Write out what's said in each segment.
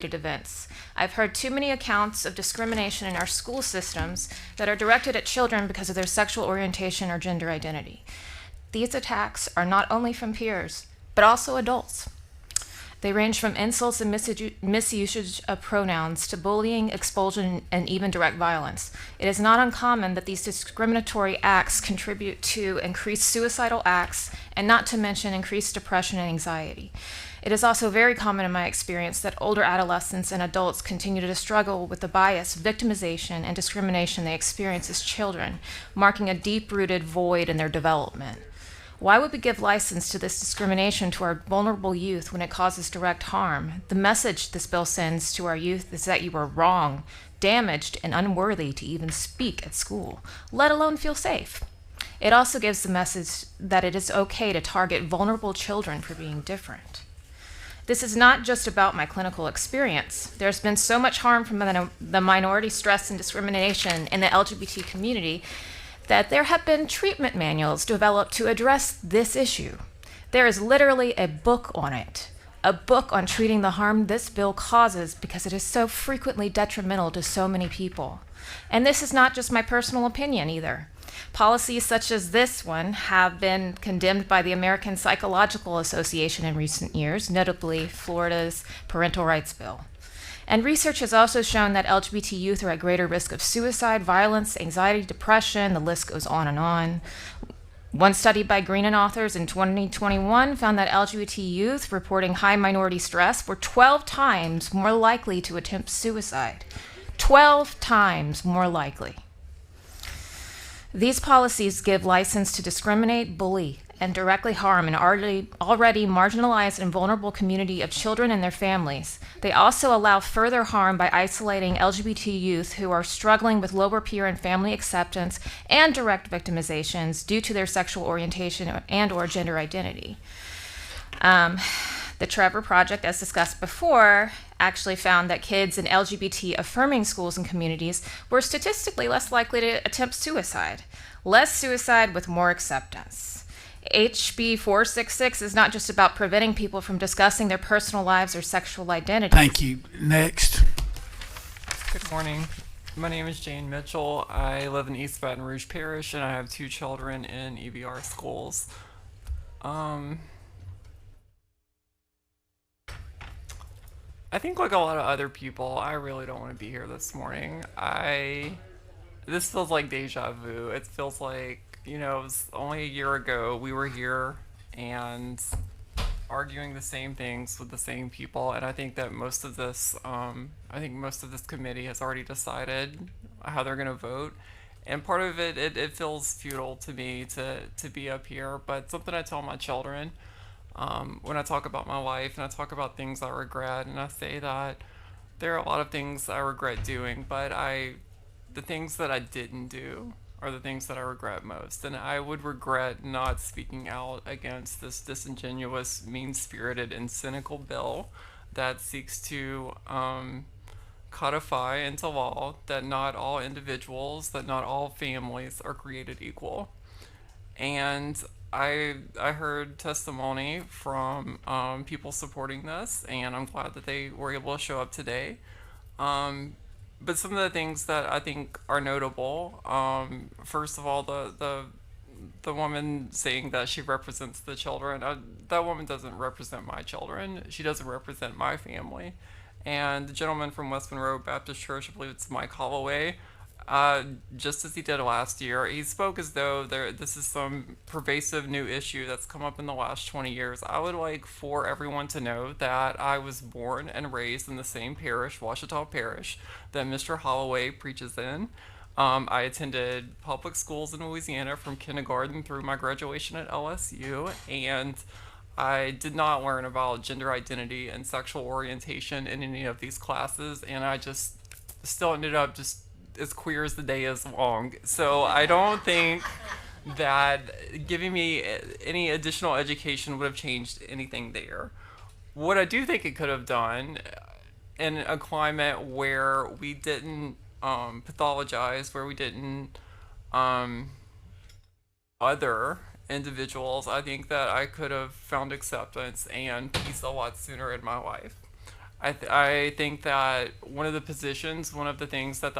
events. I've heard too many accounts of discrimination in our school systems that are directed at children because of their sexual orientation or gender identity. These attacks are not only from peers, but also adults. They range from insults and misusage of pronouns to bullying, expulsion, and even direct violence. It is not uncommon that these discriminatory acts contribute to increased suicidal acts, and not to mention increased depression and anxiety. It is also very common in my experience that older adolescents and adults continue to struggle with the bias, victimization, and discrimination they experience as children, marking a deep-rooted void in their development. Why would we give license to this discrimination to our vulnerable youth when it causes direct harm? The message this bill sends to our youth is that you are wrong, damaged, and unworthy to even speak at school, let alone feel safe. It also gives the message that it is okay to target vulnerable children for being different. This is not just about my clinical experience. There's been so much harm from the minority stress and discrimination in the LGBT community that there have been treatment manuals developed to address this issue. There is literally a book on it, a book on treating the harm this bill causes because it is so frequently detrimental to so many people. And this is not just my personal opinion either. Policies such as this one have been condemned by the American Psychological Association in recent years, notably Florida's Parental Rights Bill. And research has also shown that LGBT youth are at greater risk of suicide, violence, anxiety, depression, the list goes on and on. One study by Green and authors in 2021 found that LGBT youth reporting high minority stress were 12 times more likely to attempt suicide. 12 times more likely. These policies give license to discriminate, bully, and directly harm an already marginalized and vulnerable community of children and their families. They also allow further harm by isolating LGBT youth who are struggling with lower peer and family acceptance and direct victimizations due to their sexual orientation and or gender identity. The Trevor Project, as discussed before, actually found that kids in LGBT-affirming schools and communities were statistically less likely to attempt suicide. Less suicide with more acceptance. HB 466 is not just about preventing people from discussing their personal lives or sexual identities. Thank you. Next. Good morning. My name is Jane Mitchell. I live in East Baton Rouge Parish, and I have 2 children in EBR schools. I think like a lot of other people, I really don't want to be here this morning. This feels like deja vu. It feels like, it was only a year ago we were here and arguing the same things with the same people, and I think that most of this committee has already decided how they're going to vote. And part of it feels futile to me to be up here, but something I tell my children when I talk about my life and I talk about things I regret, and I say that there are a lot of things I regret doing, but the things that I didn't do are the things that I regret most. And I would regret not speaking out against this disingenuous, mean-spirited, and cynical bill that seeks to codify into law that not all individuals, that not all families are created equal. And I heard testimony from people supporting this, and I'm glad that they were able to show up today. But some of the things that I think are notable, first of all, the woman saying that she represents the children, that woman doesn't represent my children. She doesn't represent my family. And the gentleman from West Monroe Baptist Church, I believe it's Mike Holloway, just as he did last year, he spoke as though this is some pervasive new issue that's come up in the last 20 years. I would like for everyone to know that I was born and raised in the same parish, Ouachita Parish, that Mr. Holloway preaches in. I attended public schools in Louisiana from kindergarten through my graduation at LSU, and I did not learn about gender identity and sexual orientation in any of these classes, and I just still ended up just as queer as the day is long. So I don't think that giving me any additional education would have changed anything there. What I do think it could have done in a climate where we didn't pathologize, where we didn't other individuals, I think that I could have found acceptance and peace a lot sooner in my life. I think that one of the things that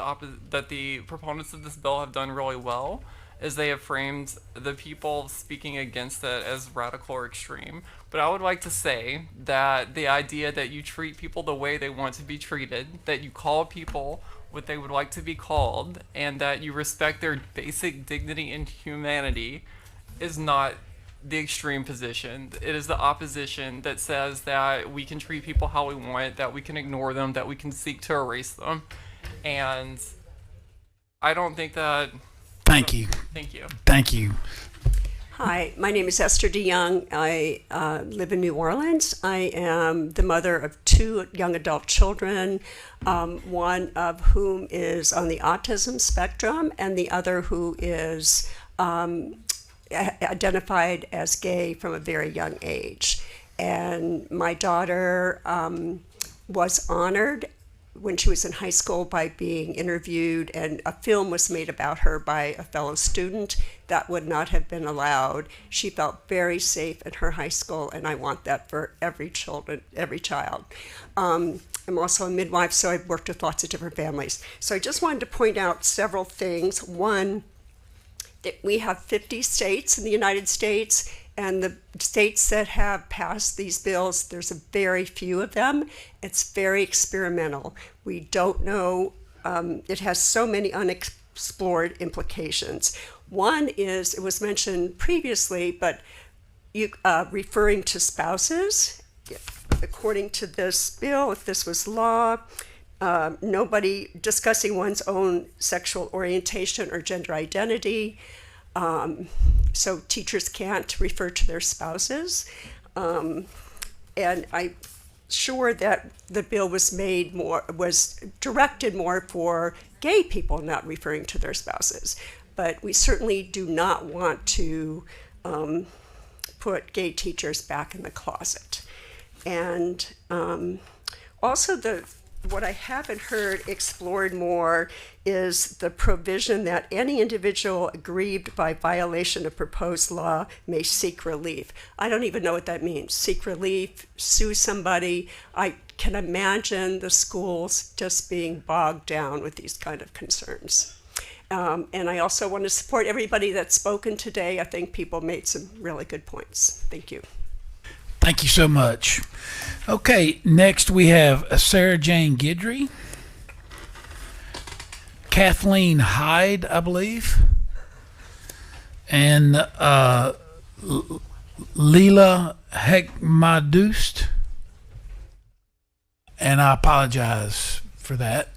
that the proponents of this bill have done really well is they have framed the people speaking against it as radical or extreme. But I would like to say that the idea that you treat people the way they want to be treated, that you call people what they would like to be called, and that you respect their basic dignity and humanity is not the extreme position. It is the opposition that says that we can treat people how we want, that we can ignore them, that we can seek to erase them. And I don't think that. Thank you. Thank you. Thank you. Hi, my name is Esther DeYoung. I live in New Orleans. I am the mother of 2 young adult children, one of whom is on the autism spectrum and the other who is identified as gay from a very young age. And my daughter was honored when she was in high school by being interviewed, and a film was made about her by a fellow student. That would not have been allowed. She felt very safe in her high school, and I want that for every child. I'm also a midwife, so I've worked with lots of different families. So I just wanted to point out several things. One, that we have 50 states in the United States, and the states that have passed these bills, there's a very few of them. It's very experimental. We don't know, it has so many unexplored implications. One is, it was mentioned previously, but referring to spouses, according to this bill, if this was law, nobody discussing one's own sexual orientation or gender identity. So teachers can't refer to their spouses. And I'm sure that the bill was directed more for gay people not referring to their spouses. But we certainly do not want to put gay teachers back in the closet. And also what I haven't heard explored more is the provision that any individual aggrieved by violation of proposed law may seek relief. I don't even know what that means. Seek relief, sue somebody. I can imagine the schools just being bogged down with these kind of concerns. And I also want to support everybody that's spoken today. I think people made some really good points. Thank you. Thank you so much. Okay, next we have Sarah Jane Guidry, Kathleen Hyde, I believe, and Leila Hekmadust, and I apologize for that.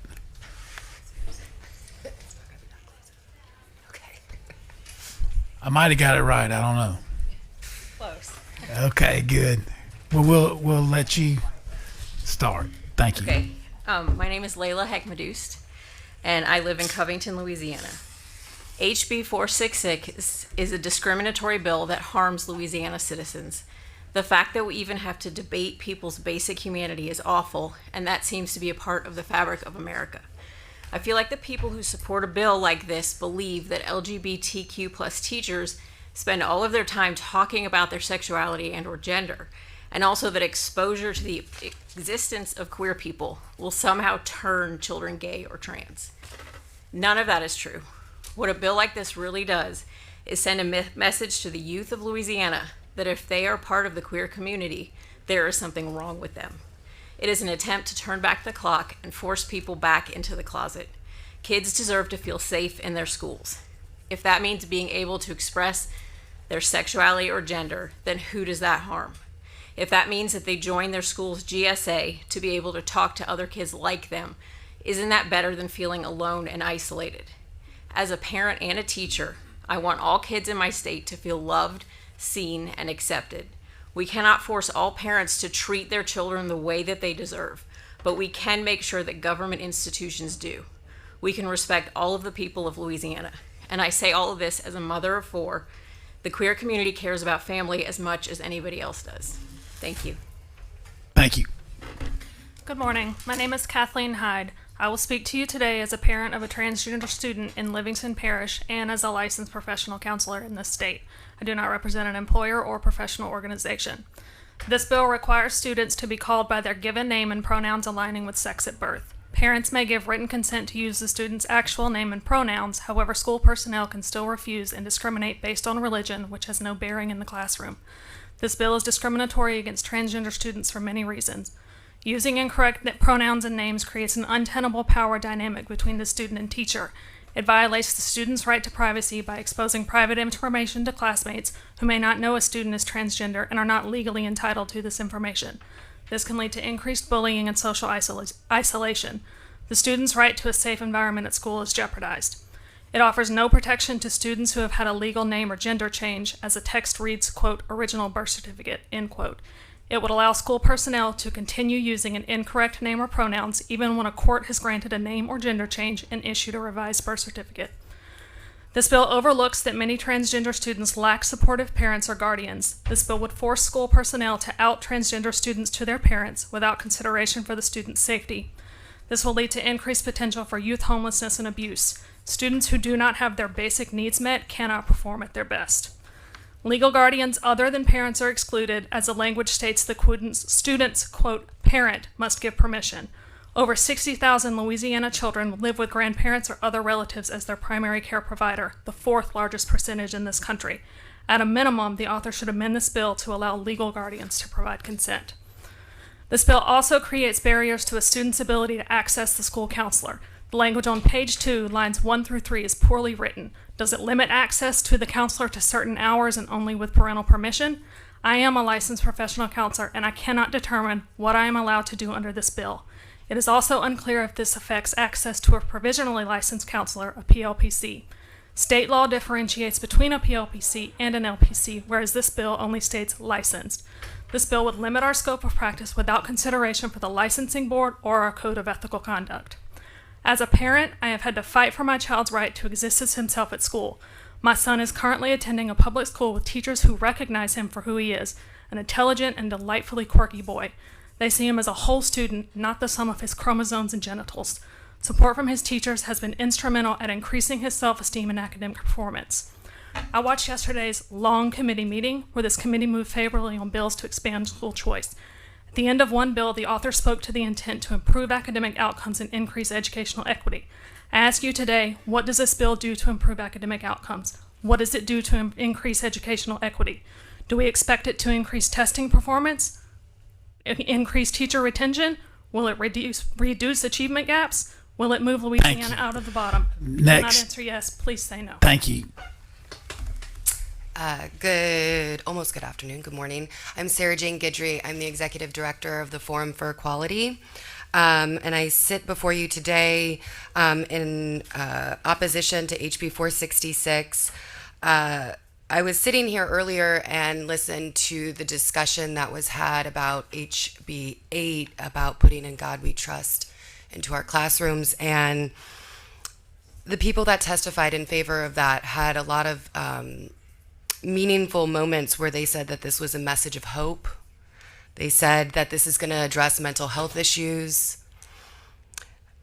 I might have got it right. I don't know. Close. Okay, good. Well, we'll let you start. Thank you. Okay. My name is Layla Hekmadust, and I live in Covington, Louisiana. HB 466 is a discriminatory bill that harms Louisiana citizens. The fact that we even have to debate people's basic humanity is awful, and that seems to be a part of the fabric of America. I feel like the people who support a bill like this believe that LGBTQ plus teachers spend all of their time talking about their sexuality and or gender, and also that exposure to the existence of queer people will somehow turn children gay or trans. None of that is true. What a bill like this really does is send a message to the youth of Louisiana that if they are part of the queer community, there is something wrong with them. It is an attempt to turn back the clock and force people back into the closet. Kids deserve to feel safe in their schools. If that means being able to express their sexuality or gender, then who does that harm? If that means that they join their school's GSA to be able to talk to other kids like them, isn't that better than feeling alone and isolated? As a parent and a teacher, I want all kids in my state to feel loved, seen, and accepted. We cannot force all parents to treat their children the way that they deserve, but we can make sure that government institutions do. We can respect all of the people of Louisiana. And I say all of this as a mother of 4. The queer community cares about family as much as anybody else does. Thank you. Thank you. Good morning. My name is Kathleen Hyde. I will speak to you today as a parent of a transgender student in Livingston Parish and as a licensed professional counselor in this state. I do not represent an employer or professional organization. This bill requires students to be called by their given name and pronouns aligning with sex at birth. Parents may give written consent to use the student's actual name and pronouns. However, school personnel can still refuse and discriminate based on religion, which has no bearing in the classroom. This bill is discriminatory against transgender students for many reasons. Using incorrect pronouns and names creates an untenable power dynamic between the student and teacher. It violates the student's right to privacy by exposing private information to classmates who may not know a student is transgender and are not legally entitled to this information. This can lead to increased bullying and social isolation. The student's right to a safe environment at school is jeopardized. It offers no protection to students who have had a legal name or gender change, as the text reads, quote, original birth certificate, end quote. It would allow school personnel to continue using an incorrect name or pronouns even when a court has granted a name or gender change and issued a revised birth certificate. This bill overlooks that many transgender students lack supportive parents or guardians. This bill would force school personnel to out transgender students to their parents without consideration for the student's safety. This will lead to increased potential for youth homelessness and abuse. Students who do not have their basic needs met cannot perform at their best. Legal guardians other than parents are excluded, as the language states the student's, quote, parent must give permission. Over 60,000 Louisiana children live with grandparents or other relatives as their primary care provider, the fourth largest percentage in this country. At a minimum, the author should amend this bill to allow legal guardians to provide consent. This bill also creates barriers to a student's ability to access the school counselor. The language on page 2, lines 1 through 3, is poorly written. Does it limit access to the counselor to certain hours and only with parental permission? I am a licensed professional counselor, and I cannot determine what I am allowed to do under this bill. It is also unclear if this affects access to a provisionally licensed counselor, a PLPC. State law differentiates between a PLPC and an LPC, whereas this bill only states licensed. This bill would limit our scope of practice without consideration for the licensing board or our code of ethical conduct. As a parent, I have had to fight for my child's right to exist as himself at school. My son is currently attending a public school with teachers who recognize him for who he is, an intelligent and delightfully quirky boy. They see him as a whole student, not the sum of his chromosomes and genitals. Support from his teachers has been instrumental at increasing his self-esteem and academic performance. I watched yesterday's long committee meeting where this committee moved favorably on bills to expand school choice. At the end of one bill, the author spoke to the intent to improve academic outcomes and increase educational equity. I ask you today, what does this bill do to improve academic outcomes? What does it do to increase educational equity? Do we expect it to increase testing performance? Increase teacher retention? Will it reduce achievement gaps? Will it move Louisiana out of the bottom? Next. If you cannot answer yes, please say no. Thank you. Good afternoon, good morning. I'm Sarah Jane Guidry. I'm the Executive Director of the Forum for Equality. And I sit before you today in opposition to HB 466. I was sitting here earlier and listened to the discussion that was had about HB 8, about putting In God We Trust into our classrooms. And the people that testified in favor of that had a lot of meaningful moments where they said that this was a message of hope. They said that this is going to address mental health issues.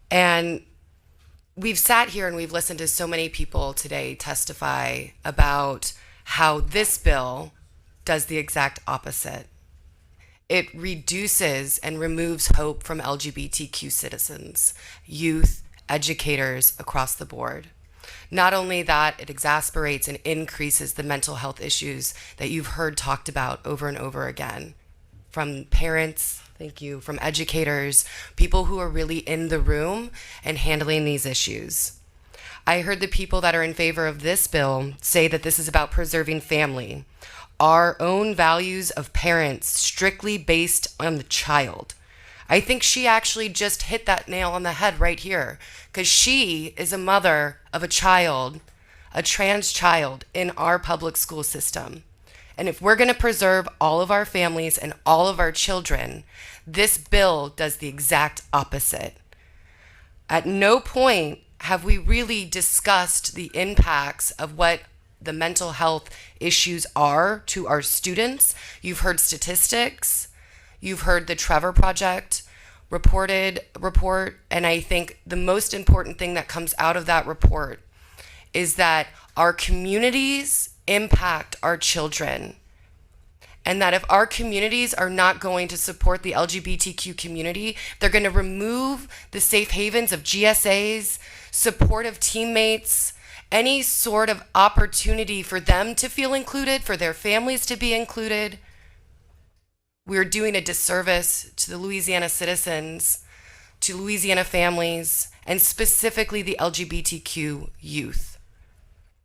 And we've sat here and we've listened to so many people today testify about how this bill does the exact opposite. It reduces and removes hope from LGBTQ citizens, youth, educators across the board. Not only that, it exasperates and increases the mental health issues that you've heard talked about over and over again from parents, thank you, from educators, people who are really in the room and handling these issues. I heard the people that are in favor of this bill say that this is about preserving family, our own values of parents strictly based on the child. I think she actually just hit that nail on the head right here, because she is a mother of a child, a trans child in our public school system. And if we're going to preserve all of our families and all of our children, this bill does the exact opposite. At no point have we really discussed the impacts of what the mental health issues are to our students. You've heard statistics. You've heard the Trevor Project report, and I think the most important thing that comes out of that report is that our communities impact our children. And that if our communities are not going to support the LGBTQ community, they're going to remove the safe havens of GSAs, supportive teammates, any sort of opportunity for them to feel included, for their families to be included, we're doing a disservice to the Louisiana citizens, to Louisiana families, and specifically the LGBTQ youth.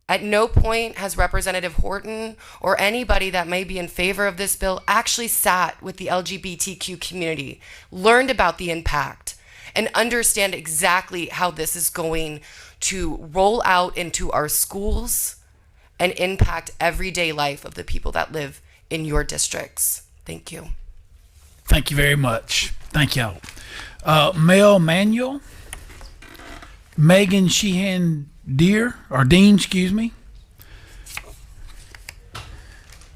At no point has Representative Horton or anybody that may be in favor of this bill actually sat with the LGBTQ community, learned about the impact, and understand exactly how this is going to roll out into our schools and impact everyday life of the people that live in your districts. Thank you. Thank you very much. Thank y'all. Mel Manuel, Megan Sheehan Dean, excuse me.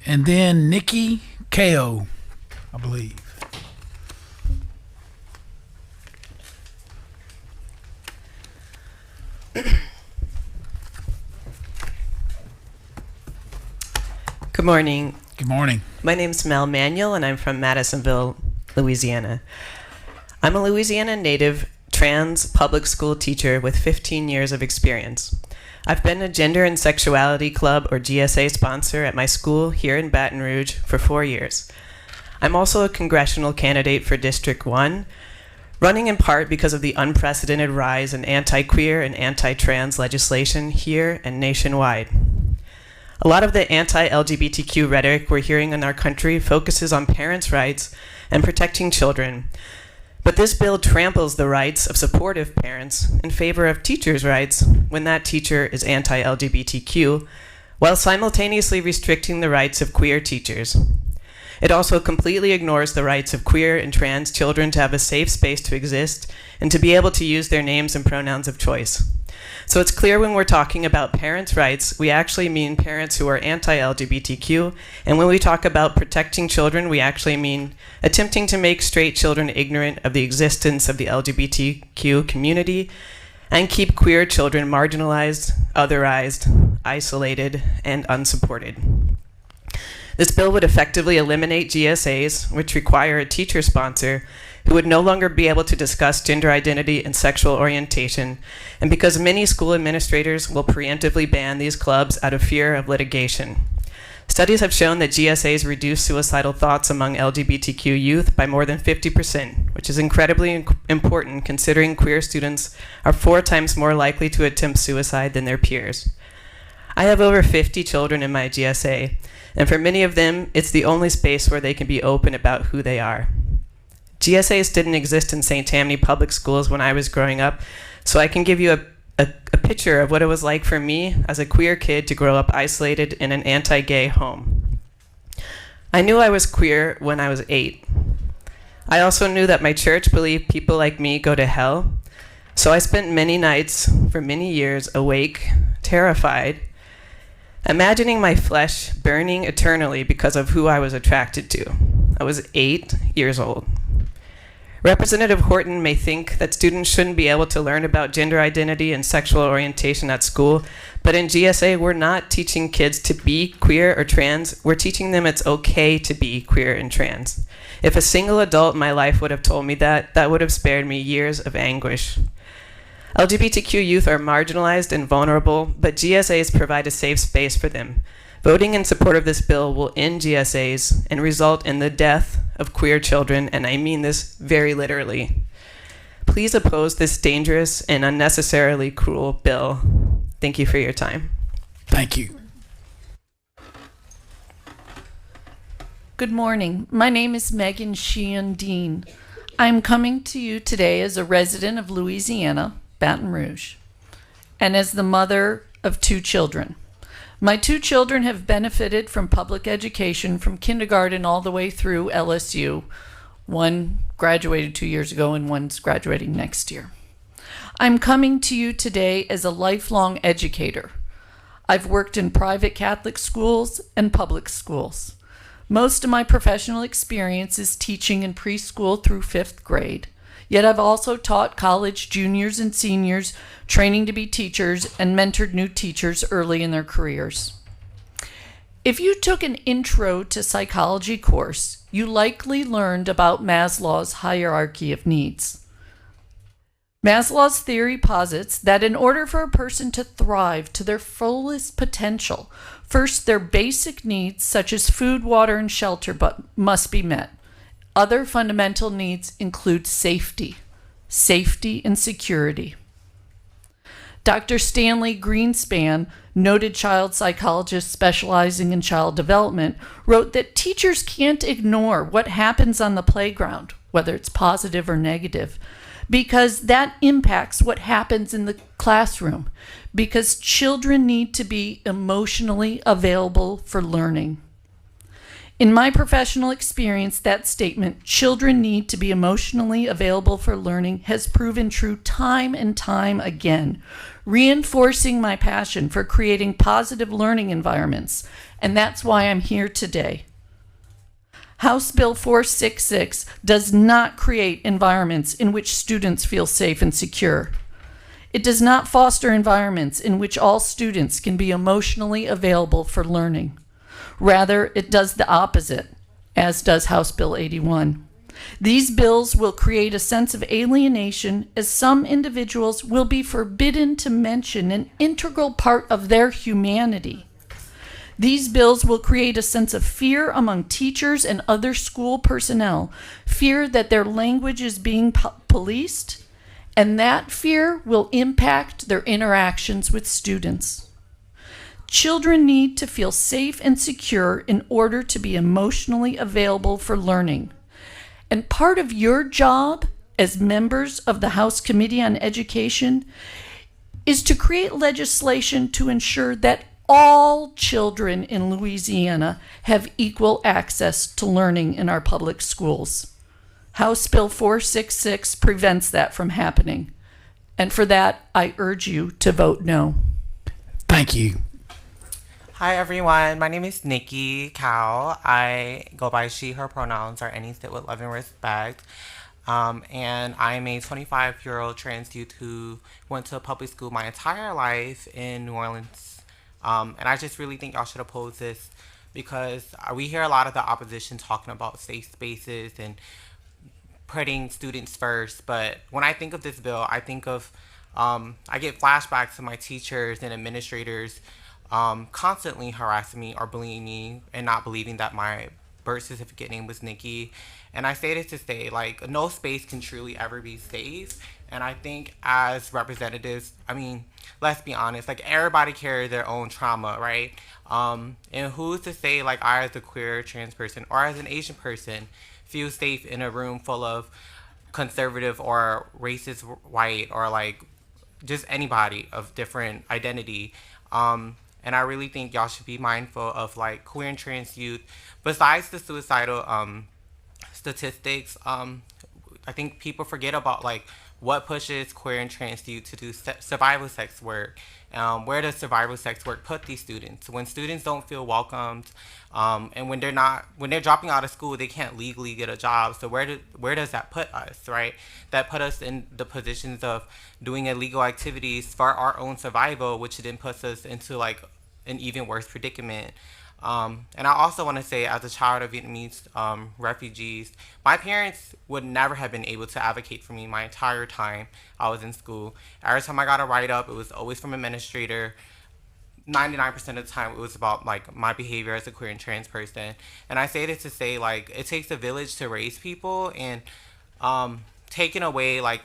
And then Nikki Ko, I believe. Good morning. Good morning. My name's Mel Manuel, and I'm from Madisonville, Louisiana. I'm a Louisiana native trans public school teacher with 15 years of experience. I've been a Gender and Sexuality Club, or GSA, sponsor at my school here in Baton Rouge for 4 years. I'm also a congressional candidate for District 1, running in part because of the unprecedented rise in anti-queer and anti-trans legislation here and nationwide. A lot of the anti-LGBTQ rhetoric we're hearing in our country focuses on parents' rights and protecting children. But this bill tramples the rights of supportive parents in favor of teachers' rights when that teacher is anti-LGBTQ, while simultaneously restricting the rights of queer teachers. It also completely ignores the rights of queer and trans children to have a safe space to exist and to be able to use their names and pronouns of choice. So it's clear when we're talking about parents' rights, we actually mean parents who are anti-LGBTQ, and when we talk about protecting children, we actually mean attempting to make straight children ignorant of the existence of the LGBTQ community and keep queer children marginalized, otherized, isolated, and unsupported. This bill would effectively eliminate GSAs, which require a teacher sponsor who would no longer be able to discuss gender identity and sexual orientation, and because many school administrators will preemptively ban these clubs out of fear of litigation. Studies have shown that GSAs reduce suicidal thoughts among LGBTQ youth by more than 50%, which is incredibly important considering queer students are 4 times more likely to attempt suicide than their peers. I have over 50 children in my GSA, and for many of them, it's the only space where they can be open about who they are. GSAs didn't exist in St. Tammany public schools when I was growing up, so I can give you a picture of what it was like for me as a queer kid to grow up isolated in an anti-gay home. I knew I was queer when I was 8. I also knew that my church believed people like me go to hell, so I spent many nights for many years awake, terrified, imagining my flesh burning eternally because of who I was attracted to. I was 8 years old. Representative Horton may think that students shouldn't be able to learn about gender identity and sexual orientation at school, but in GSA, we're not teaching kids to be queer or trans. We're teaching them it's okay to be queer and trans. If a single adult in my life would have told me that, that would have spared me years of anguish. LGBTQ youth are marginalized and vulnerable, but GSAs provide a safe space for them. Voting in support of this bill will end GSAs and result in the death of queer children, and I mean this very literally. Please oppose this dangerous and unnecessarily cruel bill. Thank you for your time. Thank you. Good morning. My name is Megan Sheehan Dean. I'm coming to you today as a resident of Louisiana, Baton Rouge, and as the mother of 2 children. My 2 children have benefited from public education from kindergarten all the way through LSU. One graduated 2 years ago and one's graduating next year. I'm coming to you today as a lifelong educator. I've worked in private Catholic schools and public schools. Most of my professional experience is teaching in preschool through 5th grade. Yet I've also taught college juniors and seniors, training to be teachers, and mentored new teachers early in their careers. If you took an intro to psychology course, you likely learned about Maslow's hierarchy of needs. Maslow's theory posits that in order for a person to thrive to their fullest potential, first their basic needs such as food, water, and shelter must be met. Other fundamental needs include safety and security. Dr. Stanley Greenspan, noted child psychologist specializing in child development, wrote that teachers can't ignore what happens on the playground, whether it's positive or negative, because that impacts what happens in the classroom, because children need to be emotionally available for learning. In my professional experience, that statement, children need to be emotionally available for learning, has proven true time and time again, reinforcing my passion for creating positive learning environments. And that's why I'm here today. House Bill 466 does not create environments in which students feel safe and secure. It does not foster environments in which all students can be emotionally available for learning. Rather, it does the opposite, as does House Bill 81. These bills will create a sense of alienation, as some individuals will be forbidden to mention an integral part of their humanity. These bills will create a sense of fear among teachers and other school personnel, fear that their language is being policed, and that fear will impact their interactions with students. Children need to feel safe and secure in order to be emotionally available for learning. And part of your job as members of the House Committee on Education is to create legislation to ensure that all children in Louisiana have equal access to learning in our public schools. House Bill 466 prevents that from happening. And for that, I urge you to vote no. Thank you. Hi everyone, my name is Nikki Cow. I go by she, her pronouns are any sit with love and respect. And I'm a 25-year-old trans youth who went to public school my entire life in New Orleans. And I just really think y'all should oppose this because we hear a lot of the opposition talking about safe spaces and putting students first. But when I think of this bill, I think of, I get flashbacks to my teachers and administrators constantly harassing me or bullying me and not believing that my birth certificate name was Nikki. And I say this to say, like, no space can truly ever be safe. And I think as representatives, I mean, let's be honest, like, everybody carries their own trauma, right? And who's to say, like, I as a queer trans person or as an Asian person feel safe in a room full of conservative or racist white or, like, just anybody of different identity. And I really think y'all should be mindful of, like, queer and trans youth. Besides the suicidal statistics, I think people forget about, like, what pushes queer and trans youth to do survival sex work. Where does survival sex work put these students? When students don't feel welcomed, and when they're dropping out of school, they can't legally get a job. So where does that put us, right? That put us in the positions of doing illegal activities for our own survival, which then puts us into, like, an even worse predicament. And I also want to say, as a child of Vietnamese refugees, my parents would never have been able to advocate for me my entire time I was in school. Every time I got a write-up, it was always from an administrator. 99% of the time, it was about, like, my behavior as a queer and trans person. And I say this to say, like, it takes a village to raise people, and taking away, like,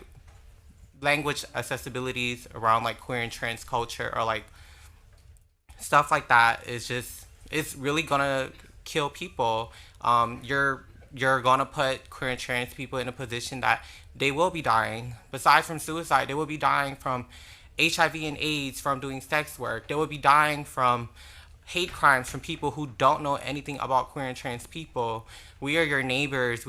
language accessibilities around, like, queer and trans culture or, like, stuff like that is just, it's really gonna kill people. You're gonna put queer and trans people in a position that they will be dying. Besides from suicide, they will be dying from HIV and AIDS, from doing sex work. They will be dying from hate crimes from people who don't know anything about queer and trans people. We are your neighbors.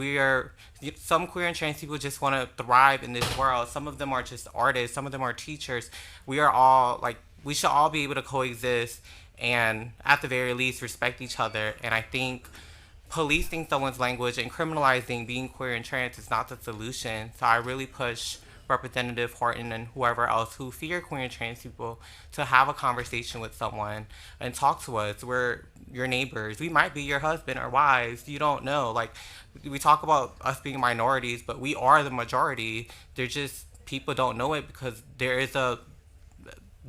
Some queer and trans people just want to thrive in this world. Some of them are just artists. Some of them are teachers. We are all, like, we should all be able to coexist and at the very least respect each other. And I think policing someone's language and criminalizing being queer and trans is not the solution. So I really push Representative Horton and whoever else who fear queer and trans people to have a conversation with someone and talk to us. We're your neighbors. We might be your husband or wives. You don't know. Like, we talk about us being minorities, but we are the majority. They're just, people don't know it because there is a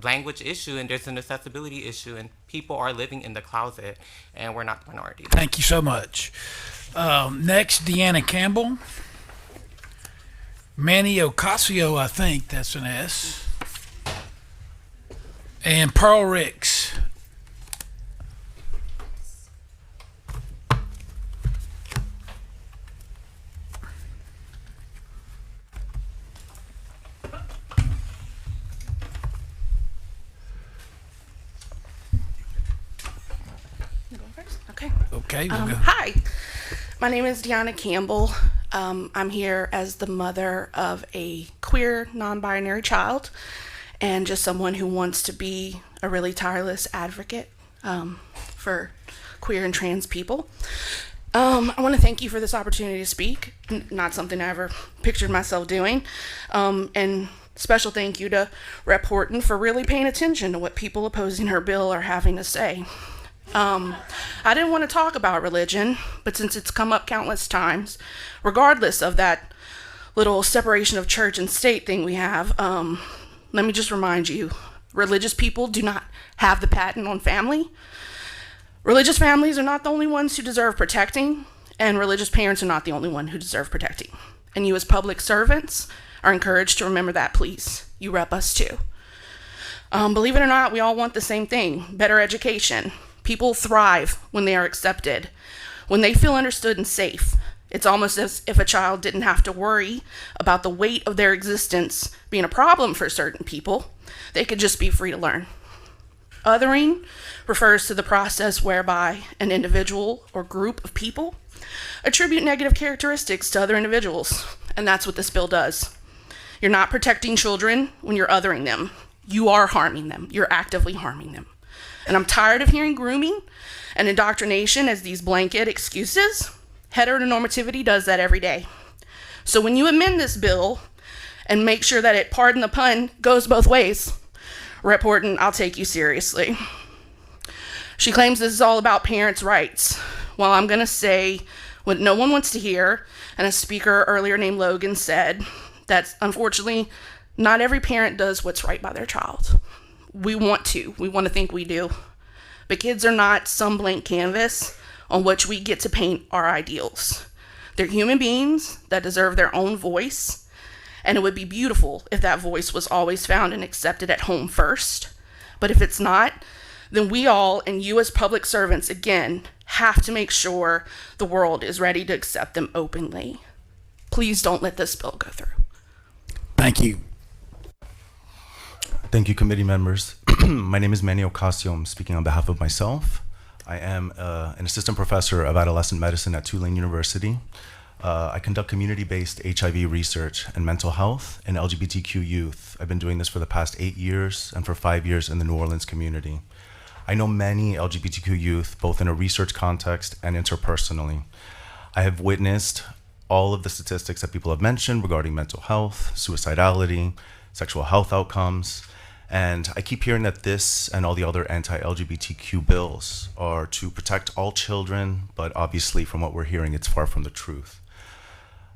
language issue and there's an accessibility issue, and people are living in the closet, and we're not the minority. Thank you so much. Next, Deanna Campbell. Manny Ocasio, I think that's an S. And Pearl Ricks. Okay. Okay, we'll go. Hi, my name is Deanna Campbell. I'm here as the mother of a queer, non-binary child, and just someone who wants to be a really tireless advocate for queer and trans people. I want to thank you for this opportunity to speak. Not something I ever pictured myself doing. And special thank you to Rep. Horton for really paying attention to what people opposing her bill are having to say. I didn't want to talk about religion, but since it's come up countless times, regardless of that little separation of church and state thing we have, let me just remind you, religious people do not have the patent on family. Religious families are not the only ones who deserve protecting, and religious parents are not the only one who deserve protecting. And you as public servants are encouraged to remember that, please. You rep us too. Believe it or not, we all want the same thing, better education. People thrive when they are accepted, when they feel understood and safe. It's almost as if a child didn't have to worry about the weight of their existence being a problem for certain people. They could just be free to learn. Othering refers to the process whereby an individual or group of people attribute negative characteristics to other individuals, and that's what this bill does. You're not protecting children when you're othering them. You are harming them. You're actively harming them. And I'm tired of hearing grooming and indoctrination as these blanket excuses. Heteronormativity does that every day. So when you amend this bill and make sure that it, pardon the pun, goes both ways, Rep. Horton, I'll take you seriously. She claims this is all about parents' rights. Well, I'm going to say what no one wants to hear, and a speaker earlier named Logan said, that unfortunately not every parent does what's right by their child. We want to think we do. But kids are not some blank canvas on which we get to paint our ideals. They're human beings that deserve their own voice, and it would be beautiful if that voice was always found and accepted at home first. But if it's not, then we all, and you as public servants, again, have to make sure the world is ready to accept them openly. Please don't let this bill go through. Thank you. Thank you, committee members. My name is Manny Ocasio. I'm speaking on behalf of myself. I am an assistant professor of adolescent medicine at Tulane University. I conduct community-based HIV research and mental health in LGBTQ youth. I've been doing this for the past 8 years and for 5 years in the New Orleans community. I know many LGBTQ youth, both in a research context and interpersonally. I have witnessed all of the statistics that people have mentioned regarding mental health, suicidality, sexual health outcomes. And I keep hearing that this and all the other anti-LGBTQ bills are to protect all children, but obviously from what we're hearing, it's far from the truth.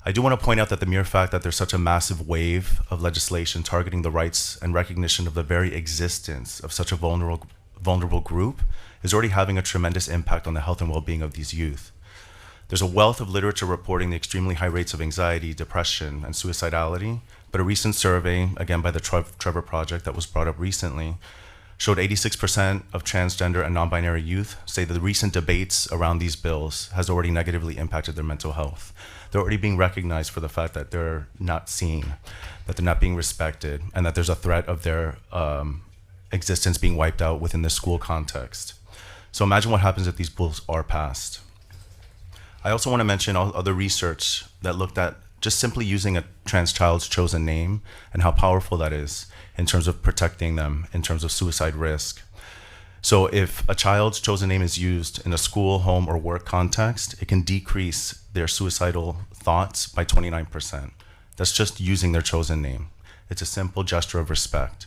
I do want to point out that the mere fact that there's such a massive wave of legislation targeting the rights and recognition of the very existence of such a vulnerable group is already having a tremendous impact on the health and well-being of these youth. There's a wealth of literature reporting the extremely high rates of anxiety, depression, and suicidality. But a recent survey, again by the Trevor Project that was brought up recently, showed 86% of transgender and non-binary youth say that the recent debates around these bills has already negatively impacted their mental health. They're already being recognized for the fact that they're not seen, that they're not being respected, and that there's a threat of their existence being wiped out within the school context. So imagine what happens if these bills are passed. I also want to mention all other research that looked at just simply using a trans child's chosen name and how powerful that is in terms of protecting them, in terms of suicide risk. So if a child's chosen name is used in a school, home, or work context, it can decrease their suicidal thoughts by 29%. that's just using their chosen name. It's a simple gesture of respect.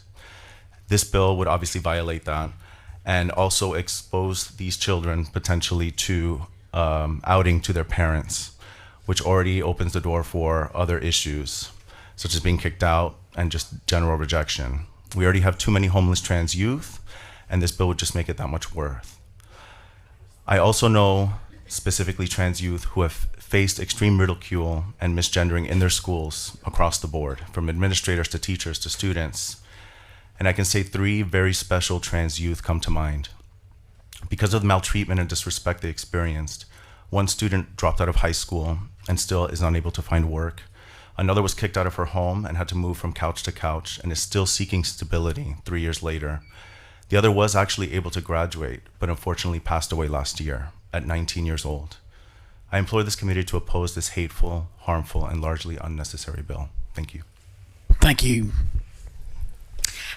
This bill would obviously violate that and also expose these children potentially to outing to their parents, which already opens the door for other issues, such as being kicked out and just general rejection. We already have too many homeless trans youth, and this bill would just make it that much worse. I also know specifically trans youth who have faced extreme ridicule and misgendering in their schools across the board, from administrators to teachers to students. And I can say 3 very special trans youth come to mind. Because of the maltreatment and disrespect they experienced, one student dropped out of high school and still is unable to find work. Another was kicked out of her home and had to move from couch to couch and is still seeking stability 3 years later. The other was actually able to graduate, but unfortunately passed away last year at 19 years old. I implore this committee to oppose this hateful, harmful, and largely unnecessary bill. Thank you. Thank you.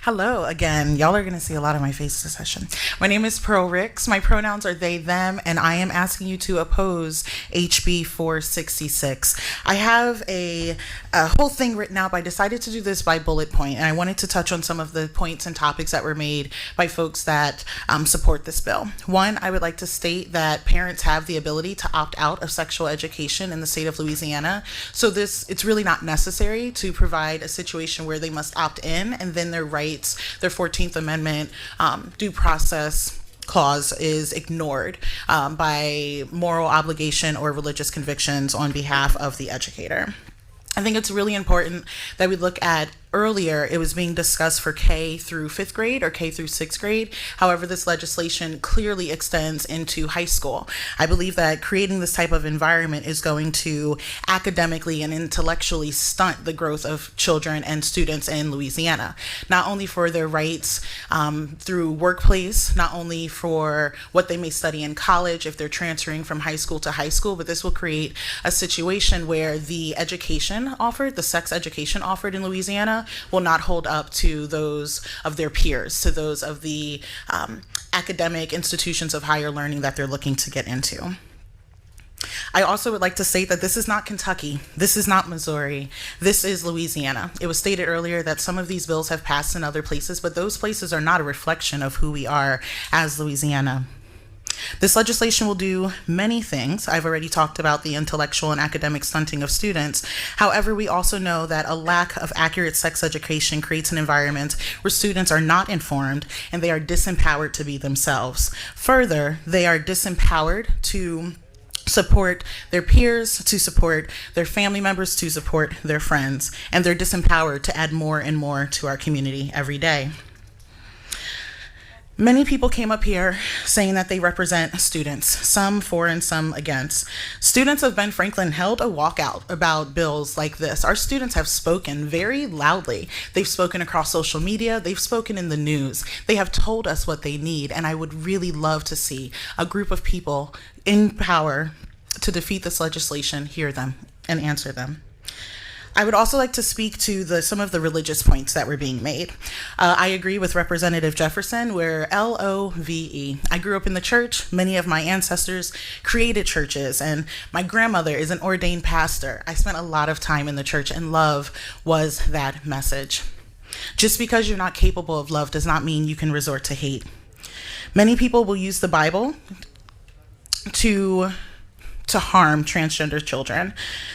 Hello again. Y'all are going to see a lot of my face this session. My name is Pearl Ricks. My pronouns are they, them, and I am asking you to oppose HB 466. I have a whole thing written out, but I decided to do this by bullet point, and I wanted to touch on some of the points and topics that were made by folks that support this bill. One, I would like to state that parents have the ability to opt out of sexual education in the state of Louisiana, so it's really not necessary to provide a situation where they must opt in and then their rights, their 14th Amendment due process clause is ignored by moral obligation or religious convictions on behalf of the educator. I think it's really important that we look at earlier, it was being discussed for K through 5th grade or K through 6th grade. However, this legislation clearly extends into high school. I believe that creating this type of environment is going to academically and intellectually stunt the growth of children and students in Louisiana, not only for their rights through workplace, not only for what they may study in college if they're transferring from high school to high school, but this will create a situation where the education offered, the sex education offered in Louisiana, will not hold up to those of their peers, to those of the academic institutions of higher learning that they're looking to get into. I also would like to state that this is not Kentucky, this is not Missouri, this is Louisiana. It was stated earlier that some of these bills have passed in other places, but those places are not a reflection of who we are as Louisiana. This legislation will do many things. I've already talked about the intellectual and academic stunting of students. However, we also know that a lack of accurate sex education creates an environment where students are not informed and they are disempowered to be themselves. Further, they are disempowered to support their peers, to support their family members, to support their friends, and they're disempowered to add more and more to our community every day. Many people came up here saying that they represent students, some for and some against. Students of Ben Franklin held a walkout about bills like this. Our students have spoken very loudly. They've spoken across social media. They've spoken in the news. They have told us what they need, and I would really love to see a group of people in power to defeat this legislation hear them and answer them. I would also like to speak to some of the religious points that were being made. I agree with Representative Jefferson. We're LOVE. I grew up in the church. Many of my ancestors created churches, and my grandmother is an ordained pastor. I spent a lot of time in the church, and love was that message. Just because you're not capable of love does not mean you can resort to hate. Many people will use the Bible to harm transgender children.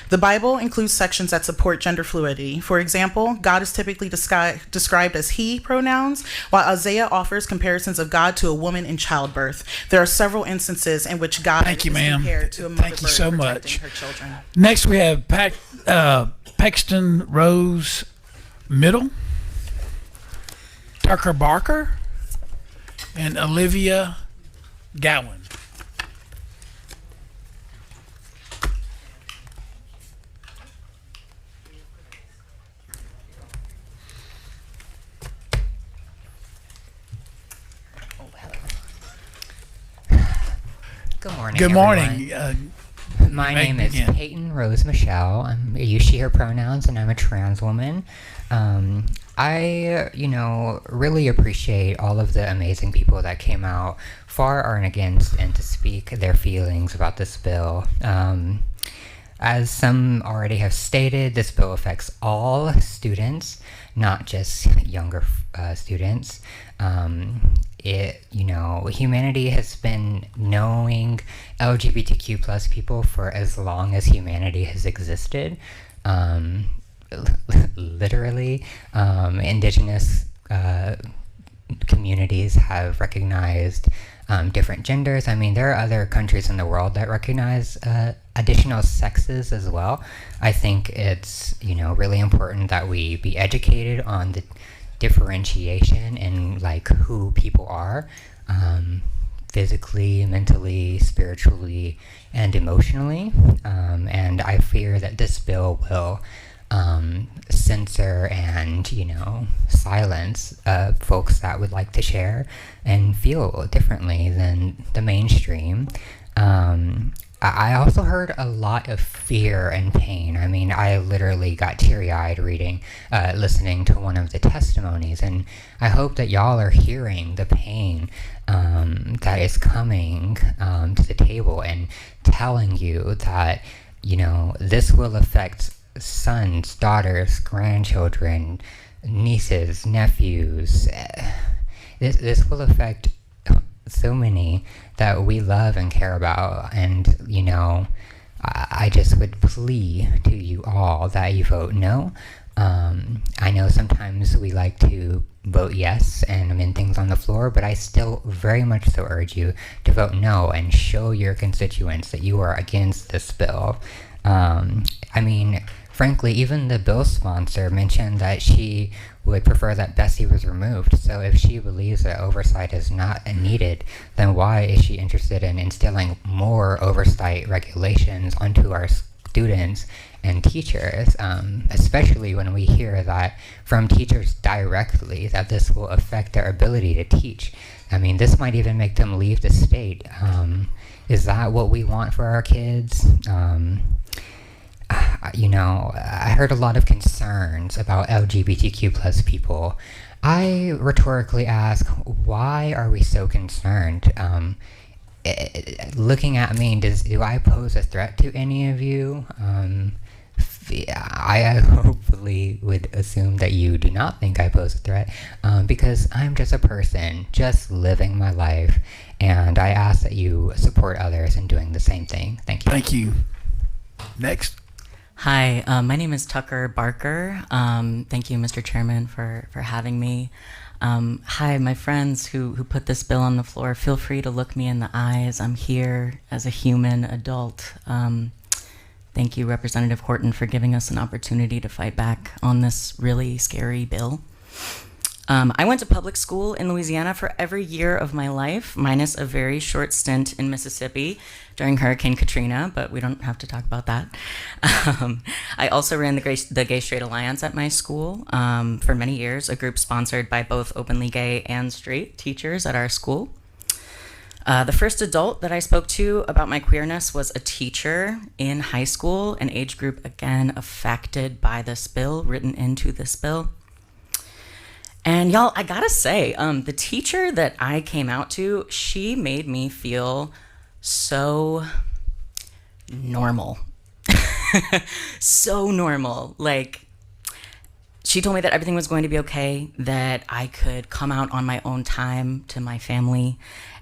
The Bible includes sections that support gender fluidity. For example, God is typically described as he pronouns, while Isaiah offers comparisons of God to a woman in childbirth. There are several instances in which God is compared to a mother bird protecting her children. Next, we have Paxton Rose Middle, Tucker Barker, and Olivia Gowan. Good morning. Good morning. My name is Peyton Rose Michelle. I use she, her pronouns, and I'm a trans woman. I, really appreciate all of the amazing people that came out for and against and to speak their feelings about this bill. as some already have stated, this bill affects all students, not just younger students. Humanity has been knowing LGBTQ plus people for as long as humanity has existed. Literally, indigenous communities have recognized different genders. I mean, there are other countries in the world that recognize additional sexes as well. I think it's, really important that we be educated on the differentiation in like who people are, physically, mentally, spiritually, and emotionally. And I fear that this bill will censor and, silence folks that would like to share and feel differently than the mainstream. I also heard a lot of fear and pain. I mean, I literally got teary-eyed listening to one of the testimonies, and I hope that y'all are hearing the pain that is coming to the table and telling you that, this will affect sons, daughters, grandchildren, nieces, nephews. This will affect so many that we love and care about, and I just would plea to you all that you vote no. I know sometimes we like to vote yes and amend things on the floor, but I still very much so urge you to vote no and show your constituents that you are against this bill. Frankly, even the bill sponsor mentioned that she would prefer that Bessie was removed. So if she believes that oversight is not needed, then why is she interested in instilling more oversight regulations onto our students and teachers, especially when we hear that from teachers directly that this will affect their ability to teach? I mean, this might even make them leave the state. Is that what we want for our kids? I heard a lot of concerns about LGBTQ plus people. I rhetorically ask, why are we so concerned? Looking at me, do I pose a threat to any of you? I hopefully would assume that you do not think I pose a threat, because I'm just a person, just living my life, and I ask that you support others in doing the same thing. Thank you. Thank you. Next. Hi, my name is Tucker Barker. Thank you, Mr. Chairman, for having me. Hi, my friends who put this bill on the floor. Feel free to look me in the eyes. I'm here as a human adult. Thank you, Representative Horton, for giving us an opportunity to fight back on this really scary bill. I went to public school in Louisiana for every year of my life, minus a very short stint in Mississippi during Hurricane Katrina, but we don't have to talk about that. I also ran the Gay Straight Alliance at my school for many years, a group sponsored by both openly gay and straight teachers at our school. The first adult that I spoke to about my queerness was a teacher in high school, an age group, again, affected by this bill, written into this bill. And y'all, I gotta say, the teacher that I came out to, she made me feel so normal. So normal. Like, she told me that everything was going to be okay, that I could come out on my own time to my family,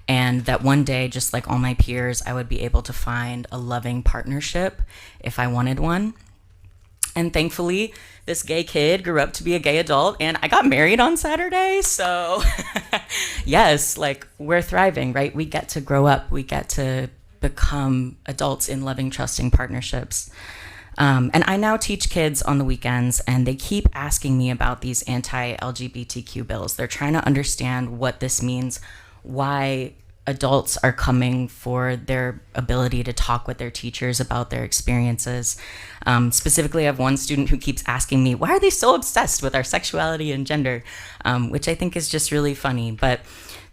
and that one day, just like all my peers, I would be able to find a loving partnership if I wanted one. And thankfully, this gay kid grew up to be a gay adult, and I got married on Saturday. So yes, like, we're thriving, right? We get to grow up. We get to become adults in loving, trusting partnerships. And I now teach kids on the weekends, and they keep asking me about these anti-LGBTQ bills. They're trying to understand what this means, why adults are coming for their ability to talk with their teachers about their experiences. Specifically, I have one student who keeps asking me, why are they so obsessed with our sexuality and gender? Which I think is just really funny. But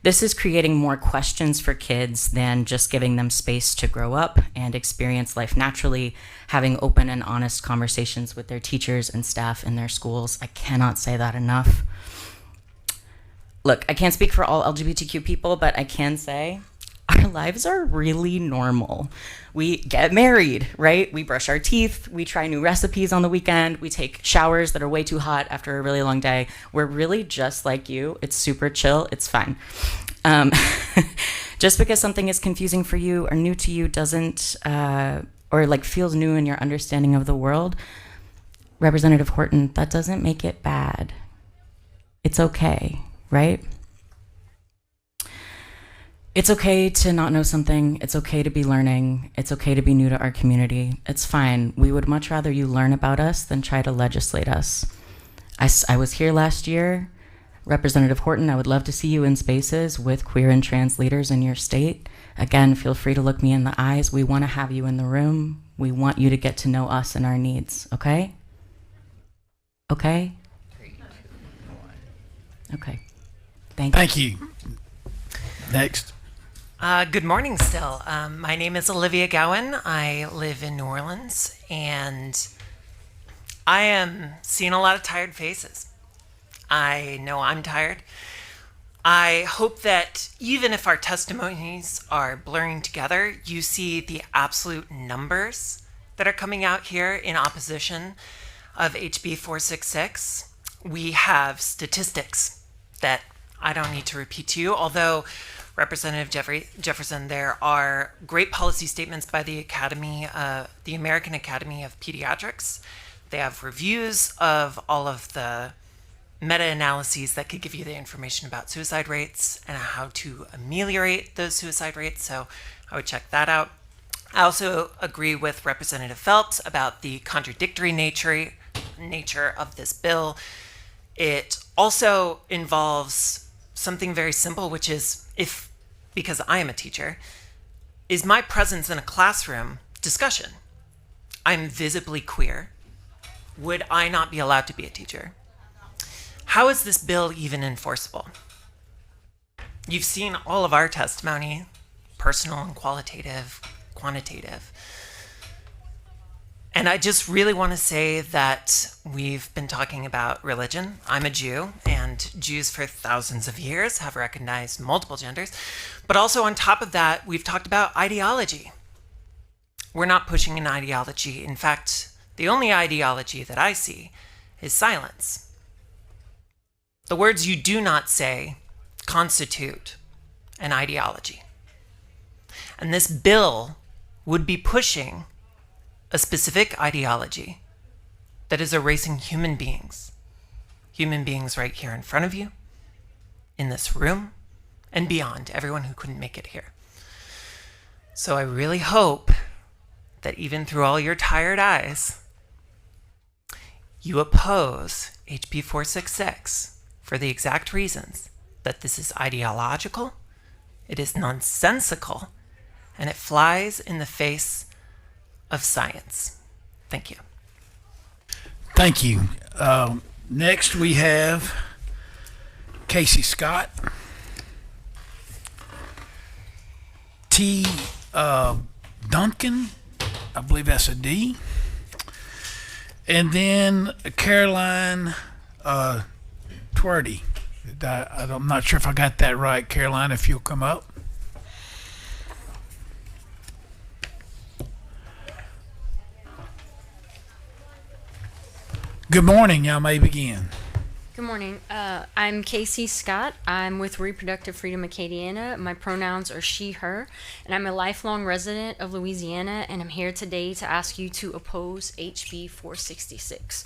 this is creating more questions for kids than just giving them space to grow up and experience life naturally, having open and honest conversations with their teachers and staff in their schools. I cannot say that enough. Look, I can't speak for all LGBTQ people, but I can say our lives are really normal. We get married, right? We brush our teeth. We try new recipes on the weekend. We take showers that are way too hot after a really long day. We're really just like you. It's super chill. It's fine. Just because something is confusing for you or new to you doesn't, or like feels new in your understanding of the world, Representative Horton, that doesn't make it bad. It's okay, right? It's okay to not know something. It's okay to be learning. It's okay to be new to our community. It's fine. We would much rather you learn about us than try to legislate us. I was here last year. Representative Horton, I would love to see you in spaces with queer and trans leaders in your state. Again, feel free to look me in the eyes. We want to have you in the room. We want you to get to know us and our needs, okay? Okay? 3, 2, 1. Okay. Thank you. Next. Good morning still. My name is Olivia Gowan. I live in New Orleans, and I am seeing a lot of tired faces. I know I'm tired. I hope that even if our testimonies are blurring together, you see the absolute numbers that are coming out here in opposition of HB 466. We have statistics that I don't need to repeat to you, although Representative Jefferson, there are great policy statements by the American Academy of Pediatrics. They have reviews of all of the meta-analyses that could give you the information about suicide rates and how to ameliorate those suicide rates, so I would check that out. I also agree with Representative Phelps about the contradictory nature of this bill. It also involves something very simple, which is, because I am a teacher, is my presence in a classroom discussion. I'm visibly queer. Would I not be allowed to be a teacher? How is this bill even enforceable? You've seen all of our testimony, personal and qualitative, quantitative. And I just really want to say that we've been talking about religion. I'm a Jew, and Jews for thousands of years have recognized multiple genders. But also on top of that, we've talked about ideology. We're not pushing an ideology. In fact, the only ideology that I see is silence. The words you do not say constitute an ideology. And this bill would be pushing a specific ideology that is erasing human beings right here in front of you, in this room, and beyond, everyone who couldn't make it here. So I really hope that even through all your tired eyes, you oppose HB 466 for the exact reasons that this is ideological, it is nonsensical, and it flies in the face of science. Thank you. Thank you. Next we have Casey Scott. T. Duncan, I believe that's a D. And then Caroline Twerdy. I'm not sure if I got that right. Caroline, if you'll come up. Good morning. Y'all may begin. Good morning. I'm Casey Scott. I'm with Reproductive Freedom Acadiana. My pronouns are she, her, and I'm a lifelong resident of Louisiana, and I'm here today to ask you to oppose HB 466.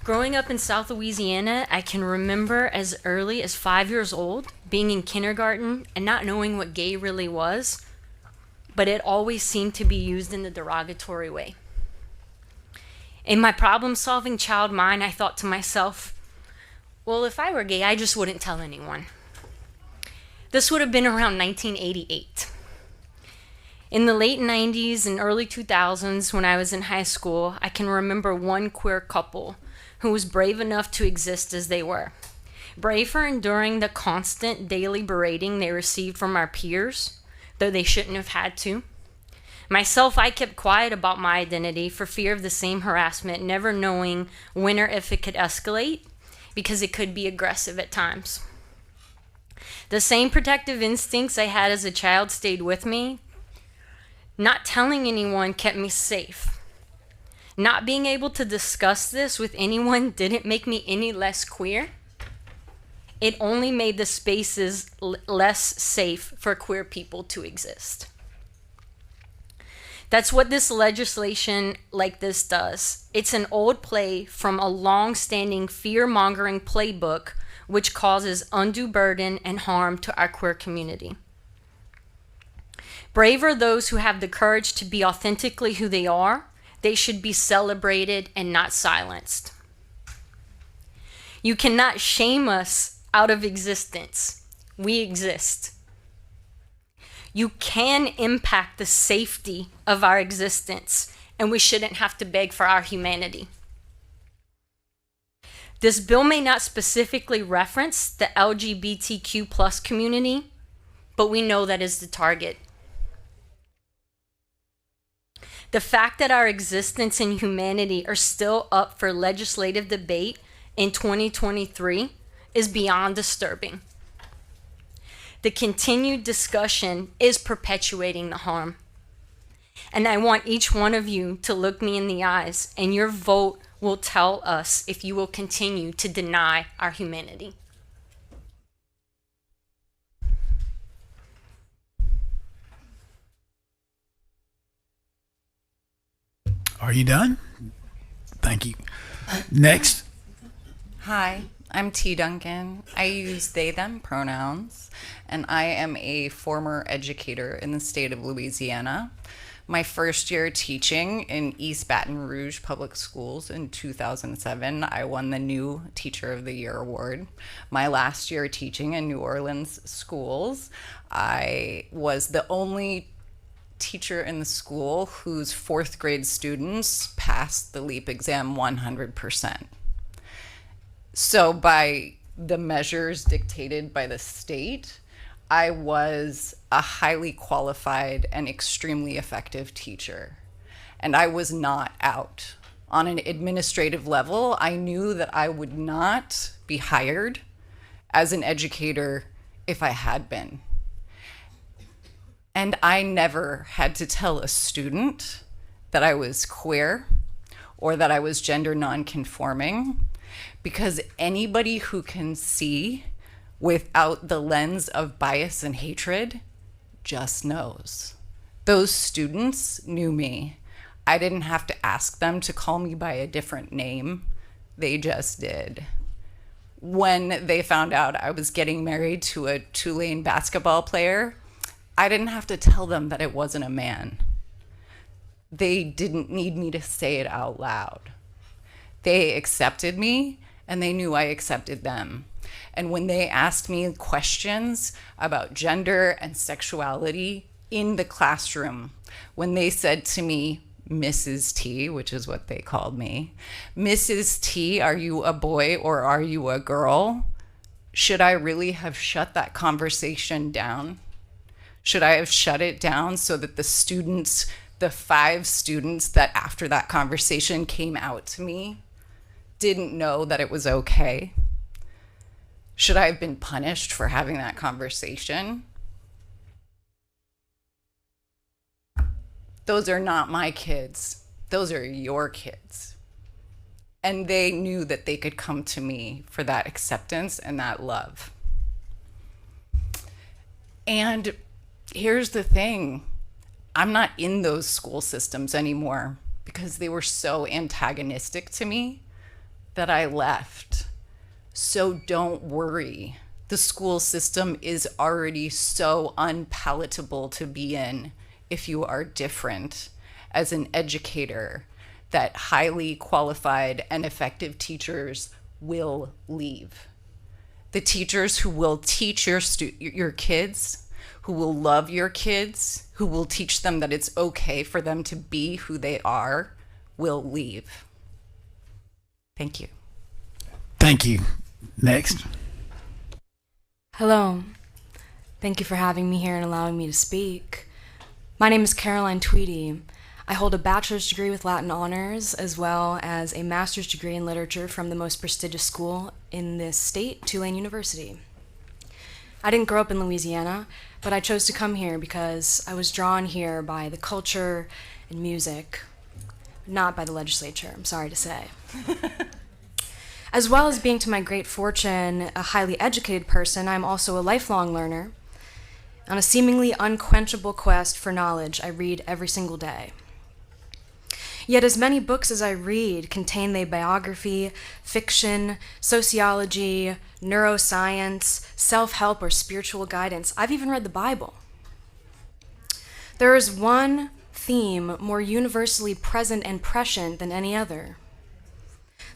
Growing up in South Louisiana, I can remember as early as 5 years old being in kindergarten and not knowing what gay really was, but it always seemed to be used in the derogatory way. In my problem-solving child mind, I thought to myself, well, if I were gay, I just wouldn't tell anyone. This would have been around 1988. In the late 90s and early 2000s, when I was in high school, I can remember one queer couple who was brave enough to exist as they were. Brave for enduring the constant daily berating they received from our peers, though they shouldn't have had to. Myself, I kept quiet about my identity for fear of the same harassment, never knowing when or if it could escalate, because it could be aggressive at times. The same protective instincts I had as a child stayed with me. Not telling anyone kept me safe. Not being able to discuss this with anyone didn't make me any less queer. It only made the spaces less safe for queer people to exist. That's what this legislation like this does. It's an old play from a long-standing fear-mongering playbook which causes undue burden and harm to our queer community. Brave are those who have the courage to be authentically who they are. They should be celebrated and not silenced. You cannot shame us out of existence. We exist. You can impact the safety of our existence, and we shouldn't have to beg for our humanity. This bill may not specifically reference the LGBTQ plus community, but we know that is the target. The fact that our existence and humanity are still up for legislative debate in 2023 is beyond disturbing. The continued discussion is perpetuating the harm. And I want each one of you to look me in the eyes, and your vote will tell us if you will continue to deny our humanity. Are you done? Thank you. Next. Hi, I'm T. Duncan. I use they, them pronouns, and I am a former educator in the state of Louisiana. My first year teaching in East Baton Rouge Public Schools in 2007, I won the New Teacher of the Year award. My last year teaching in New Orleans schools, I was the only teacher in the school whose fourth grade students passed the LEAP exam 100%. So by the measures dictated by the state, I was a highly qualified and extremely effective teacher. And I was not out. On an administrative level, I knew that I would not be hired as an educator if I had been. And I never had to tell a student that I was queer or that I was gender nonconforming, because anybody who can see without the lens of bias and hatred just knows. Those students knew me. I didn't have to ask them to call me by a different name. They just did. When they found out I was getting married to a Tulane basketball player, I didn't have to tell them that it wasn't a man. They didn't need me to say it out loud. They accepted me, and they knew I accepted them. And when they asked me questions about gender and sexuality in the classroom, when they said to me, Mrs. T, which is what they called me, Mrs. T, are you a boy or are you a girl? Should I really have shut that conversation down? Should I have shut it down so that the students, the 5 students that after that conversation came out to me, didn't know that it was okay? Should I have been punished for having that conversation? Those are not my kids. Those are your kids. And they knew that they could come to me for that acceptance and that love. And here's the thing, I'm not in those school systems anymore because they were so antagonistic to me that I left. So don't worry. The school system is already so unpalatable to be in if you are different as an educator, that highly qualified and effective teachers will leave. The teachers who will teach your kids, who will love your kids, who will teach them that it's okay for them to be who they are, will leave. Thank you. Thank you. Next. Hello. Thank you for having me here and allowing me to speak. My name is Caroline Tweedy. I hold a bachelor's degree with Latin honors as well as a master's degree in literature from the most prestigious school in this state, Tulane University. I didn't grow up in Louisiana, but I chose to come here because I was drawn here by the culture and music, not by the legislature, I'm sorry to say. As well as being, to my great fortune, a highly educated person, I'm also a lifelong learner. On a seemingly unquenchable quest for knowledge, I read every single day. Yet as many books as I read contain they biography, fiction, sociology, neuroscience, self-help, or spiritual guidance. I've even read the Bible. There is one theme more universally present and prescient than any other: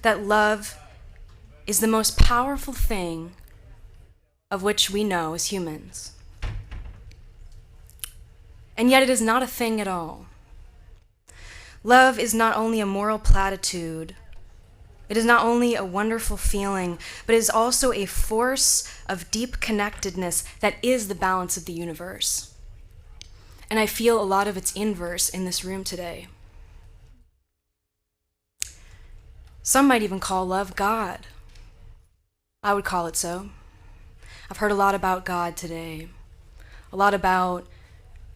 that love is the most powerful thing of which we know as humans. And yet it is not a thing at all. Love is not only a moral platitude, it is not only a wonderful feeling, but it is also a force of deep connectedness that is the balance of the universe. And I feel a lot of its inverse in this room today. Some might even call love God. I would call it so. I've heard a lot about God today, a lot about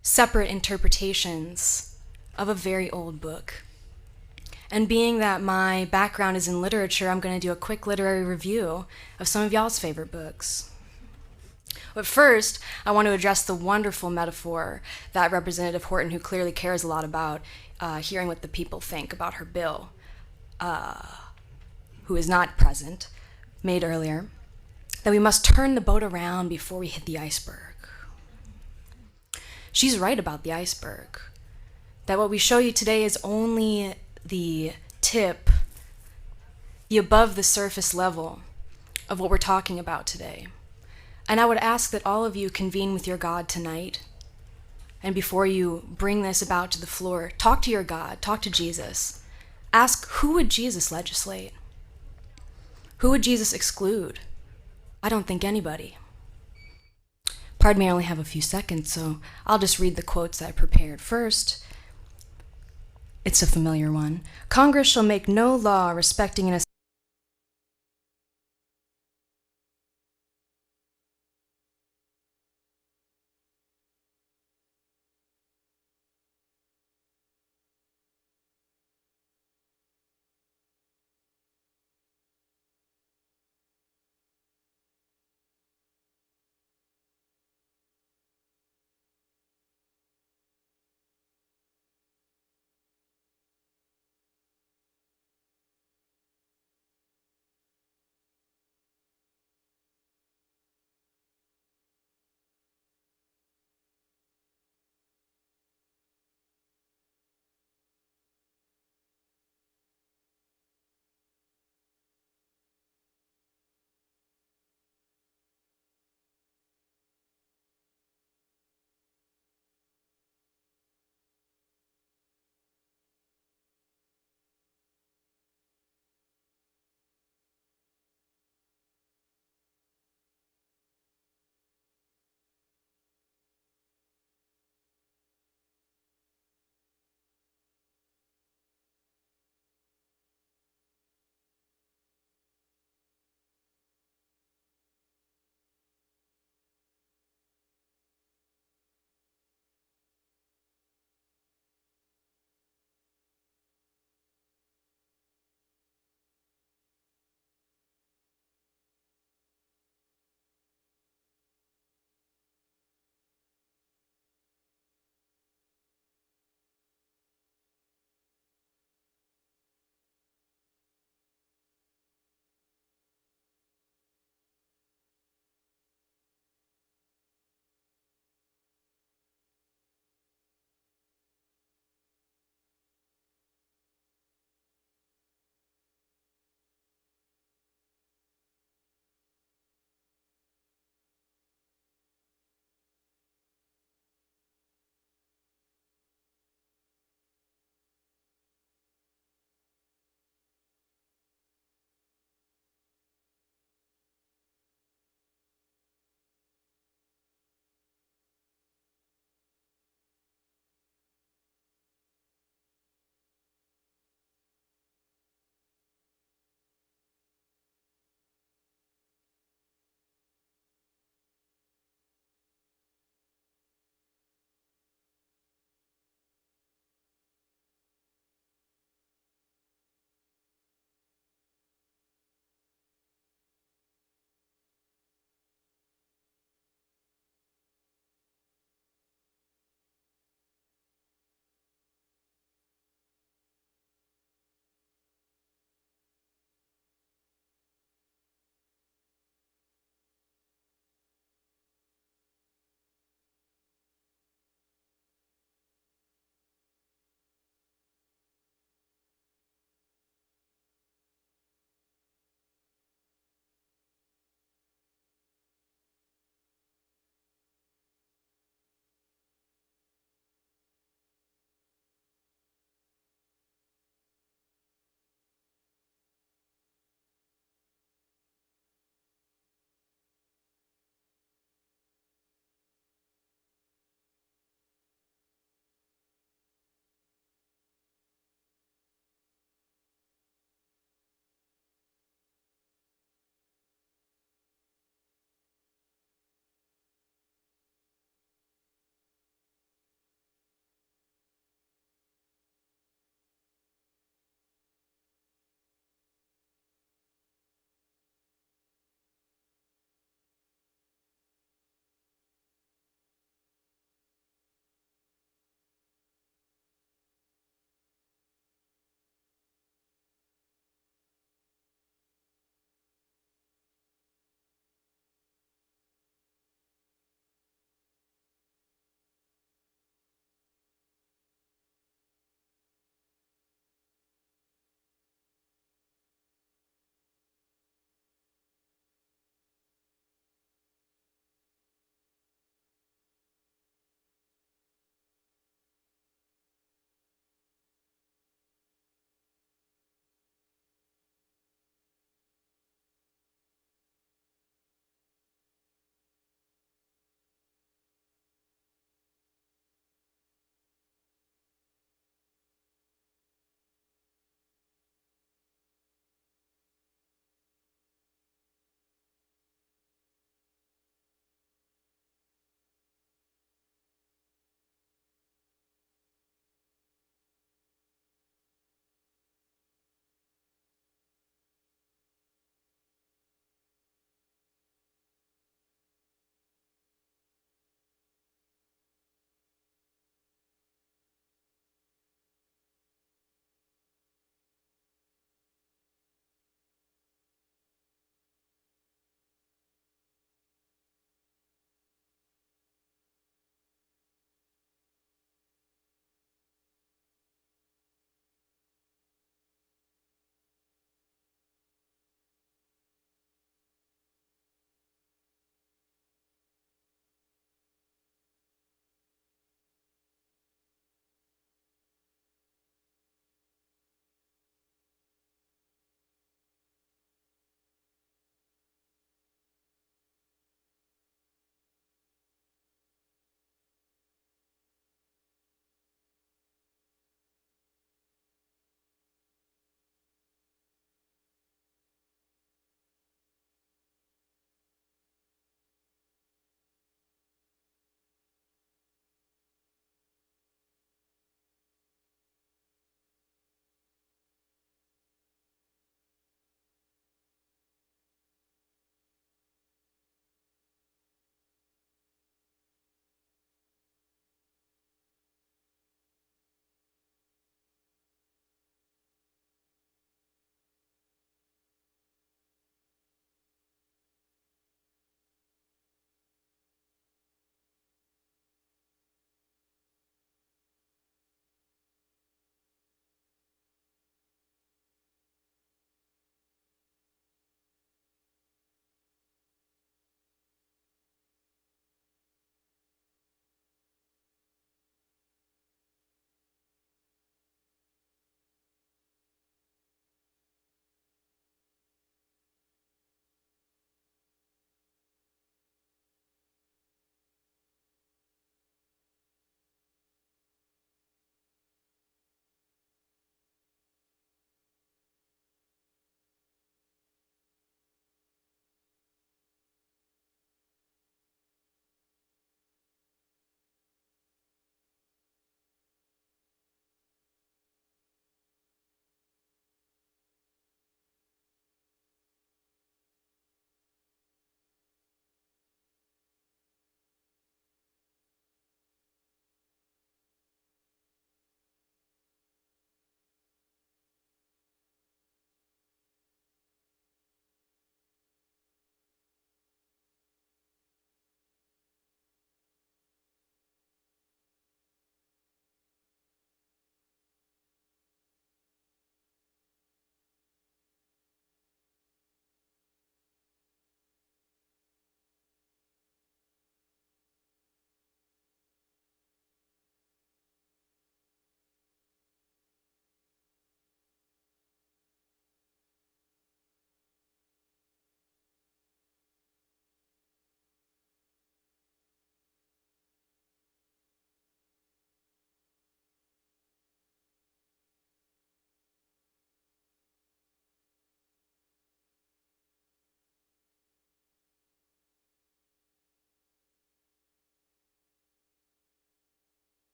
separate interpretations of a very old book. And being that my background is in literature, I'm going to do a quick literary review of some of y'all's favorite books. But first, I want to address the wonderful metaphor that Representative Horton, who clearly cares a lot about hearing what the people think about her bill, who is not present, made earlier, that we must turn the boat around before we hit the iceberg. She's right about the iceberg, that what we show you today is only the tip, the above the surface level of what we're talking about today. And I would ask that all of you convene with your God tonight, and before you bring this about to the floor, talk to your God, talk to Jesus. Ask, who would Jesus legislate? Who would Jesus exclude? I don't think anybody. Pardon me, I only have a few seconds, so I'll just read the quotes I prepared. First, it's a familiar one. Congress shall make no law respecting an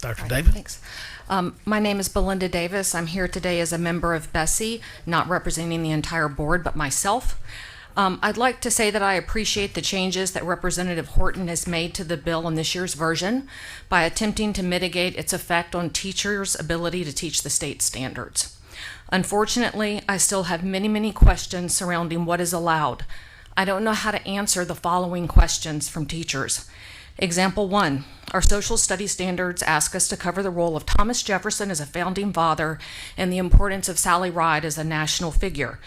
Dr. Hi, Davis. Thanks. My name is Belinda Davis. I'm here today as a member of BESSY, not representing the entire board, but myself. I'd like to say that I appreciate the changes that Representative Horton has made to the bill in this year's version by attempting to mitigate its effect on teachers' ability to teach the state standards. Unfortunately, I still have many questions surrounding what is allowed. I don't know how to answer the following questions from teachers. Example 1, our social studies standards ask us to cover the role of Thomas Jefferson as a founding father and the importance of Sally Ride as a national figure.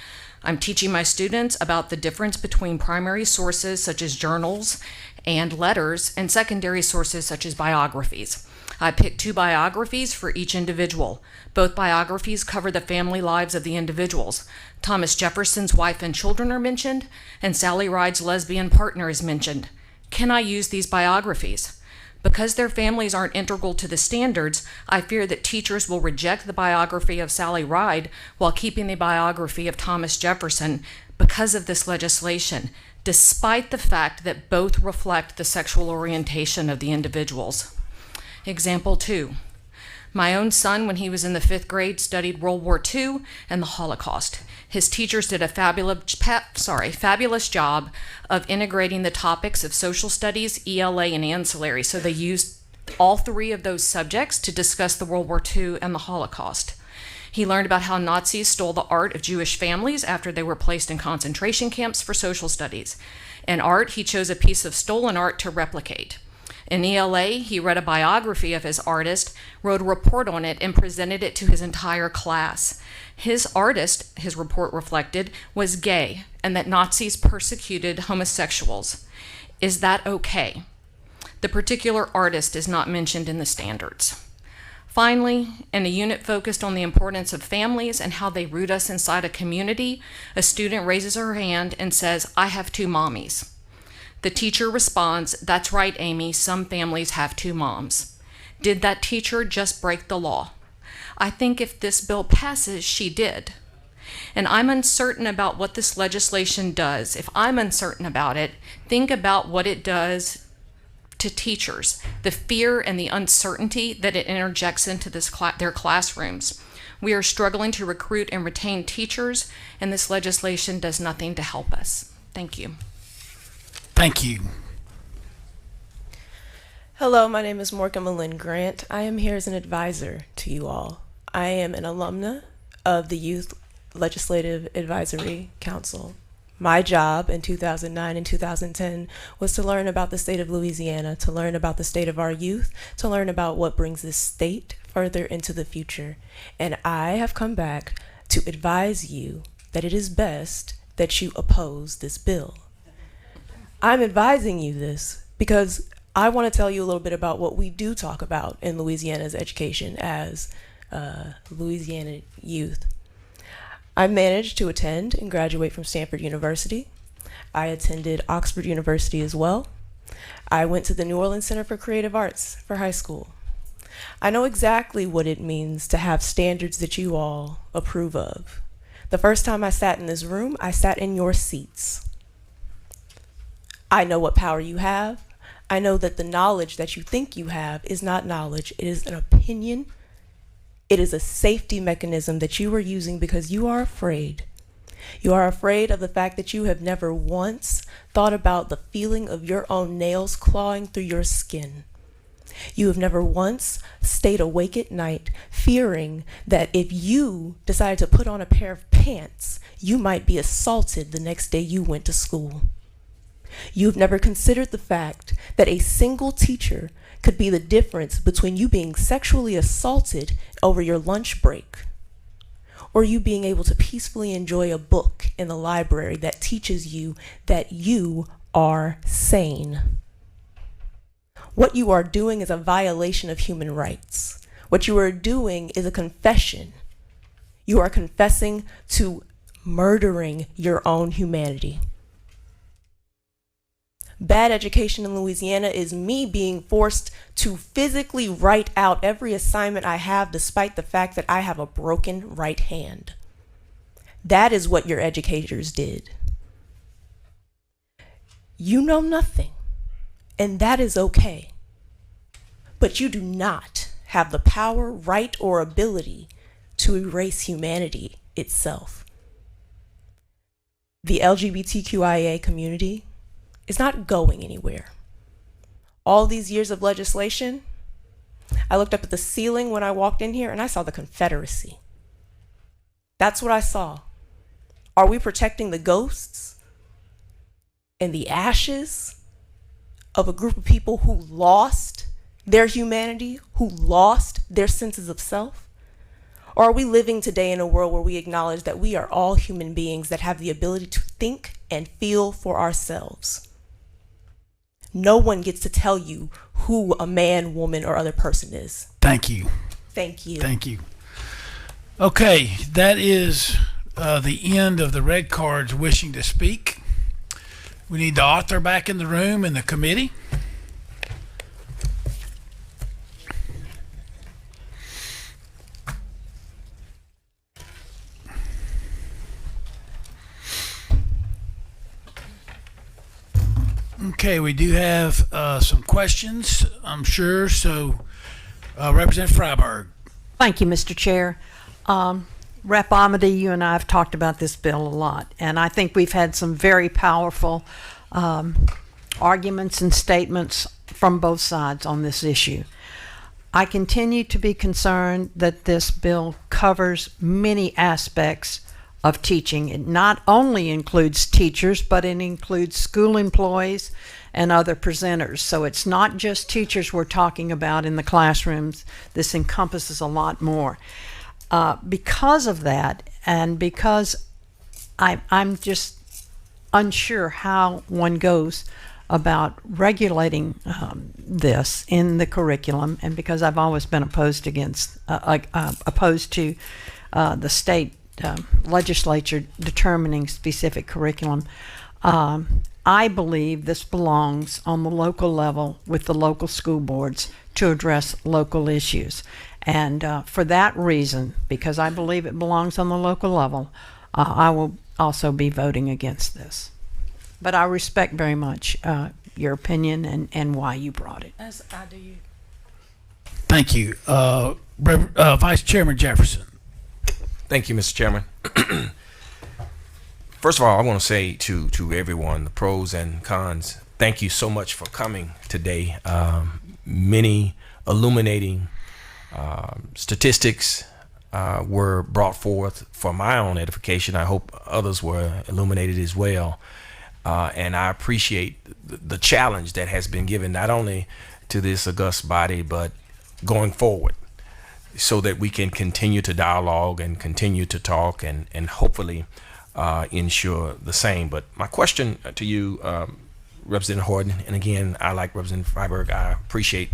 I'm teaching my students about the difference between primary sources such as journals and letters and secondary sources such as biographies. I picked 2 biographies for each individual. Both biographies cover the family lives of the individuals. Thomas Jefferson's wife and children are mentioned, and Sally Ride's lesbian partner is mentioned. Can I use these biographies? Because their families aren't integral to the standards, I fear that teachers will reject the biography of Sally Ride while keeping the biography of Thomas Jefferson because of this legislation, despite the fact that both reflect the sexual orientation of the individuals. Example 2. My own son, when he was in the 5th grade, studied World War II and the Holocaust. His teachers did a fabulous job of integrating the topics of social studies, ELA, and ancillary. So they used all 3 of those subjects to discuss the World War II and the Holocaust. He learned about how Nazis stole the art of Jewish families after they were placed in concentration camps for social studies. In art, he chose a piece of stolen art to replicate. In ELA, he read a biography of his artist, wrote a report on it, and presented it to his entire class. His artist, his report reflected, was gay and that Nazis persecuted homosexuals. Is that okay? The particular artist is not mentioned in the standards. Finally, in a unit focused on the importance of families and how they root us inside a community, a student raises her hand and says, "I have 2 mommies." The teacher responds, "That's right, Amy, some families have 2 moms." Did that teacher just break the law? I think if this bill passes, she did. And I'm uncertain about what this legislation does. If I'm uncertain about it, think about what it does to teachers, the fear and the uncertainty that it interjects into their classrooms. We are struggling to recruit and retain teachers, and this legislation does nothing to help us. Thank you. Thank you. Hello, my name is Morgan Malin Grant. I am here as an advisor to you all. I am an alumna of the Youth Legislative Advisory Council. My job in 2009 and 2010 was to learn about the state of Louisiana, to learn about the state of our youth, to learn about what brings this state further into the future. And I have come back to advise you that it is best that you oppose this bill. I'm advising you this because I want to tell you a little bit about what we do talk about in Louisiana's education as Louisiana youth. I managed to attend and graduate from Stanford University. I attended Oxford University as well. I went to the New Orleans Center for Creative Arts for high school. I know exactly what it means to have standards that you all approve of. The first time I sat in this room, I sat in your seats. I know what power you have. I know that the knowledge that you think you have is not knowledge. It is an opinion. It is a safety mechanism that you are using because you are afraid. You are afraid of the fact that you have never once thought about the feeling of your own nails clawing through your skin. You have never once stayed awake at night fearing that if you decided to put on a pair of pants, you might be assaulted the next day you went to school. You've never considered the fact that a single teacher could be the difference between you being sexually assaulted over your lunch break or you being able to peacefully enjoy a book in the library that teaches you that you are sane. What you are doing is a violation of human rights. What you are doing is a confession. You are confessing to murdering your own humanity. Bad education in Louisiana is me being forced to physically write out every assignment I have despite the fact that I have a broken right hand. That is what your educators did. You know nothing, and that is okay. But you do not have the power, right, or ability to erase humanity itself. The LGBTQIA community is not going anywhere. All these years of legislation, I looked up at the ceiling when I walked in here and I saw the Confederacy. That's what I saw. Are we protecting the ghosts and the ashes of a group of people who lost their humanity, who lost their senses of self? Or are we living today in a world where we acknowledge that we are all human beings that have the ability to think and feel for ourselves? No one gets to tell you who a man, woman, or other person is. Thank you. Thank you. Thank you. Okay, that is the end of the red cards wishing to speak. We need the author back in the room and the committee. Okay, we do have some questions, I'm sure. So, Representative Freiberg. Thank you, Mr. Chair. Rep. Amity, you and I have talked about this bill a lot, and I think we've had some very powerful arguments and statements from both sides on this issue. I continue to be concerned that this bill covers many aspects of teaching. It not only includes teachers, but it includes school employees and other presenters. So it's not just teachers we're talking about in the classrooms. This encompasses a lot more. Because of that, and because I'm just unsure how one goes about regulating this in the curriculum, and because I've always been opposed to the state legislature determining specific curriculum. I believe this belongs on the local level with the local school boards to address local issues. And for that reason, because I believe it belongs on the local level, I will also be voting against this. But I respect very much your opinion and why you brought it. As I do you. Thank you. Vice Chairman Jefferson. Thank you, Mr. Chairman. First of all, I want to say to everyone, the pros and cons, thank you so much for coming today. Many illuminating statistics were brought forth for my own edification. I hope others were illuminated as well. And I appreciate the challenge that has been given not only to this august body, but going forward, so that we can continue to dialogue and continue to talk and hopefully ensure the same. But my question to you, Representative Horton, and again, I like Representative Freiberg, I appreciate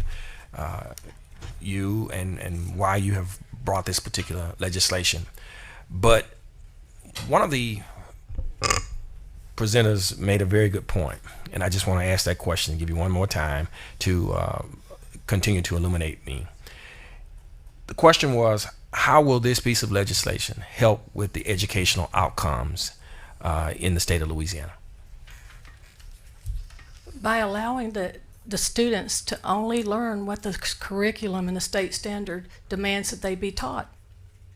you and why you have brought this particular legislation. But one of the presenters made a very good point, and I just want to ask that question and give you one more time to continue to illuminate me. The question was, how will this piece of legislation help with the educational outcomes in the state of Louisiana? By allowing the students to only learn what the curriculum and the state standard demands that they be taught.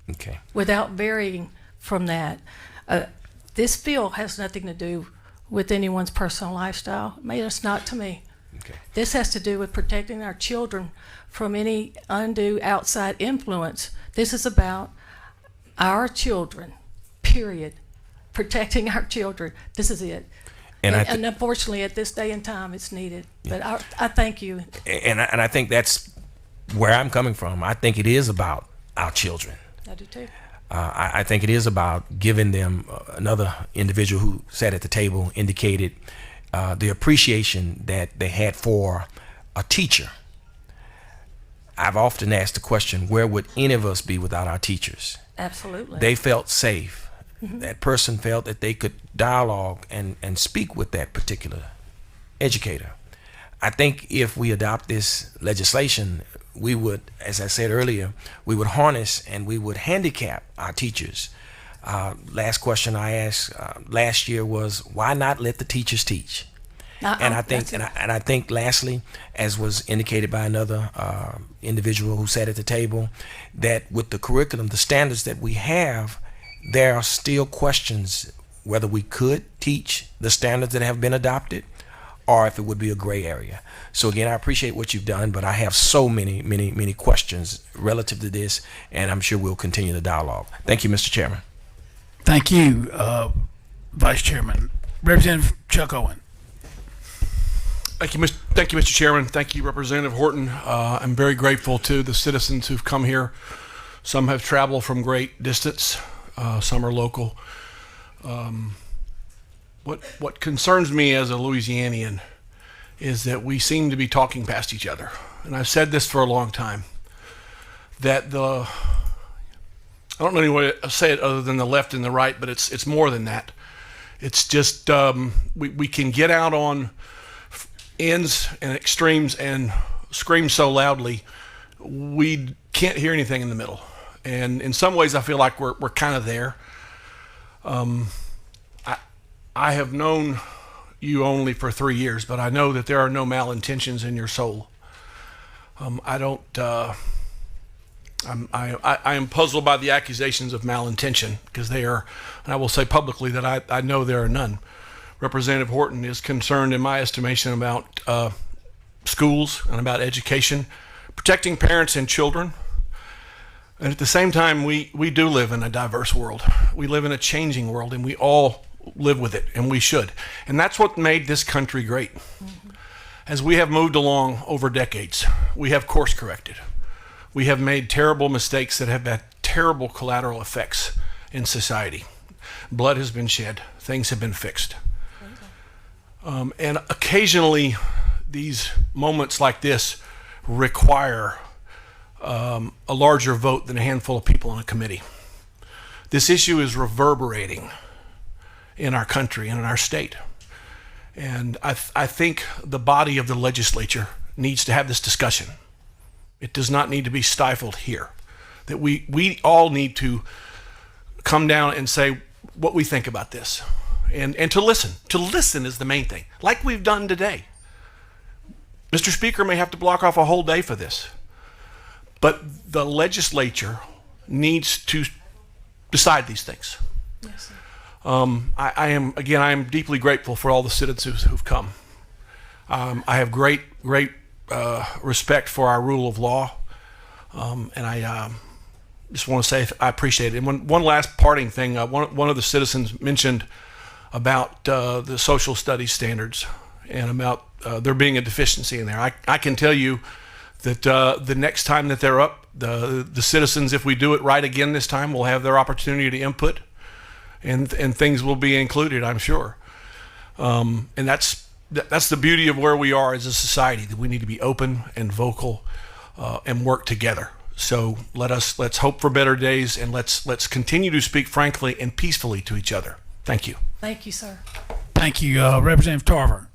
Okay. Without varying from that. This bill has nothing to do with anyone's personal lifestyle. It's not to me. Okay. This has to do with protecting our children from any undue outside influence. This is about our children, period. Protecting our children. This is it. And unfortunately, at this day and time, it's needed. But I thank you. And I think that's where I'm coming from. I think it is about our children. I do too. I think it is about giving them, another individual who sat at the table indicated the appreciation that they had for a teacher. I've often asked the question, where would any of us be without our teachers? Absolutely. They felt safe. Mm-hmm. That person felt that they could dialogue and speak with that particular educator. I think if we adopt this legislation, we would, as I said earlier, we would harness and we would handicap our teachers. Last question I asked last year was, why not let the teachers teach? And I think, and I think, lastly, as was indicated by another individual who sat at the table, that with the curriculum, the standards that we have, there are still questions whether we could teach the standards that have been adopted, or if it would be a gray area. So again, I appreciate what you've done, but I have so many questions relative to this, and I'm sure we'll continue the dialogue. Thank you, Mr. Chairman. Thank you, Vice Chairman. Representative Chuck Owen. Thank you, Mr. Chairman. Thank you, Representative Horton. I'm very grateful to the citizens who've come here. Some have traveled from great distance. Some are local. What concerns me as a Louisianian is that we seem to be talking past each other. And I've said this for a long time, that I don't know any way to say it other than the left and the right, but it's more than that. It's just we can get out on ends and extremes and scream so loudly we can't hear anything in the middle. And in some ways I feel like we're kind of there. I have known you only for 3 years, but I know that there are no malintentions in your soul. I am puzzled by the accusations of malintention, because they are, and I will say publicly that I know there are none. Representative Horton is concerned, in my estimation, about schools and about education, protecting parents and children. And at the same time, we do live in a diverse world. We live in a changing world, and we all live with it, and we should. And that's what made this country great. Mm-hmm. As we have moved along over decades, we have course corrected. We have made terrible mistakes that have had terrible collateral effects in society. Blood has been shed. Things have been fixed. And occasionally, these moments like this require a larger vote than a handful of people on a committee. This issue is reverberating in our country and in our state. And I think the body of the legislature needs to have this discussion. It does not need to be stifled here. That we all need to come down and say what we think about this. And to listen. To listen is the main thing, like we've done today. Mr. Speaker may have to block off a whole day for this. But the legislature needs to decide these things. Yes, sir. I am deeply grateful for all the citizens who've come. I have great respect for our rule of law, and I just want to say I appreciate it. And one last parting thing, one of the citizens mentioned about the social studies standards and about there being a deficiency in there. I can tell you that the next time that they're up, the citizens, if we do it right again this time, will have their opportunity to input, and things will be included, I'm sure. And that's the beauty of where we are as a society, that we need to be open and vocal and work together. So let's hope for better days, and let's continue to speak frankly and peacefully to each other. Thank you. Thank you, sir. Thank you, Representative Tarver.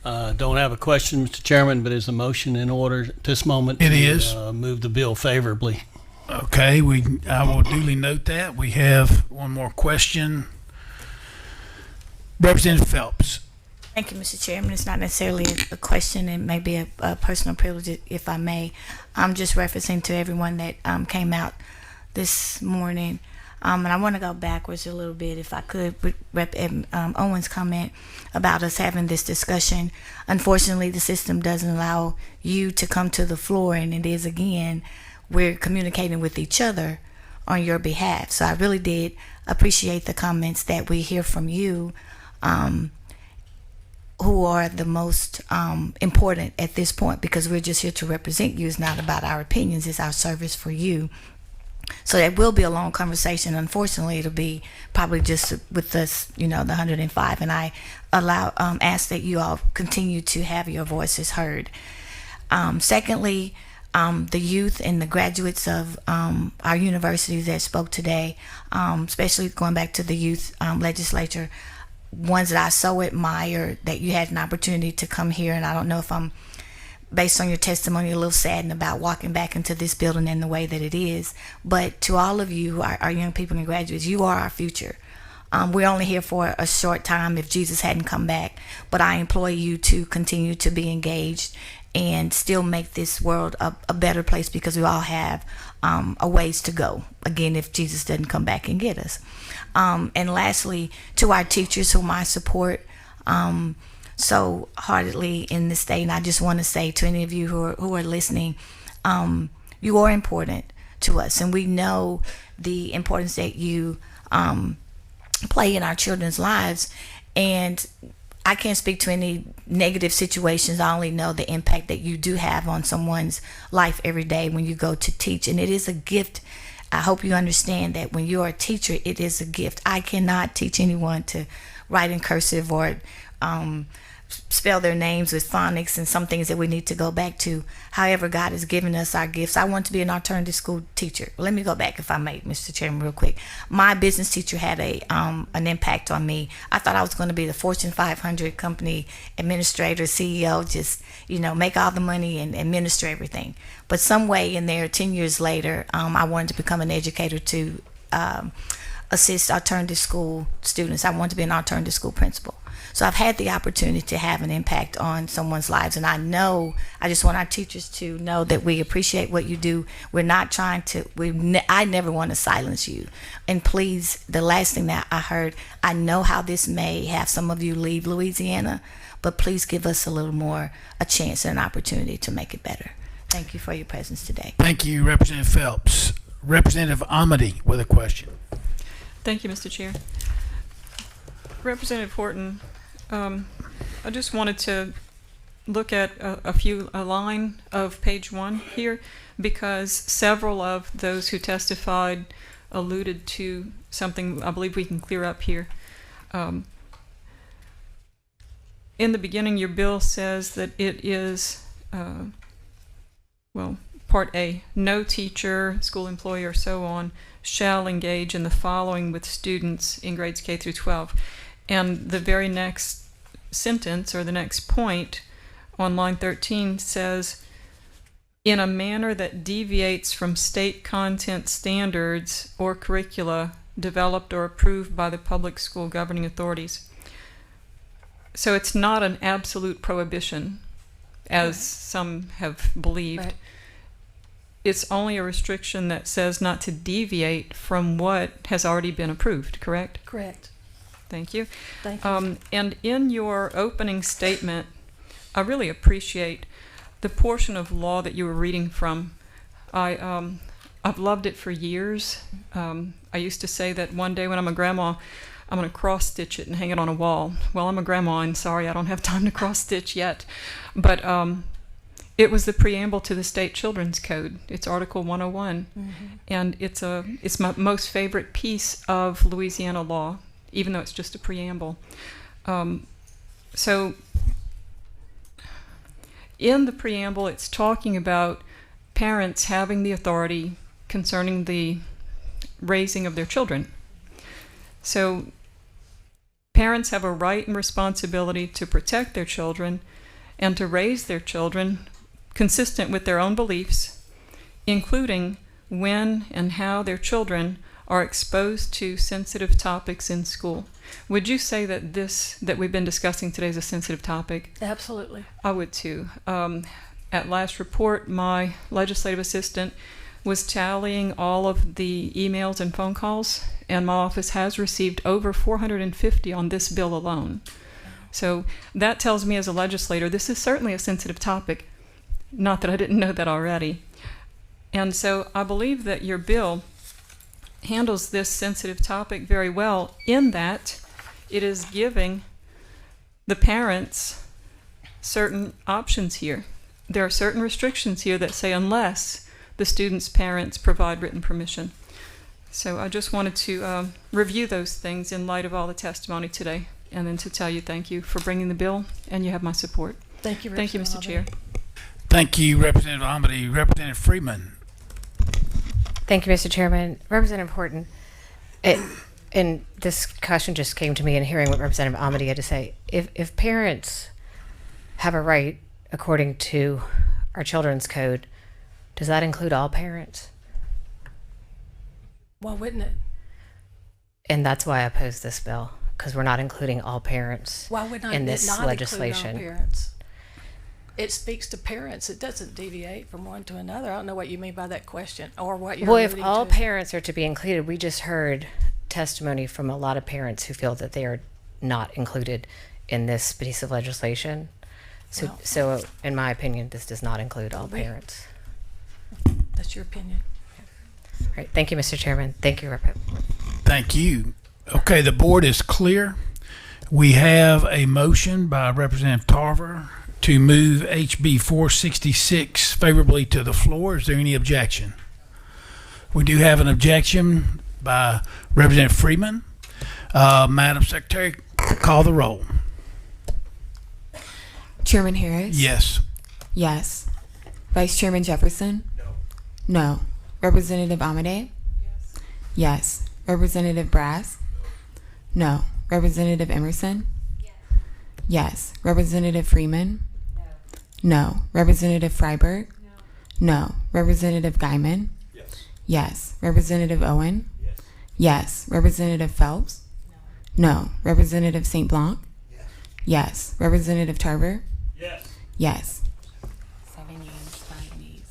Don't have a question, Mr. Chairman, but is a motion in order at this moment? It is. Move the bill favorably. Okay, I will duly note that. We have one more question. Representative Phelps. Thank you, Mr. Chairman. It's not necessarily a question. It may be a personal privilege, if I may. I'm just referencing to everyone that came out this morning. And I want to go backwards a little bit, if I could, with Rep. Owen's comment about us having this discussion. Unfortunately, the system doesn't allow you to come to the floor, and it is, again, we're communicating with each other on your behalf. So I really did appreciate the comments that we hear from you, who are the most important at this point, because we're just here to represent you. It's not about our opinions, it's our service for you. So that will be a long conversation. Unfortunately, it'll be probably just with us, the 105. And I ask that you all continue to have your voices heard. Secondly, the youth and the graduates of our universities that spoke today, especially going back to the youth legislature, ones that I so admire, that you had an opportunity to come here. And I don't know if I'm, based on your testimony, a little saddened about walking back into this building in the way that it is. But to all of you, our young people and graduates, you are our future. We're only here for a short time if Jesus hadn't come back, but I implore you to continue to be engaged and still make this world a better place, because we all have a ways to go, again, if Jesus doesn't come back and get us. And lastly, to our teachers whom I support so heartedly in this state, and I just want to say to any of you who are listening, you are important to us, and we know the importance that you play in our children's lives. And I can't speak to any negative situations. I only know the impact that you do have on someone's life every day when you go to teach, and it is a gift. I hope you understand that when you're a teacher, it is a gift. I cannot teach anyone to write in cursive or spell their names with phonics and some things that we need to go back to. However, God has given us our gifts. I want to be an alternative school teacher. Let me go back, if I may, Mr. Chairman, real quick. My business teacher had an impact on me. I thought I was going to be the Fortune 500 company administrator, CEO, just, make all the money and administer everything. But some way in there, 10 years later, I wanted to become an educator to assist alternative school students. I wanted to be an alternative school principal. So I've had the opportunity to have an impact on someone's lives, and I just want our teachers to know that we appreciate what you do. We're not trying to, I never want to silence you. And please, the last thing that I heard, I know how this may have some of you leave Louisiana, but please give us a little more, a chance and an opportunity to make it better. Thank you for your presence today. Thank you, Representative Phelps. Representative Amity with a question. Thank you, Mr. Chair. Representative Horton, I just wanted to look at a line of page 1 here, because several of those who testified alluded to something I believe we can clear up here. In the beginning, your bill says that it is, Part A, no teacher, school employee, or so on shall engage in the following with students in grades K through 12. And the very next sentence, or the next point on line 13, says, in a manner that deviates from state content standards or curricula developed or approved by the public school governing authorities. So it's not an absolute prohibition, as some have believed. Right. It's only a restriction that says not to deviate from what has already been approved, correct? Correct. Thank you. Thank you. And in your opening statement, I really appreciate the portion of law that you were reading from. I've loved it for years. I used to say that one day when I'm a grandma, I'm going to cross stitch it and hang it on a wall. Well, I'm a grandma, and sorry, I don't have time to cross stitch yet. But it was the preamble to the state children's code. It's Article 101, and it's my most favorite piece of Louisiana law, even though it's just a preamble. So in the preamble, it's talking about parents having the authority concerning the raising of their children. So parents have a right and responsibility to protect their children and to raise their children consistent with their own beliefs, including when and how their children are exposed to sensitive topics in school. Would you say that that we've been discussing today is a sensitive topic? Absolutely. I would too. At last report, my legislative assistant was tallying all of the emails and phone calls, and my office has received over 450 on this bill alone. So that tells me as a legislator, this is certainly a sensitive topic. Not that I didn't know that already. And so I believe that your bill handles this sensitive topic very well, in that it is giving the parents certain options here. There are certain restrictions here that say unless the student's parents provide written permission. So I just wanted to review those things in light of all the testimony today, and then to tell you thank you for bringing the bill, and you have my support. Thank you, Thank you, Mr. Chair. Thank you, Representative Amity. Representative Freeman. Thank you, Mr. Chairman. Representative Horton, and this question just came to me in hearing what Representative Amity had to say. If parents have a right, according to our children's code, does that include all parents? Why wouldn't it? And that's why I oppose this bill, because we're not including all parents Why would in this not legislation. include all parents? It speaks to parents. It doesn't deviate from one to another. I don't know what you mean by that question or what you're Well, if alluding all to. parents are to be included, we just heard testimony from a lot of parents who feel that they are not included in this piece of legislation. So in my opinion, this does not include all parents. That's your opinion. All right. Thank you, Mr. Chairman. Thank you, Rep. Thank you. Okay, the board is clear. We have a motion by Representative Tarver to move HB 466 favorably to the floor. Is there any objection? We do have an objection by Representative Freeman. Madam Secretary, call the roll. Chairman Harris? Yes. Yes. Vice Chairman Jefferson? No. Representative Amade? Yes. Representative Brass? No. Representative Emerson? Yes. Representative Freeman? No. Representative Freiberg? No. Representative Guyman? Yes. Representative Owen? Yes. Representative Phelps? No. Representative St. Blanc? Yes. Representative Tarver? Yes. 7 yeas, 5 nays.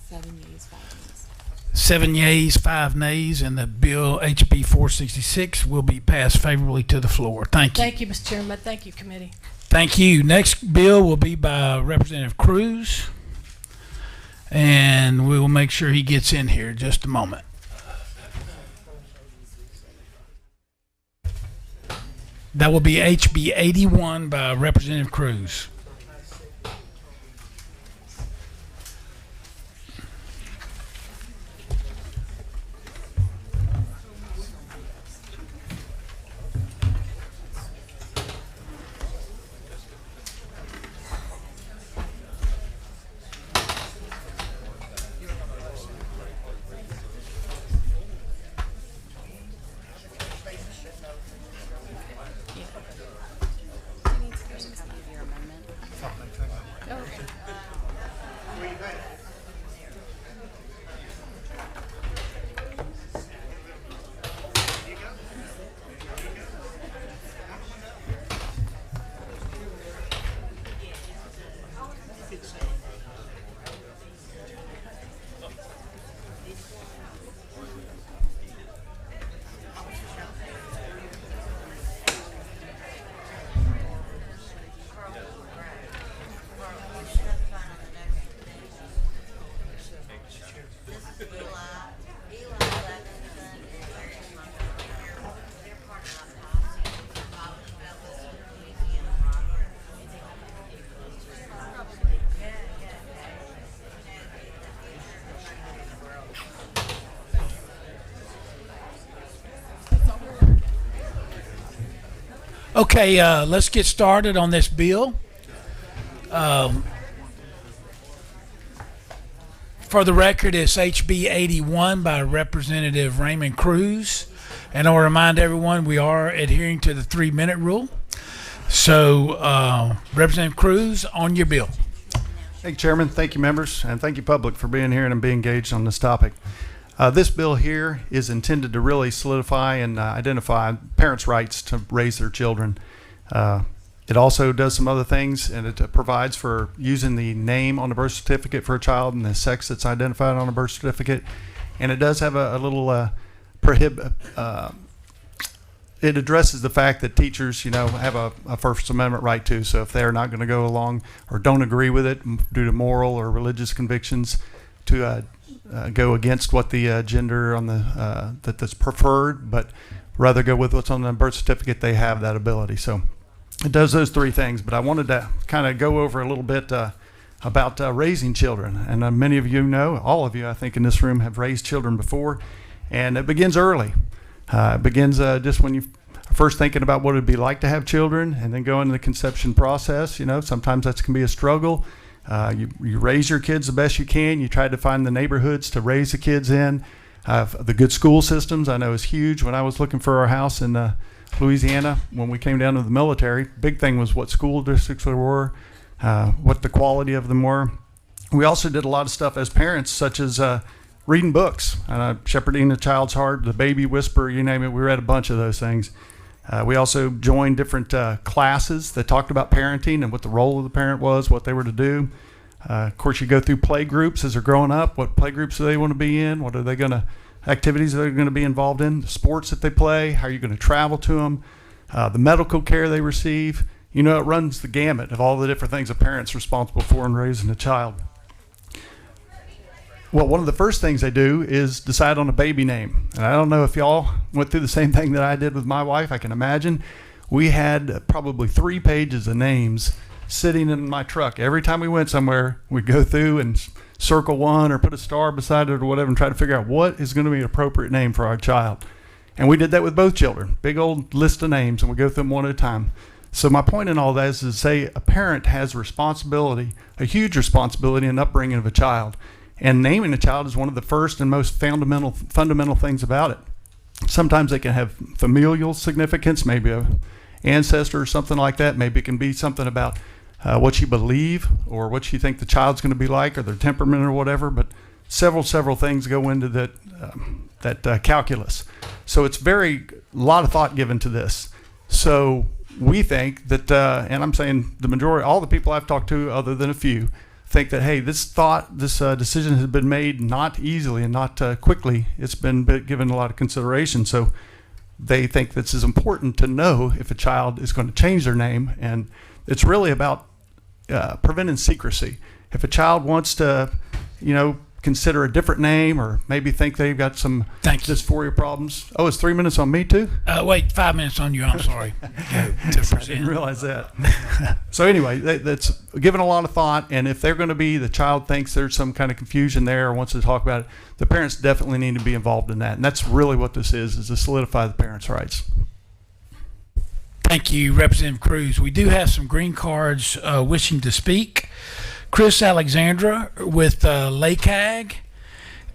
7 yeas, 5 nays. 7 yeas, 5 nays, and the bill HB 466 will be passed favorably to the floor. Thank you. Thank you, Mr. Chairman. Thank you, committee. Thank you. Next bill will be by Representative Crews, and we will make sure he gets in here in just a moment. That will be HB 81 by Representative Crews. Okay, let's get started on this bill. For the record, it's HB 81 by Representative Raymond Crews. And I'll remind everyone we are adhering to the 3-minute rule. So, Representative Crews, on your bill. Thank you, Chairman. Thank you, members. And thank you, public, for being here and being engaged on this topic. This bill here is intended to really solidify and identify parents' rights to raise their children. It also does some other things, and it provides for using the name on the birth certificate for a child and the sex that's identified on a birth certificate. And it does have a little it addresses the fact that teachers, have a First Amendment right to. So if they're not going to go along or don't agree with it due to moral or religious convictions, to go against what the gender on the that's preferred, but rather go with what's on the birth certificate, they have that ability. So it does those 3 things. But I wanted to kind of go over a little bit about raising children. And many of you know, all of you, I think, in this room have raised children before, and it begins early. It begins just when you first thinking about what it would be like to have children, and then go into the conception process. Sometimes that can be a struggle. You raise your kids the best you can. You try to find the neighborhoods to raise the kids in. The good school systems I know is huge. When I was looking for our house in Louisiana, when we came down to the military, big thing was what school districts there were, what the quality of them were. We also did a lot of stuff as parents, such as reading books, shepherding a child's heart, the baby whisperer, you name it. We read a bunch of those things. We also joined different classes that talked about parenting and what the role of the parent was, what they were to do. Of course, you go through play groups as they're growing up. What play groups do they want to be in? What are they activities they're going to be involved in? The sports that they play. How are you going to travel to them? The medical care they receive. It runs the gamut of all the different things a parent's responsible for in raising a child. Well, one of the first things they do is decide on a baby name. And I don't know if y'all went through the same thing that I did with my wife. I can imagine. We had probably 3 pages of names sitting in my truck. Every time we went somewhere, we'd go through and circle one or put a star beside it or whatever and try to figure out what is going to be an appropriate name for our child. And we did that with both children. Big old list of names, and we go through them one at a time. So my point in all that is to say a parent has responsibility, a huge responsibility in upbringing of a child. And naming a child is one of the first and most fundamental things about it. Sometimes they can have familial significance, maybe an ancestor or something like that. Maybe it can be something about what you believe or what you think the child's going to be like or their temperament or whatever. But several things go into that calculus. So it's a lot of thought given to this. So we think that, and I'm saying the majority, all the people I've talked to other than a few, think that, hey, this decision has been made not easily and not quickly. It's been given a lot of consideration. So they think this is important to know if a child is going to change their name. And it's really about preventing secrecy. If a child wants to, consider a different name or maybe think they've got some dysphoria problems. Oh, it's 3 minutes on me too? Wait, 5 minutes on you. I'm sorry. I didn't realize that. So anyway, that's given a lot of thought. And if the child thinks there's some kind of confusion there or wants to talk about it, the parents definitely need to be involved in that. And that's really what this is to solidify the parents' rights. Thank you, Representative Crews. We do have some green cards wishing to speak. Chris Alexandra with LACAG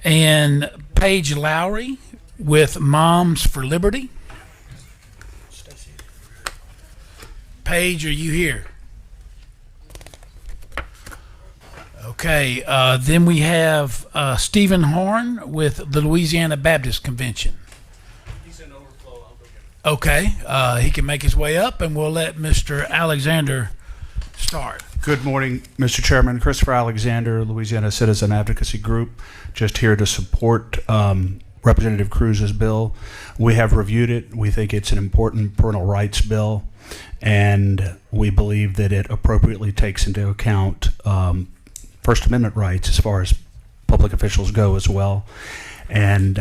and Paige Lowry with Moms for Liberty. Paige, are you here? Okay, then we have Stephen Horn with the Louisiana Baptist Convention. He's in overflow. I'll go get him. Okay, he can make his way up, and we'll let Mr. Alexander start. Good morning, Mr. Chairman. Christopher Alexander, Louisiana Citizen Advocacy Group, just here to support Representative Crews's bill. We have reviewed it. We think it's an important parental rights bill, and we believe that it appropriately takes into account First Amendment rights as far as public officials go as well. And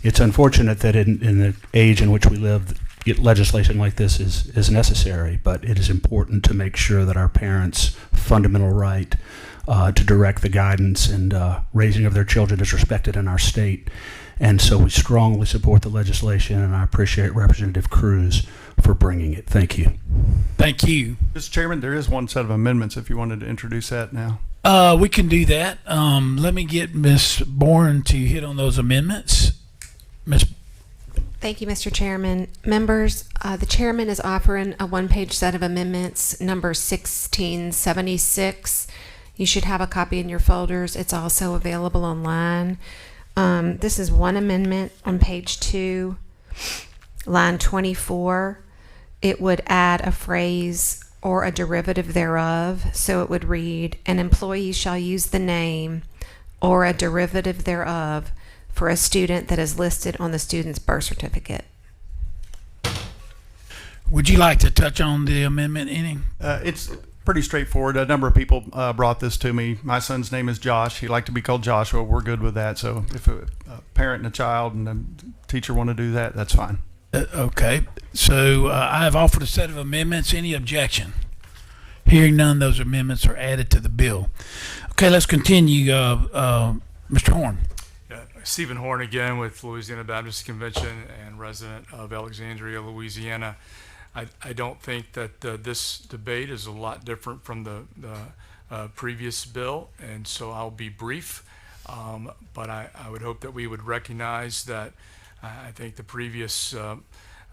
it's unfortunate that in the age in which we live, legislation like this is necessary, but it is important to make sure that our parents' fundamental right to direct the guidance and raising of their children is respected in our state. And so we strongly support the legislation, and I appreciate Representative Crews for bringing it. Thank you. Thank you. Mr. Chairman, there is one set of amendments if you wanted to introduce that now. We can do that. Let me get Ms. Bourne to hit on those amendments. Ms. Thank you, Mr. Chairman. Members, the chairman is offering a one-page set of amendments, number 1676. You should have a copy in your folders. It's also available online. This is one amendment on page 2, line 24. It would add a phrase or a derivative thereof. So it would read, an employee shall use the name or a derivative thereof for a student that is listed on the student's birth certificate. Would you like to touch on the amendment any? It's pretty straightforward. A number of people brought this to me. My son's name is Josh. He'd like to be called Joshua. We're good with that. So if a parent and a child and a teacher want to do that, that's fine. Okay. So I have offered a set of amendments. Any objection? Hearing none, those amendments are added to the bill. Okay, let's continue. Mr. Horn. Stephen Horn again with Louisiana Baptist Convention and resident of Alexandria, Louisiana. I don't think that this debate is a lot different from the previous bill, and so I'll be brief. But I would hope that we would recognize that I think the previous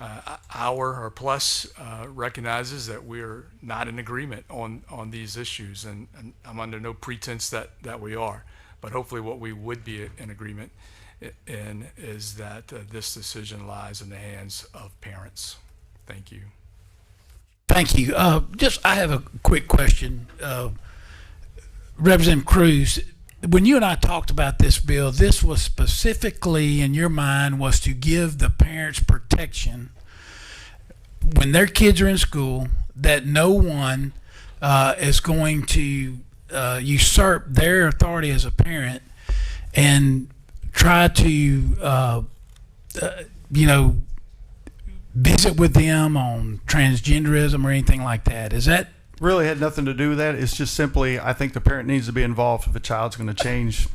hour or plus recognizes that we're not in agreement on these issues, and I'm under no pretense that we are. But hopefully what we would be in agreement in is that this decision lies in the hands of parents. Thank you. Thank you. I have a quick question. Representative Crews, when you and I talked about this bill, this was specifically in your mind was to give the parents protection when their kids are in school, that no one is going to usurp their authority as a parent and try to, visit with them on transgenderism or anything like that. Is that Really had nothing to do with that. It's just simply, I think the parent needs to be involved if a child's going to change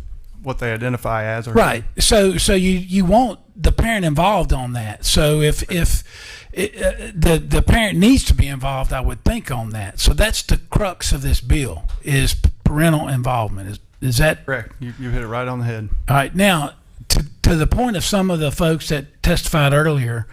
what they identify as. Or right? So you want the parent involved on that. So if the parent needs to be involved, I would think on that. So that's the crux of this bill is parental involvement. Is that correct? You hit it right on the head. All right. Now to the point of some of the folks that testified earlier,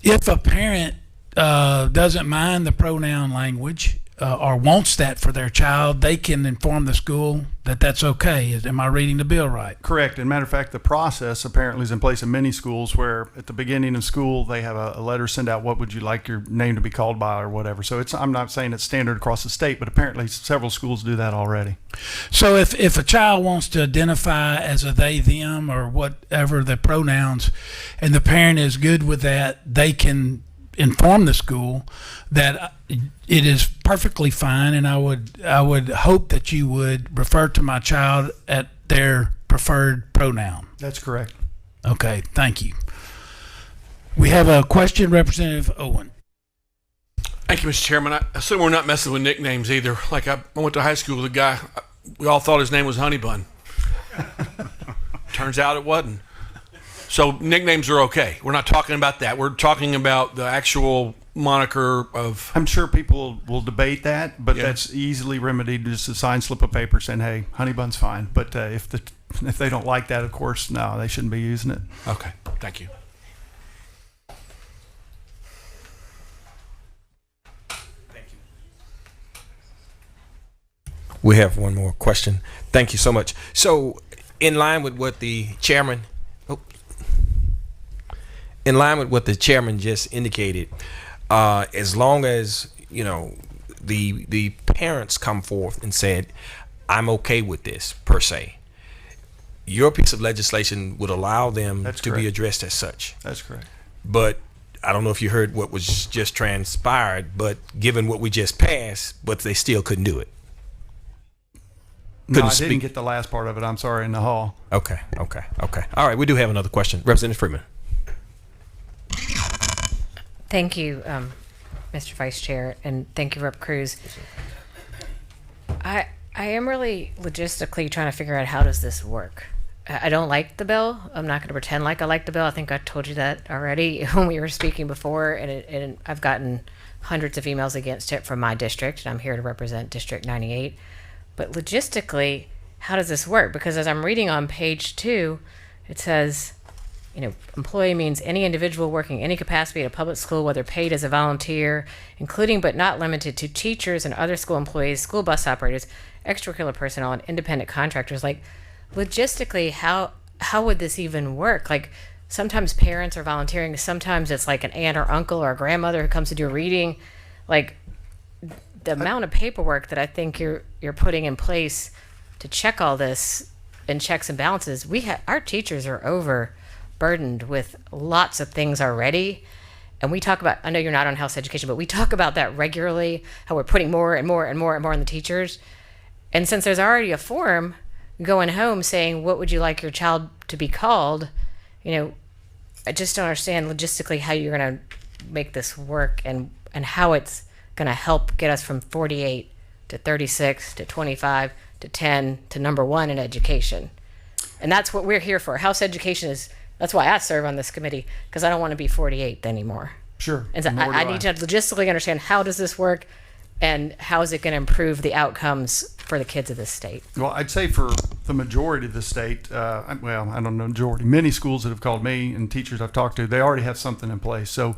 if a parent doesn't mind the pronoun language or wants that for their child, they can inform the school that that's okay. Am I reading the bill right? Correct. And matter of fact, the process apparently is in place in many schools where at the beginning of school they have a letter sent out, what would you like your name to be called by or whatever. So I'm not saying it's standard across the state, but apparently several schools do that already. So if a child wants to identify as a they, them, or whatever the pronouns, and the parent is good with that, they can inform the school that it is perfectly fine, and I would hope that you would refer to my child at their preferred pronoun. That's correct. Okay, thank you. We have a question, Representative Owen. Thank you, Mr. Chairman. I assume we're not messing with nicknames either. Like I went to high school with a guy, we all thought his name was Honey Bun. Turns out it wasn't. So nicknames are okay. We're not talking about that. We're talking about the actual moniker of... I'm sure people will debate that, but that's easily remedied. Just a signed slip of paper saying, hey, Honey Bun's fine. But if they don't like that, of course, no, they shouldn't be using it. Okay, thank you. We have one more question. Thank you so much. So in line with what the chairman just indicated, as long as the parents come forth and said, I'm okay with this per se, your piece of legislation would allow them to be addressed as such. That's correct. But I don't know if you heard what was just transpired, but given what we just passed, but they still couldn't do it. No, I didn't get the last part of it. I'm sorry, in the hall. Okay. All right, we do have another question. Representative Freeman. Thank you, Mr. Vice Chair, and thank you, Rep. Crews. I am really logistically trying to figure out how does this work. I don't like the bill. I'm not going to pretend like I like the bill. I think I told you that already when we were speaking before, and I've gotten hundreds of emails against it from my district, and I'm here to represent District 98. But logistically, how does this work? Because as I'm reading on page 2, it says, employee means any individual working any capacity at a public school, whether paid as a volunteer, including but not limited to teachers and other school employees, school bus operators, extracurricular personnel, and independent contractors. Like, logistically, how would this even work? Like, sometimes parents are volunteering. Sometimes it's like an aunt or uncle or a grandmother who comes to do a reading. Like, the amount of paperwork that I think you're putting in place to check all this and checks and balances, our teachers are overburdened with lots of things already. And we talk about, I know you're not on House Education, but we talk about that regularly, how we're putting more and more and more and more on the teachers. And since there's already a form going home saying, what would you like your child to be called? I just don't understand logistically how you're going to make this work and how it's going to help get us from 48 to 36 to 25 to 10 to number 1 in education. And that's what we're here for. House Education that's why I serve on this committee, because I don't want to be 48th anymore. Sure. And so I need to logistically understand, how does this work and how is it going to improve the outcomes for the kids of this state? Well, I'd say for the majority of the state, I don't know majority, many schools that have called me and teachers I've talked to, they already have something in place. So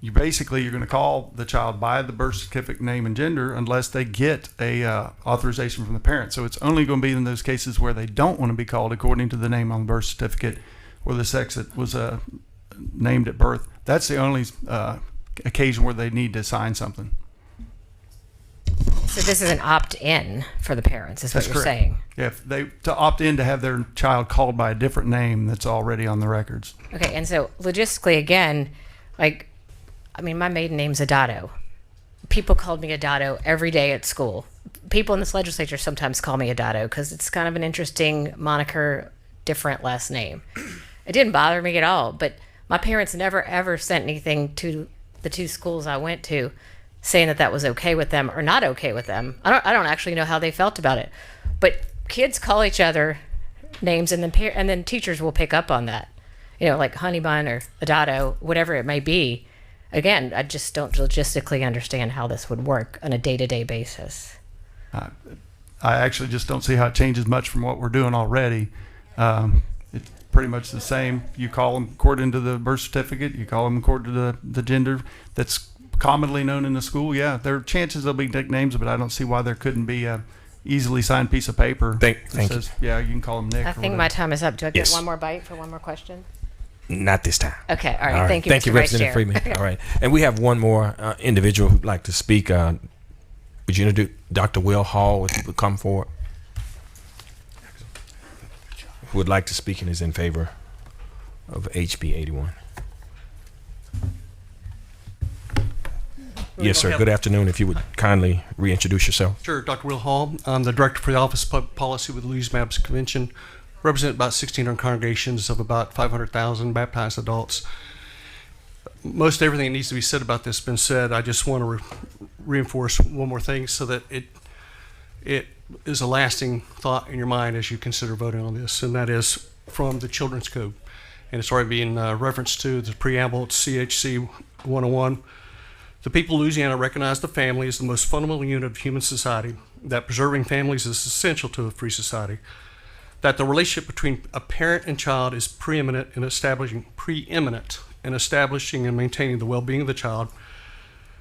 you're going to call the child by the birth certificate name and gender unless they get a authorization from the parent. So it's only going to be in those cases where they don't want to be called according to the name on the birth certificate or the sex that was named at birth. That's the only occasion where they need to sign something. So this is an opt-in for the parents, is That's what you're correct. saying. Yeah, if they to opt in to have their child called by a different name that's already on the records. Okay, and so logistically, again, like, I mean, my maiden name's Adato. People called me Adato every day at school. People in this legislature sometimes call me Adato because it's kind of an interesting moniker, different last name. It didn't bother me at all, but my parents never ever sent anything to the two schools I went to saying that that was okay with them or not okay with them. I don't actually know how they felt about it, but kids call each other names, and then teachers will pick up on that. You know, like Honey Bun or Adato, whatever it may be. Again, I just don't logistically understand how this would work on a day-to-day basis. I actually just don't see how it changes much from what we're doing already. It's pretty much the same. You call them according to the birth certificate. You call them according to the gender that's commonly known in the school. Yeah, there are chances there'll be nicknames, but I don't see why there couldn't be a easily signed piece of paper Thank that says, you. yeah, you can call them Nick. I think my time is up. Do I get Yes. one more bite for one more question? Not this time. Okay, all right. Thank you, Thank Mr. you, Vice Representative Chair. Freeman. All right. And we have one more individual who'd like to speak. Would you introduce Dr. Will Hall, if you would come forward? Who would like to speak and is in favor of HB81? Yes, sir. Good afternoon. If you would kindly reintroduce yourself. Sure, Dr. Will Hall. I'm the Director for the Office of Public Policy with the Louisiana Baptist Convention. Represent about 1,600 congregations of about 500,000 baptized adults. Most everything that needs to be said about this has been said. I just want to reinforce one more thing so that it is a lasting thought in your mind as you consider voting on this, and that is from the Children's Code. And it's already being referenced to the preamble to CHC 101. The people of Louisiana recognize the family as the most fundamental unit of human society, that preserving families is essential to a free society, that the relationship between a parent and child is preeminent in establishing and maintaining the well-being of the child,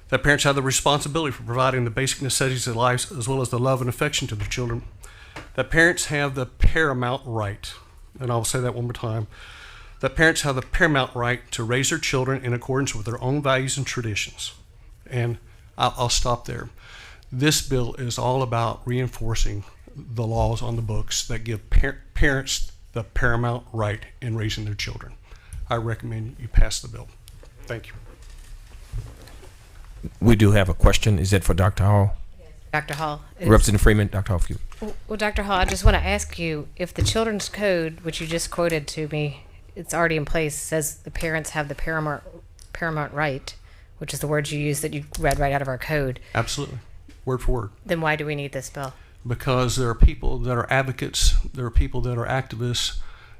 that parents have the responsibility for providing the basic necessities of life as well as the love and affection to their children, that parents have the paramount right, and I'll say that one more time, that parents have the paramount right to raise their children in accordance with their own values and traditions. And I'll stop there. This bill is all about reinforcing the laws on the books that give parents the paramount right in raising their children. I recommend you pass the bill. Thank you. We do have a question. Is that for Dr. Hall? Dr. Hall. Representative Freeman, Dr. Hall, for you. Well, Dr. Hall, I just want to ask you if the Children's Code, which you just quoted to me, it's already in place, says the parents have the paramount right, which is the words you use that you read right out of our code. Absolutely. Word for word. Then why do we need this bill? Because there are people that are advocates, there are people that are activists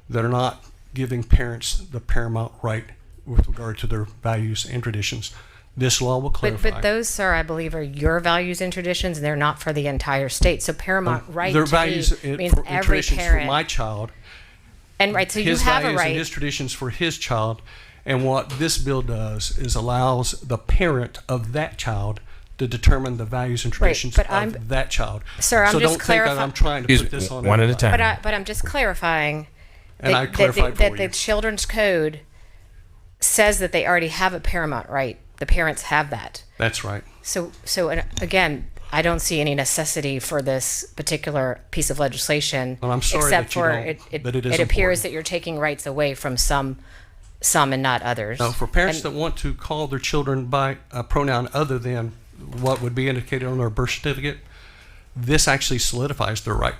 that are not giving parents the paramount right with regard to their values and traditions. This law will clarify. But those, sir, I believe, are your values and traditions, and they're not for the entire state. So paramount right their to values me means and every traditions parent. for my child. And right, so you his have a values right. and his traditions for his child. And what this bill does is allows the parent of that child to determine the values and traditions but of that child. Sir, I'm so just don't think that I'm trying to put this on one at a everybody. time. But I'm just clarifying And I clarified that for the you. Children's Code says that they already have a paramount right. The parents have that. That's right. So again, I don't see any necessity for this particular piece of legislation. Well, I'm sorry except that you for don't, but it is appears important. that you're taking rights away from some and not others. No, for parents that want to call their children by a pronoun other than what would be indicated on their birth certificate, this actually solidifies their right.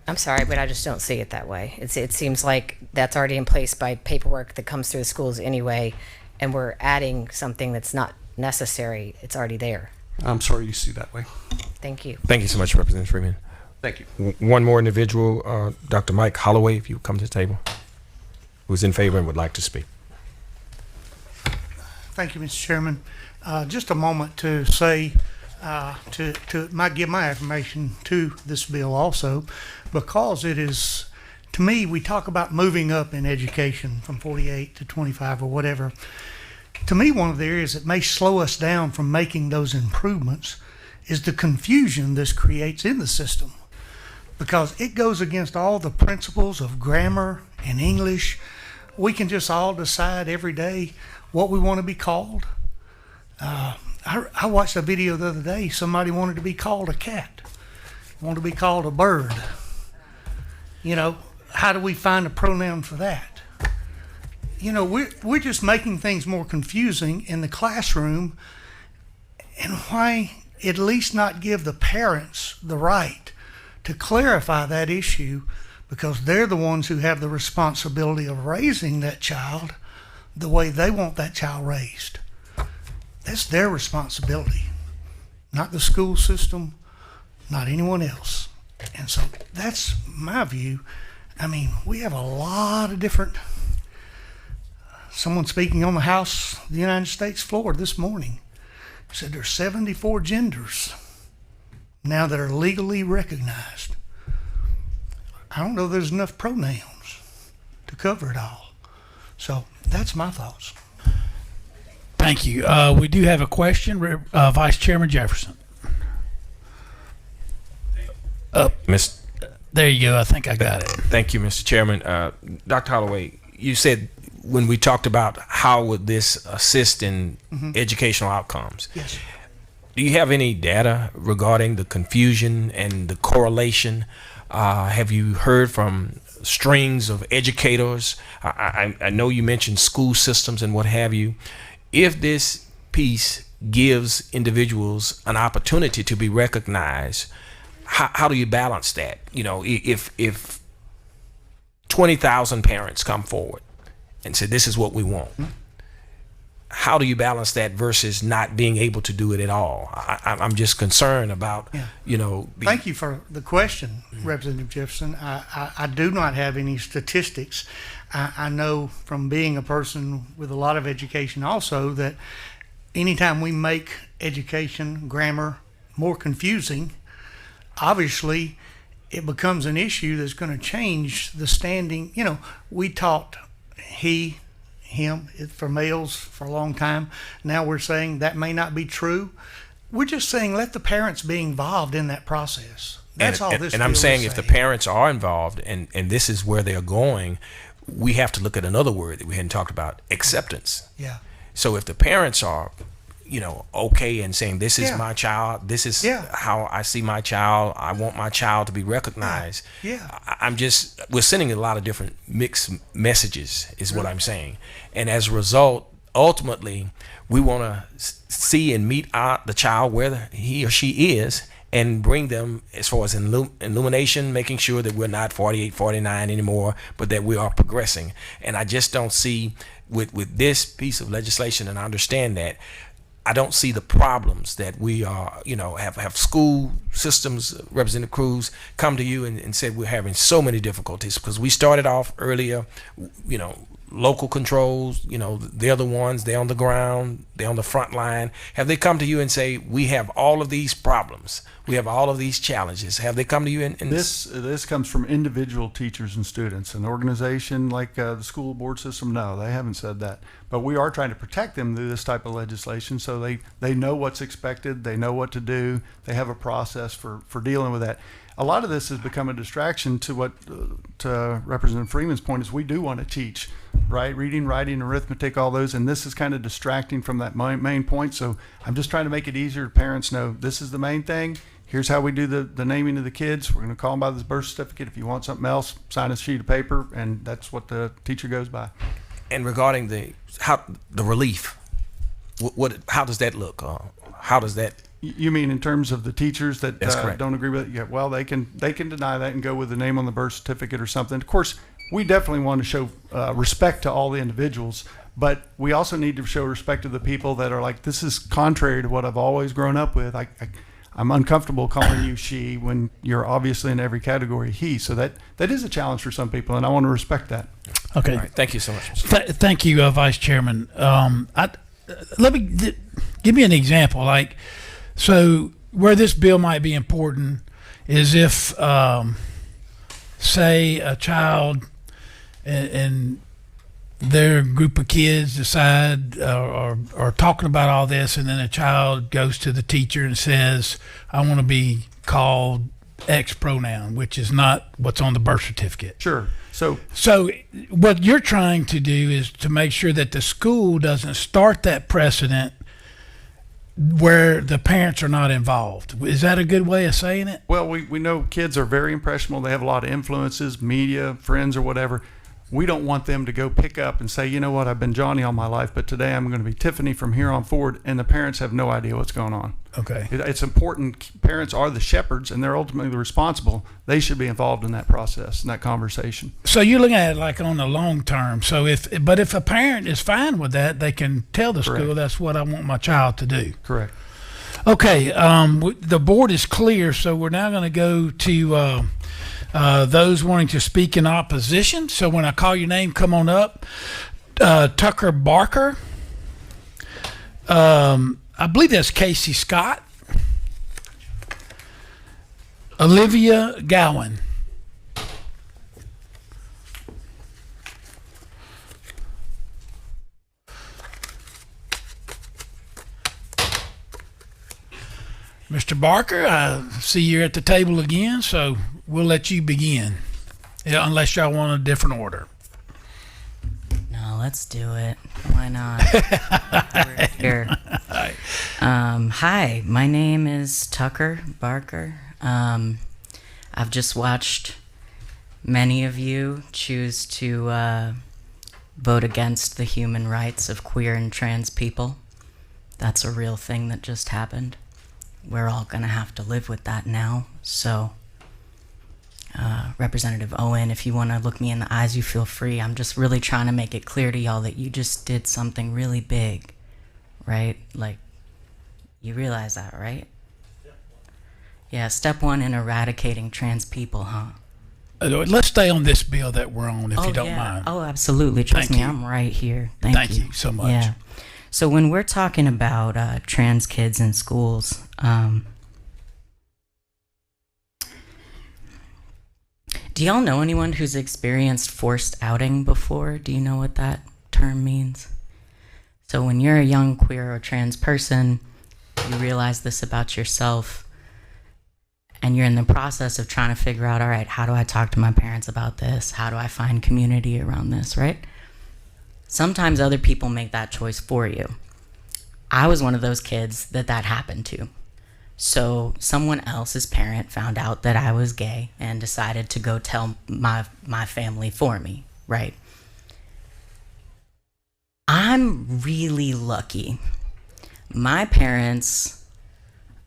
I'm sorry, but I just don't see it that way. It seems like that's already in place by paperwork that comes through the schools anyway, and we're adding something that's not necessary. It's already there. I'm sorry you see that way. Thank you. Thank you so much, Representative Freeman. Thank you. One more individual, Dr. Mike Holloway, if you would come to the table, who's in favor and would like to speak. Thank you, Mr. Chairman. Just a moment to say, give my affirmation to this bill also, because it is, to me, we talk about moving up in education from 48 to 25 or whatever. to me, one of the areas that may slow us down from making those improvements is the confusion this creates in the system, because it goes against all the principles of grammar and English. We can just all decide every day what we want to be called. I watched a video the other day. Somebody wanted to be called a cat, wanted to be called a bird. How do we find a pronoun for that? We're just making things more confusing in the classroom. And why at least not give the parents the right to clarify that issue, because they're the ones who have the responsibility of raising that child the way they want that child raised. That's their responsibility, not the school system, not anyone else. And so that's my view. I mean, we have a lot of different, someone speaking on the House of the United States floor this morning said there's 74 genders now that are legally recognized. I don't know there's enough pronouns to cover it all. So that's my thoughts. Thank you. We do have a question, Vice Chairman Jefferson. There you go. I think I got it. Thank you, Mr. Chairman. Dr. Holloway, you said when we talked about how would this assist in educational outcomes. Yes. Do you have any data regarding the confusion and the correlation? Have you heard from strings of educators? I know you mentioned school systems and what have you. If this piece gives individuals an opportunity to be recognized, how do you balance that? If 20,000 parents come forward and say, this is what we want, how do you balance that versus not being able to do it at all? I'm just concerned about, Thank you for the question, Representative Jefferson. I do not have any statistics. I know from being a person with a lot of education also that anytime we make education, grammar more confusing, obviously it becomes an issue that's going to change the standing. We taught he, him for males for a long time. Now we're saying that may not be true. We're just saying let the parents be involved in that process. That's all this. And I'm saying if the parents are involved and this is where they're going, we have to look at another word that we hadn't talked about, acceptance. Yeah. So if the parents are, okay and saying this is my child, this is how I see my child, I want my child to be recognized. We're sending a lot of different mixed messages is what I'm saying. And as a result, ultimately, we want to see and meet the child where he or she is and bring them as far as illumination, making sure that we're not 48, 49 anymore, but that we are progressing. And I just don't see with this piece of legislation, and I understand that, I don't see the problems that we are, have school systems, Representative Crews, come to you and said we're having so many difficulties because we started off earlier, local controls, they're the ones, they're on the ground, they're on the front line. Have they come to you and say, we have all of these problems, we have all of these challenges? Have they come to you and This comes from individual teachers and students. An organization like the school board system, no, they haven't said that. But we are trying to protect them through this type of legislation so they know what's expected, they know what to do, they have a process for dealing with that. A lot of this has become a distraction to what to Representative Freeman's point is we do want to teach, right? Reading, writing, arithmetic, all those, and this is kind of distracting from that main point. So I'm just trying to make it easier to parents know this is the main thing. Here's how we do the naming of the kids. We're going to call them by this birth certificate. If you want something else, sign a sheet of paper, and that's what the teacher goes by. And regarding the relief, how does that look? How does that? You mean in terms of the teachers that correct. don't agree with it? Yeah, well, they can deny that and go with the name on the birth certificate or something. Of course, we definitely want to show respect to all the individuals, but we also need to show respect to the people that are like, this is contrary to what I've always grown up with. I'm uncomfortable calling you she when you're obviously in every category he. So that is a challenge for some people, and I want to respect that. Okay. All right, thank you so much. Thank you, Vice Chairman. Let me give me an example. So where this bill might be important is if, say, a child, and their group of kids decide or are talking about all this, and then a child goes to the teacher and says, I want to be called X pronoun, which is not what's on the birth certificate. Sure. So what you're trying to do is to make sure that the school doesn't start that precedent where the parents are not involved. Is that a good way of saying it? Well, we know kids are very impressionable. They have a lot of influences, media, friends, or whatever. We don't want them to go pick up and say, you know what, I've been Johnny all my life, but today I'm going to be Tiffany from here on forward, and the parents have no idea what's going on. Okay. It's important. Parents are the shepherds, and they're ultimately responsible. They should be involved in that process, in that conversation. So you're looking at it like on the long term. So if a parent is fine with that, they can tell the school, Correct. That's what I want my child to do. Correct. Okay. The board is clear, so we're now going to go to those wanting to speak in opposition. So when I call your name, come on up. Tucker Barker. I believe that's Casey Scott. Olivia Gowan. Mr. Barker, I see you're at the table again, so we'll let you begin, unless y'all want a different order. No, let's do it. Why not? We're here. Hi, my name is Tucker Barker. I've just watched many of you choose to vote against the human rights of queer and trans people. That's a real thing that just happened. We're all going to have to live with that now. So, Representative Owen, if you want to look me in the eyes, you feel free. I'm just really trying to make it clear to y'all that you just did something really big, right? Like, you realize that, right? Yeah, step one in eradicating trans people, huh? Let's stay on this bill that we're on, if you don't yeah. mind. Oh, absolutely. Trust Thank me, you. I'm right here. Thank you. You so much. Yeah. So when we're talking about trans kids in schools, do y'all know anyone who's experienced forced outing before? Do you know what that term means? So when you're a young queer or trans person, you realize this about yourself, and you're in the process of trying to figure out, all right, how do I talk to my parents about this? How do I find community around this, right? Sometimes other people make that choice for you. I was one of those kids that happened to. So someone else's parent found out that I was gay and decided to go tell my family for me, right? I'm really lucky. My parents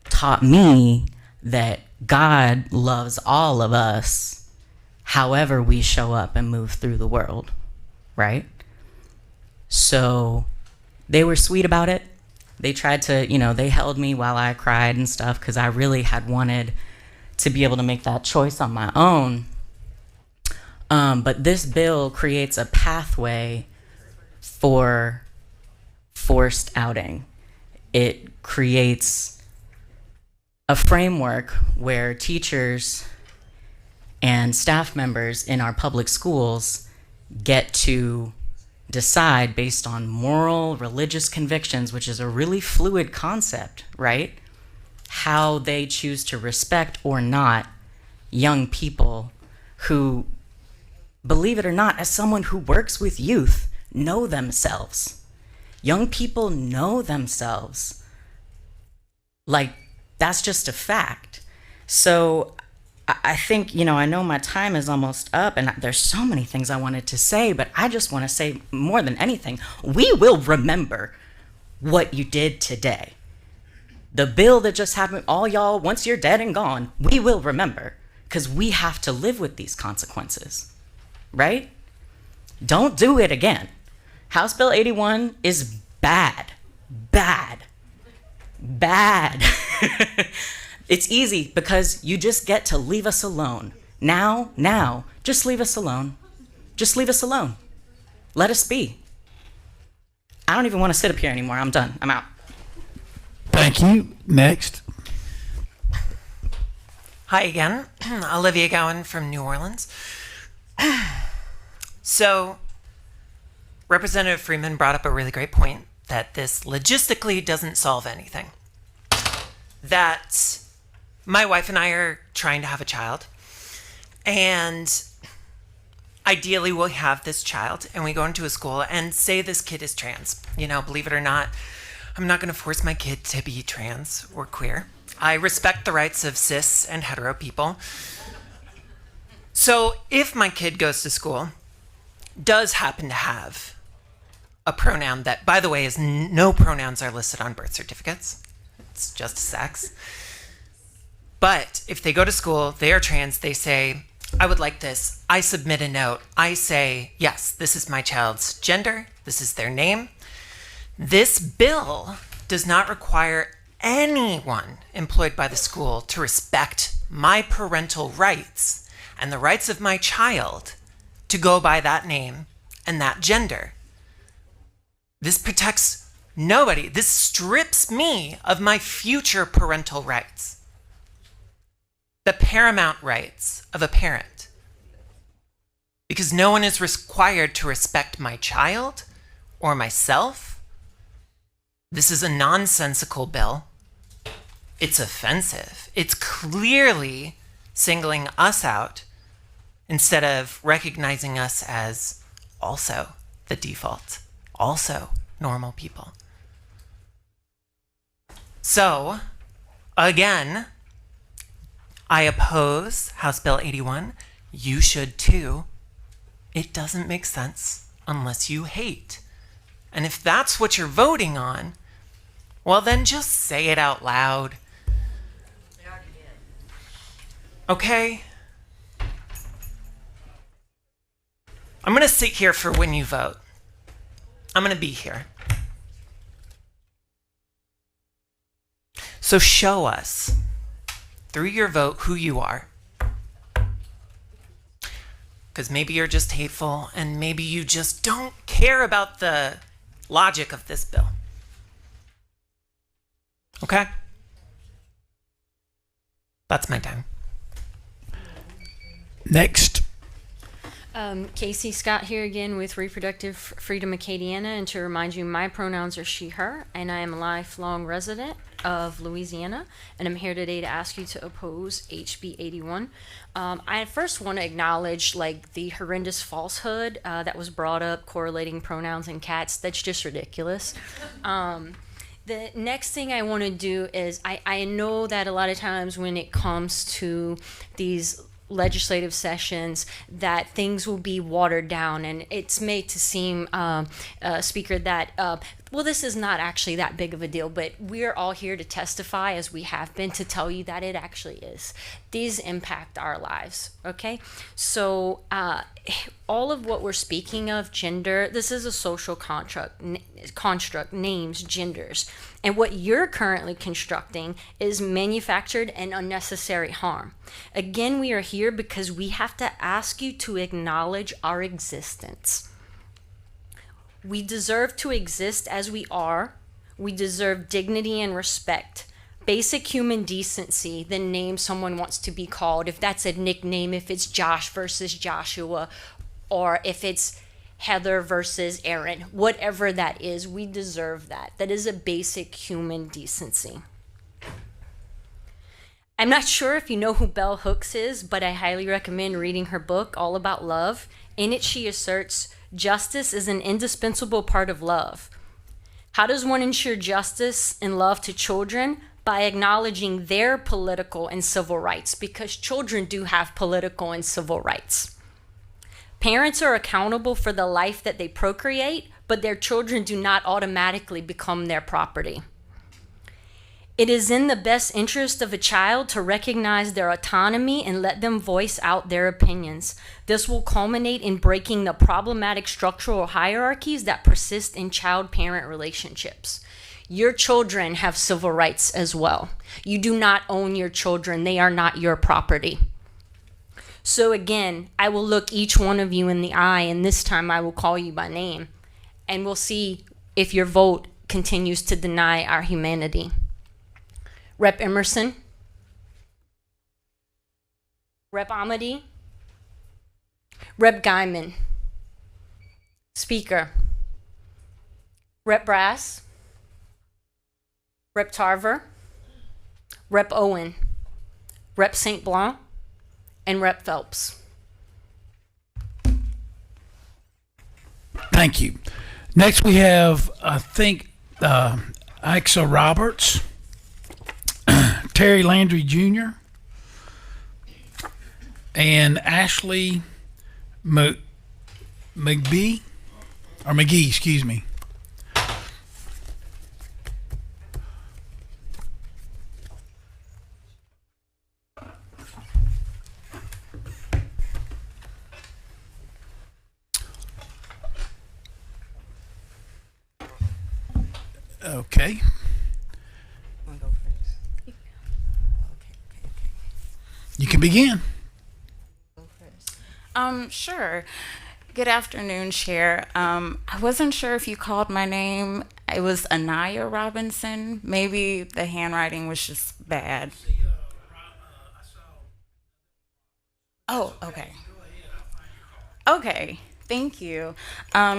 taught me that God loves all of us, however we show up and move through the world, right? So they were sweet about it. They tried to, they held me while I cried and stuff because I really had wanted to be able to make that choice on my own. But this bill creates a pathway for forced outing. It creates a framework where teachers and staff members in our public schools get to decide based on moral, religious convictions, which is a really fluid concept, right? How they choose to respect or not young people who, believe it or not, as someone who works with youth, know themselves. Young people know themselves. Like, that's just a fact. So I think, I know my time is almost up, and there's so many things I wanted to say, but I just want to say more than anything, we will remember what you did today. The bill that just happened, all y'all, once you're dead and gone, we will remember, because we have to live with these consequences, right? Don't do it again. House Bill 81 is bad, bad, bad. It's easy because you just get to leave us alone. Now, just leave us alone. Just leave us alone. Let us be. I don't even want to sit up here anymore. I'm done. I'm out. Thank you. Next. Hi again. Olivia Gowan from New Orleans. So, Representative Freeman brought up a really great point that this logistically doesn't solve anything. That my wife and I are trying to have a child, and ideally we'll have this child, and we go into a school and say this kid is trans. You know, believe it or not, I'm not going to force my kid to be trans or queer. I respect the rights of cis and hetero people. So if my kid goes to school, does happen to have a pronoun that, by the way, is no pronouns are listed on birth certificates. It's just sex. But if they go to school, they are trans, they say, I would like this. I submit a note. I say, yes, this is my child's gender. This is their name. This bill does not require anyone employed by the school to respect my parental rights and the rights of my child to go by that name and that gender. This protects nobody. This strips me of my future parental rights, the paramount rights of a parent, because no one is required to respect my child or myself. This is a nonsensical bill. It's offensive. It's clearly singling us out instead of recognizing us as also the default, also normal people. So, again, I oppose House Bill 81. You should too. It doesn't make sense unless you hate. And if that's what you're voting on, well, then just say it out loud. Okay? I'm going to sit here for when you vote. I'm going to be here. So show us, through your vote, who you are. Because maybe you're just hateful, and maybe you just don't care about the logic of this bill. Okay? That's my time. Next. Casey Scott here again with Reproductive Freedom Acadiana, and to remind you, my pronouns are she, her, and I am a lifelong resident of Louisiana, and I'm here today to ask you to oppose HB81. I first want to acknowledge the horrendous falsehood that was brought up correlating pronouns and cats. That's just ridiculous. The next thing I want to do is I know that a lot of times when it comes to these legislative sessions that things will be watered down, and it's made to seem, Speaker, that well, this is not actually that big of a deal, but we're all here to testify, as we have been, to tell you that it actually is. These impact our lives, okay? So all of what we're speaking of, gender, this is a social construct, names, genders. And what you're currently constructing is manufactured and unnecessary harm. Again, we are here because we have to ask you to acknowledge our existence. We deserve to exist as we are. We deserve dignity and respect, basic human decency, the name someone wants to be called, if that's a nickname, if it's Josh versus Joshua, or if it's Heather versus Aaron, whatever that is, we deserve that. That is a basic human decency. I'm not sure if you know who Bell Hooks is, but I highly recommend reading her book, All About Love. In it, she asserts, justice is an indispensable part of love. How does one ensure justice and love to children? By acknowledging their political and civil rights, because children do have political and civil rights. Parents are accountable for the life that they procreate, but their children do not automatically become their property. It is in the best interest of a child to recognize their autonomy and let them voice out their opinions. This will culminate in breaking the problematic structural hierarchies that persist in child-parent relationships. Your children have civil rights as well. You do not own your children. They are not your property. So again, I will look each one of you in the eye, and this time I will call you by name, and we'll see if your vote continues to deny our humanity. Rep. Emerson, Rep. Amity, Rep. Guyman, Speaker, Rep Brass, Rep Tarver, Rep Owen, Rep St. Blanc, and Rep Phelps. Thank you. Next, we have, I think, Ixa Roberts, Terry Landry Jr., and Ashley McGee, excuse me. Okay. You can begin. Sure. Good afternoon, Chair. I wasn't sure if you called my name. It was Anaya Robinson. Maybe the handwriting was just bad. Oh, okay. Okay, thank you.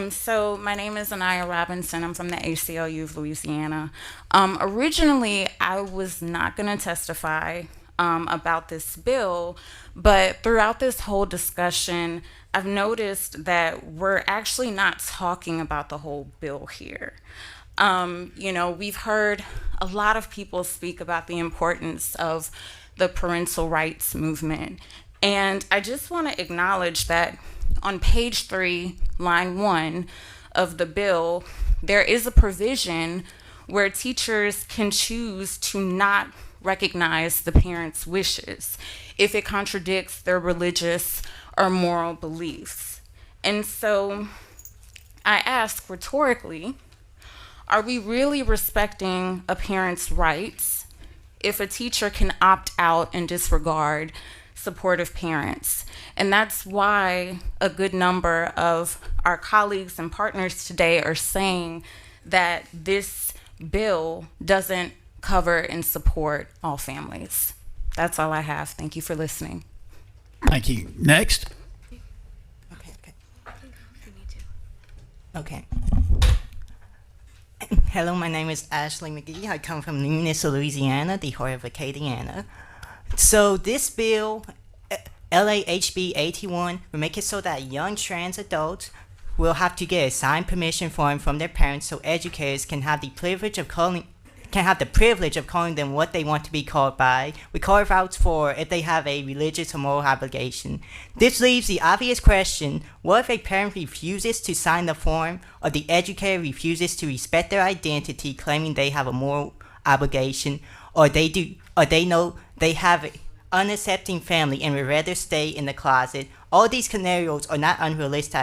So my name is Anaya Robinson. I'm from the ACLU of Louisiana. Originally, I was not going to testify about this bill, but throughout this whole discussion, I've noticed that we're actually not talking about the whole bill here. We've heard a lot of people speak about the importance of the parental rights movement. And I just want to acknowledge that on page 3, line 1 of the bill, there is a provision where teachers can choose to not recognize the parents' wishes if it contradicts their religious or moral beliefs. And so I ask rhetorically, are we really respecting a parent's rights if a teacher can opt out and disregard supportive parents? And that's why a good number of our colleagues and partners today are saying that this bill doesn't cover and support all families. That's all I have. Thank you for listening. Thank you. Next. Okay. Hello, my name is Ashley McGee. I come from Nunes, Louisiana, the heart of Acadiana. So this bill, LAHB81, will make it so that young trans adults will have to get a signed permission form from their parents so educators can have the privilege of calling them what they want to be called by. We carve out for if they have a religious or moral obligation. This leaves the obvious question, what if a parent refuses to sign the form or the educator refuses to respect their identity, claiming they have a moral obligation, or they know they have an unaccepting family and would rather stay in the closet? All these scenarios are not unrealistic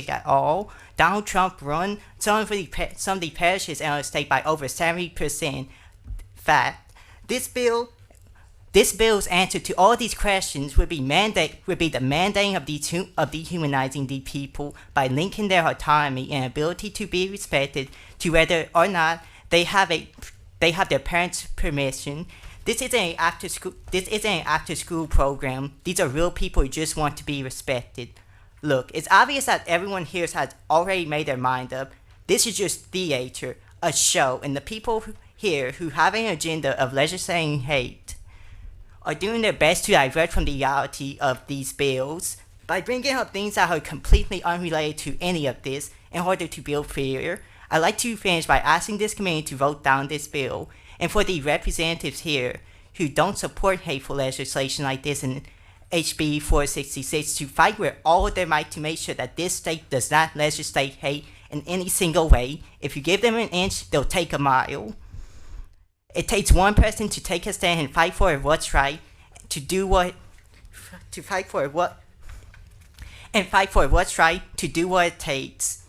at all. Donald Trump run some of the parishes in our state by over 70%. Fact, this bill's answer to all these questions would be the mandating of dehumanizing the people by linking their autonomy and ability to be respected to whether or not they have their parents' permission. This isn't an after school program. These are real people who just want to be respected. Look, it's obvious that everyone here has already made their mind up. This is just theater, a show, and the people here who have an agenda of legislating hate are doing their best to divert from the reality of these bills by bringing up things that are completely unrelated to any of this in order to build fear. I'd like to finish by asking this committee to vote down this bill, and for the representatives here who don't support hateful legislation like this in HB 466 to fight with all of their might to make sure that this state does not legislate hate in any single way. If you give them an inch, they'll take a mile. It takes one person to take a stand and fight for what's right, fight for what's right, to do what it takes.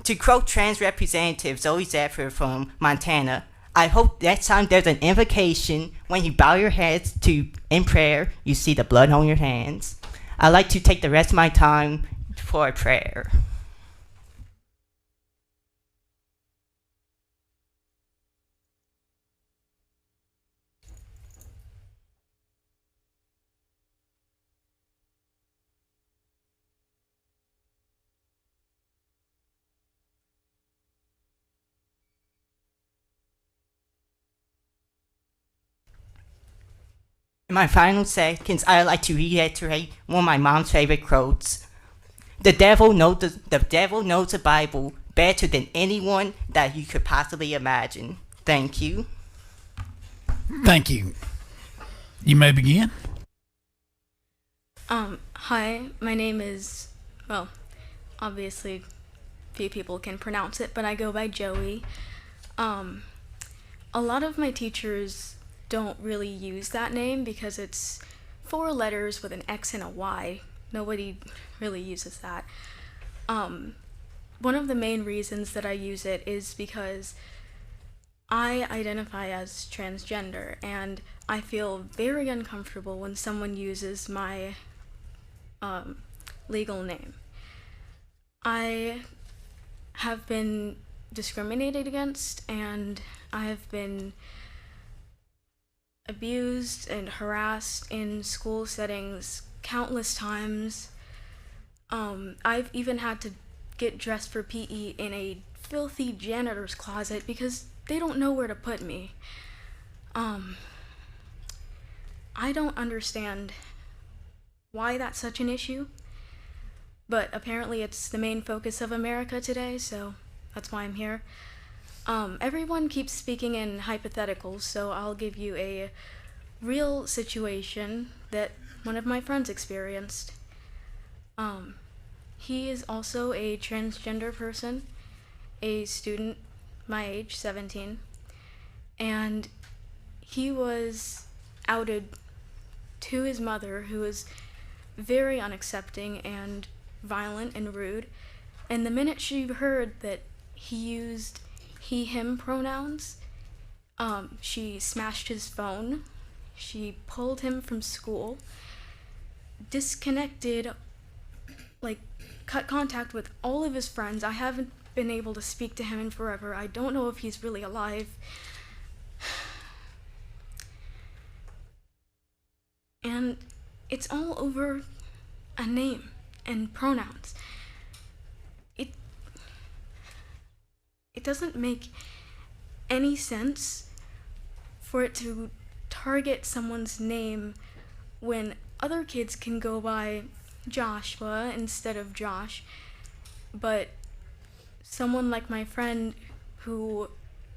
To quote trans representative Zoe Zephyr from Montana, I hope next time there's an invocation, when you bow your heads in prayer, you see the blood on your hands. I'd like to take the rest of my time for a prayer. my final seconds, I'd like to reiterate one of my mom's favorite quotes. The devil knows the Bible better than anyone that you could possibly imagine. Thank you. Thank you. You may begin. Hi, my name is, well, obviously few people can pronounce it, but I go by Joey. A lot of my teachers don't really use that name because it's 4 letters with an X and a Y. Nobody really uses that. One of the main reasons that I use it is because I identify as transgender, and I feel very uncomfortable when someone uses my legal name. I have been discriminated against, and I have been abused and harassed in school settings countless times. I've even had to get dressed for PE in a filthy janitor's closet because they don't know where to put me. I don't understand why that's such an issue, but apparently it's the main focus of America today, so that's why I'm here. Everyone keeps speaking in hypotheticals, so I'll give you a real situation that one of my friends experienced. He is also a transgender person, a student my age, 17, and he was outed to his mother, who was very unaccepting and violent and rude. And the minute she heard that he used he/him pronouns, she smashed his phone, she pulled him from school, disconnected, cut contact with all of his friends. I haven't been able to speak to him in forever. I don't know if he's really alive. And it's all over a name and pronouns. It doesn't make any sense for it to target someone's name when other kids can go by Joshua instead of Josh, but someone like my friend who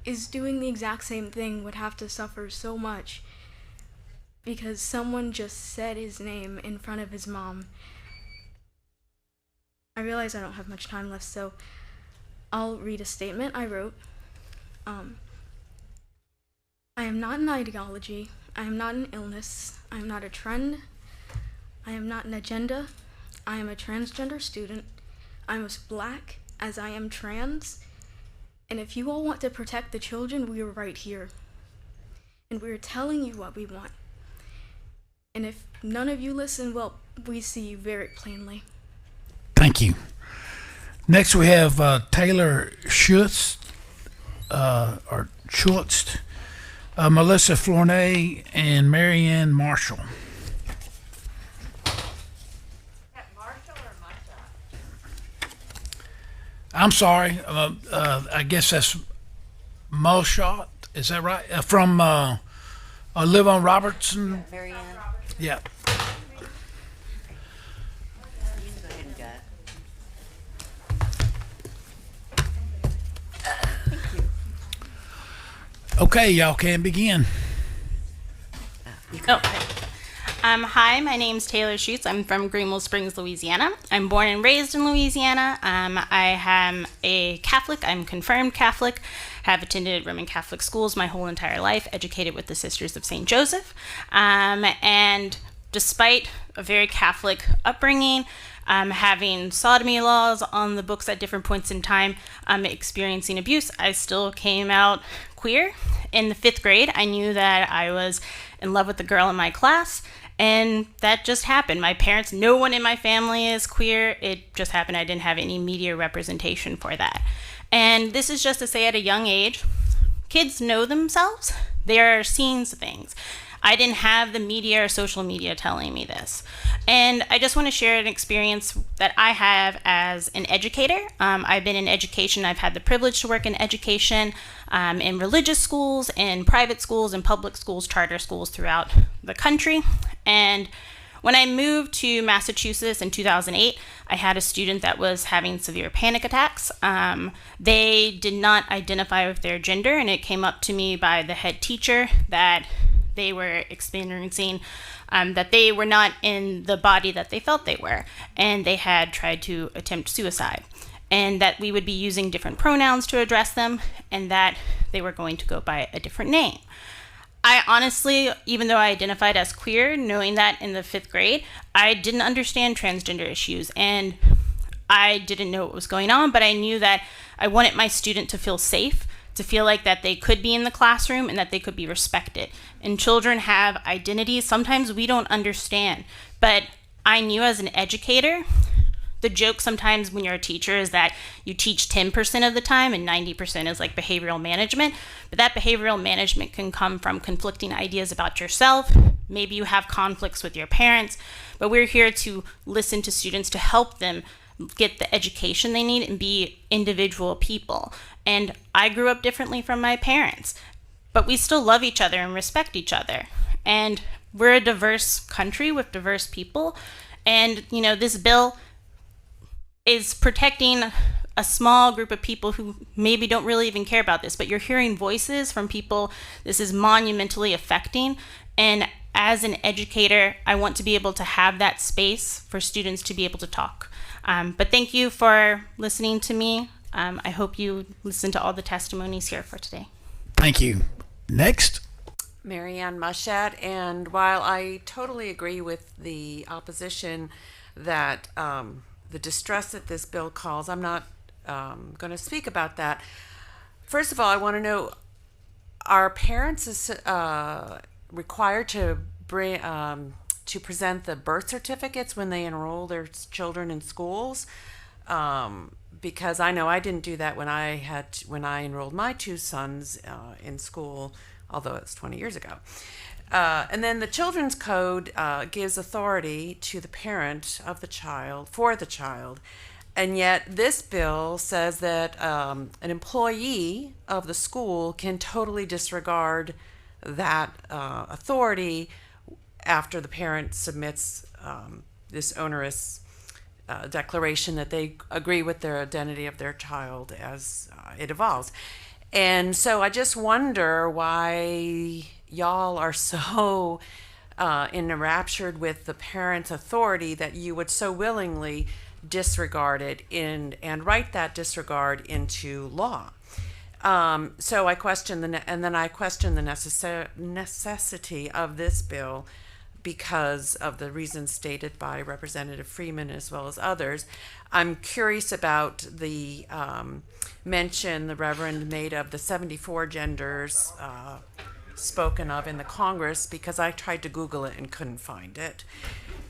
is doing the exact same thing would have to suffer so much because someone just said his name in front of his mom. I realize I don't have much time left, so I'll read a statement I wrote. I am not an ideology. I am not an illness. I am not a trend. I am not an agenda. I am a transgender student. I'm as black as I am trans. And if you all want to protect the children, we are right here. And we are telling you what we want. And if none of you listen, well, we see you very plainly. Thank you. Next, we have Taylor Schutz, Melissa Flournoy, and Marianne Marshall. I'm sorry. I guess that's Mulshot. Is that right? From Live on Robertson. Marianne. Yeah. Okay, y'all can begin. Hi, my name's Taylor Schutz. I'm from Greenville Springs, Louisiana. I'm born and raised in Louisiana. I am a Catholic. I'm confirmed Catholic. Have attended Roman Catholic schools my whole entire life, educated with the Sisters of St. Joseph. And despite a very Catholic upbringing, having sodomy laws on the books at different points in time, experiencing abuse, I still came out queer. In the 5th grade, I knew that I was in love with the girl in my class, and that just happened. My parents, no one in my family is queer. It just happened. I didn't have any media representation for that. And this is just to say, at a young age, kids know themselves. They are seeing things. I didn't have the media or social media telling me this. And I just want to share an experience that I have as an educator. I've been in education. I've had the privilege to work in education in religious schools, in private schools, in public schools, charter schools throughout the country. And when I moved to Massachusetts in 2008, I had a student that was having severe panic attacks. They did not identify with their gender, and it came up to me by the head teacher that they were experiencing that they were not in the body that they felt they were, and they had tried to attempt suicide, and that we would be using different pronouns to address them, and that they were going to go by a different name. I honestly, even though I identified as queer, knowing that in the 5th grade, I didn't understand transgender issues, and I didn't know what was going on, but I knew that I wanted my student to feel safe, to feel like that they could be in the classroom and that they could be respected. And children have identities sometimes we don't understand, but I knew as an educator, the joke sometimes when you're a teacher is that you teach 10% of the time and 90% is like behavioral management. But that behavioral management can come from conflicting ideas about yourself. Maybe you have conflicts with your parents, but we're here to listen to students to help them get the education they need and be individual people. And I grew up differently from my parents, but we still love each other and respect each other. And we're a diverse country with diverse people. And, you know, this bill is protecting a small group of people who maybe don't really even care about this, but you're hearing voices from people this is monumentally affecting. And as an educator, I want to be able to have that space for students to be able to talk. But thank you for listening to me. I hope you listen to all the testimonies here for today. Thank you. Next. Marianne Mushat, and while I totally agree with the opposition that the distress that this bill calls, I'm not going to speak about that. First of all, I want to know, are parents required to bring to present the birth certificates when they enroll their children in schools? Because I know I didn't do that when I enrolled my 2 sons in school, although it's 20 years ago. And then the Children's Code gives authority to the parent of the child, for the child. And yet this bill says that an employee of the school can totally disregard that authority after the parent submits this onerous declaration that they agree with their identity of their child as it evolves. And so I just wonder why y'all are so enraptured with the parent's authority that you would so willingly disregard it and write that disregard into law. So I question the necessity of this bill because of the reasons stated by Representative Freeman as well as others. I'm curious about the mention the Reverend made of the 74 genders spoken of in the Congress, because I tried to Google it and couldn't find it.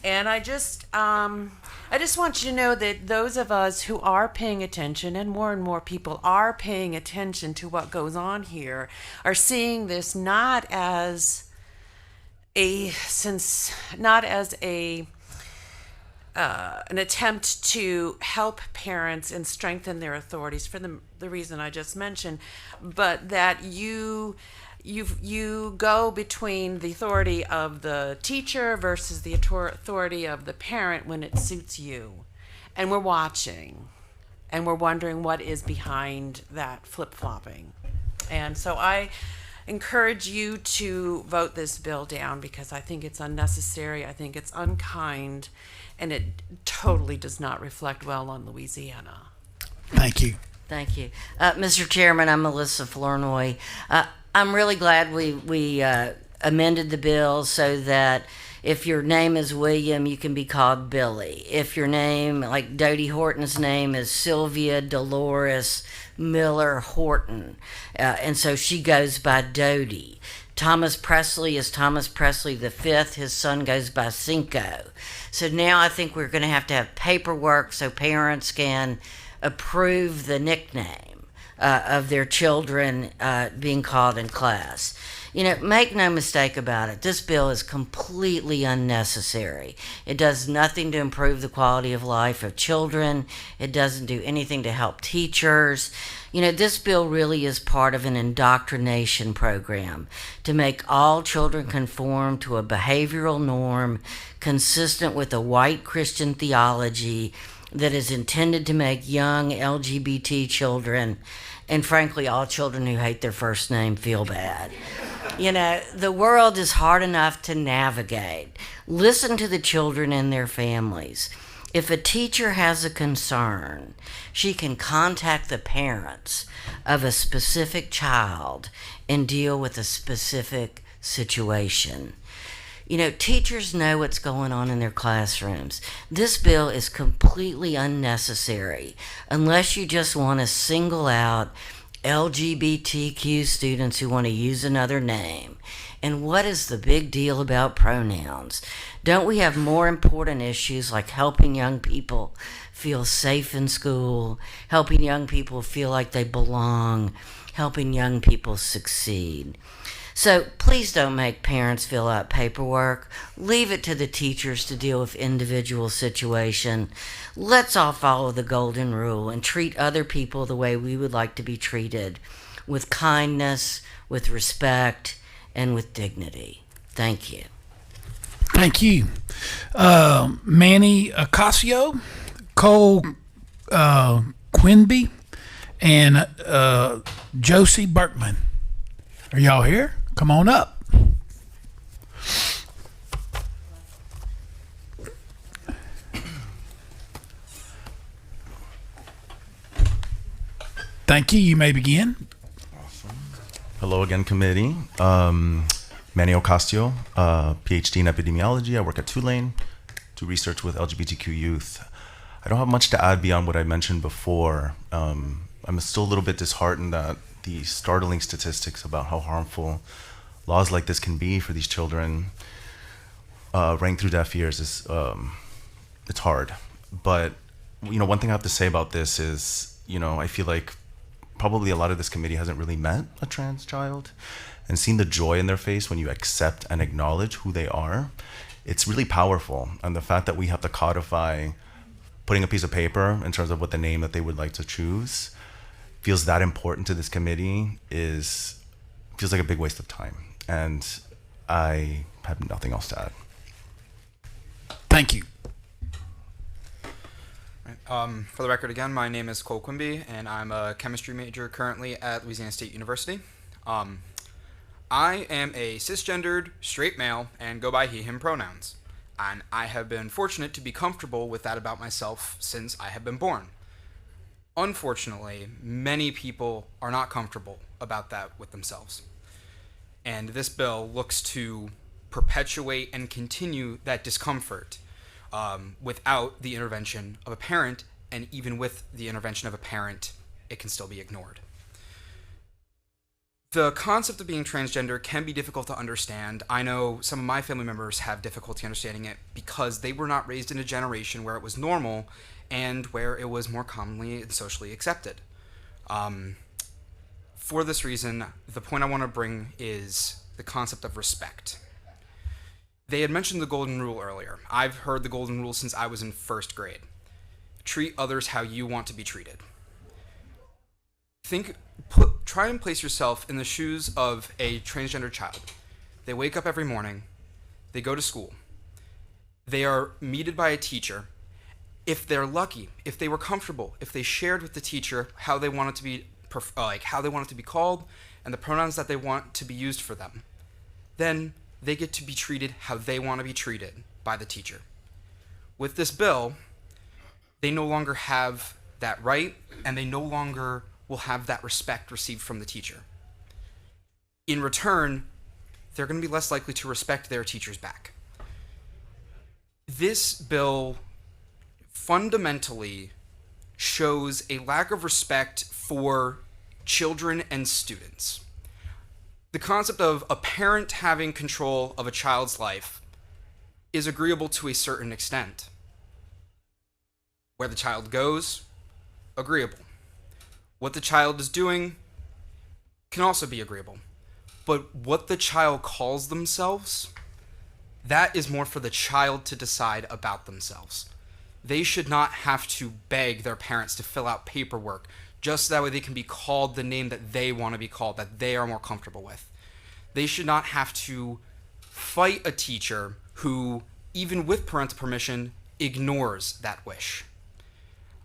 And I just want you to know that those of us who are paying attention, and more people are paying attention to what goes on here, are seeing this not as an attempt to help parents and strengthen their authorities for the reason I just mentioned, but that you go between the authority of the teacher versus the authority of the parent when it suits you. And we're watching, and we're wondering what is behind that flip-flopping. And so I encourage you to vote this bill down, because I think it's unnecessary, I think it's unkind, and it totally does not reflect well on Louisiana. Thank you. Thank you. Mr. Chairman, I'm Melissa Flournoy. I'm really glad we amended the bill so that if your name is William, you can be called Billy. If your name, like Dodie Horton's name is Sylvia Dolores Miller Horton, and so she goes by Dodie. Thomas Presley is Thomas Presley V. His son goes by Cinco. So now I think we're going to have paperwork so parents can approve the nickname. of their children being called in class. You know, make no mistake about it, this bill is completely unnecessary. It does nothing to improve the quality of life of children. It doesn't do anything to help teachers. You know, this bill really is part of an indoctrination program to make all children conform to a behavioral norm consistent with a white Christian theology that is intended to make young LGBT children, and frankly, all children who hate their first name, feel bad. You know, the world is hard enough to navigate. Listen to the children and their families. If a teacher has a concern, she can contact the parents of a specific child and deal with a specific situation. You know, teachers know what's going on in their classrooms. This bill is completely unnecessary unless you just want to single out LGBTQ students who want to use another name. And what is the big deal about pronouns? Don't we have more important issues like helping young people feel safe in school, helping young people feel like they belong, helping young people succeed? So please don't make parents fill out paperwork. Leave it to the teachers to deal with individual situation. Let's all follow the golden rule and treat other people the way we would like to be treated, with kindness, with respect, and with dignity. Thank you. Thank you. Manny Ocasio, Cole Quinby, and Josie Berkman. Are y'all here? Come on up. Thank you. You may begin. Hello again, committee. Manny Ocasio, PhD in epidemiology. I work at Tulane, do research with LGBTQ youth. I don't have much to add beyond what I mentioned before. I'm still a little bit disheartened that the startling statistics about how harmful laws like this can be for these children rang through deaf ears. It's hard. But, you know, one thing I have to say about this is, you know, I feel like probably a lot of this committee hasn't really met a trans child and seen the joy in their face when you accept and acknowledge who they are. It's really powerful. And the fact that we have to codify putting a piece of paper in terms of what the name that they would like to choose feels that important to this committee feels like a big waste of time. And I have nothing else to add. Thank you. For the record again, my name is Cole Quimby, and I'm a chemistry major currently at Louisiana State University. I am a cisgendered, straight male, and go by he, him pronouns. And I have been fortunate to be comfortable with that about myself since I have been born. Unfortunately, many people are not comfortable about that with themselves. And this bill looks to perpetuate and continue that discomfort without the intervention of a parent, and even with the intervention of a parent, it can still be ignored. The concept of being transgender can be difficult to understand. I know some of my family members have difficulty understanding it because they were not raised in a generation where it was normal and where it was more commonly and socially accepted. For this reason, the point I want to bring is the concept of respect. They had mentioned the golden rule earlier. I've heard the golden rule since I was in first grade. Treat others how you want to be treated. Try and place yourself in the shoes of a transgender child. They wake up every morning, they go to school, they are meted by a teacher. If they're lucky, if they were comfortable, if they shared with the teacher how they wanted to be, how they wanted to be called, and the pronouns that they want to be used for them, then they get to be treated how they want to be treated by the teacher. With this bill, they no longer have that right, and they no longer will have that respect received from the teacher. In return, they're going to be less likely to respect their teachers back. This bill fundamentally shows a lack of respect for children and students. The concept of a parent having control of a child's life is agreeable to a certain extent. Where the child goes, agreeable. What the child is doing can also be agreeable. But what the child calls themselves, that is more for the child to decide about themselves. They should not have to beg their parents to fill out paperwork just so that way they can be called the name that they want to be called, that they are more comfortable with. They should not have to fight a teacher who, even with parental permission, ignores that wish.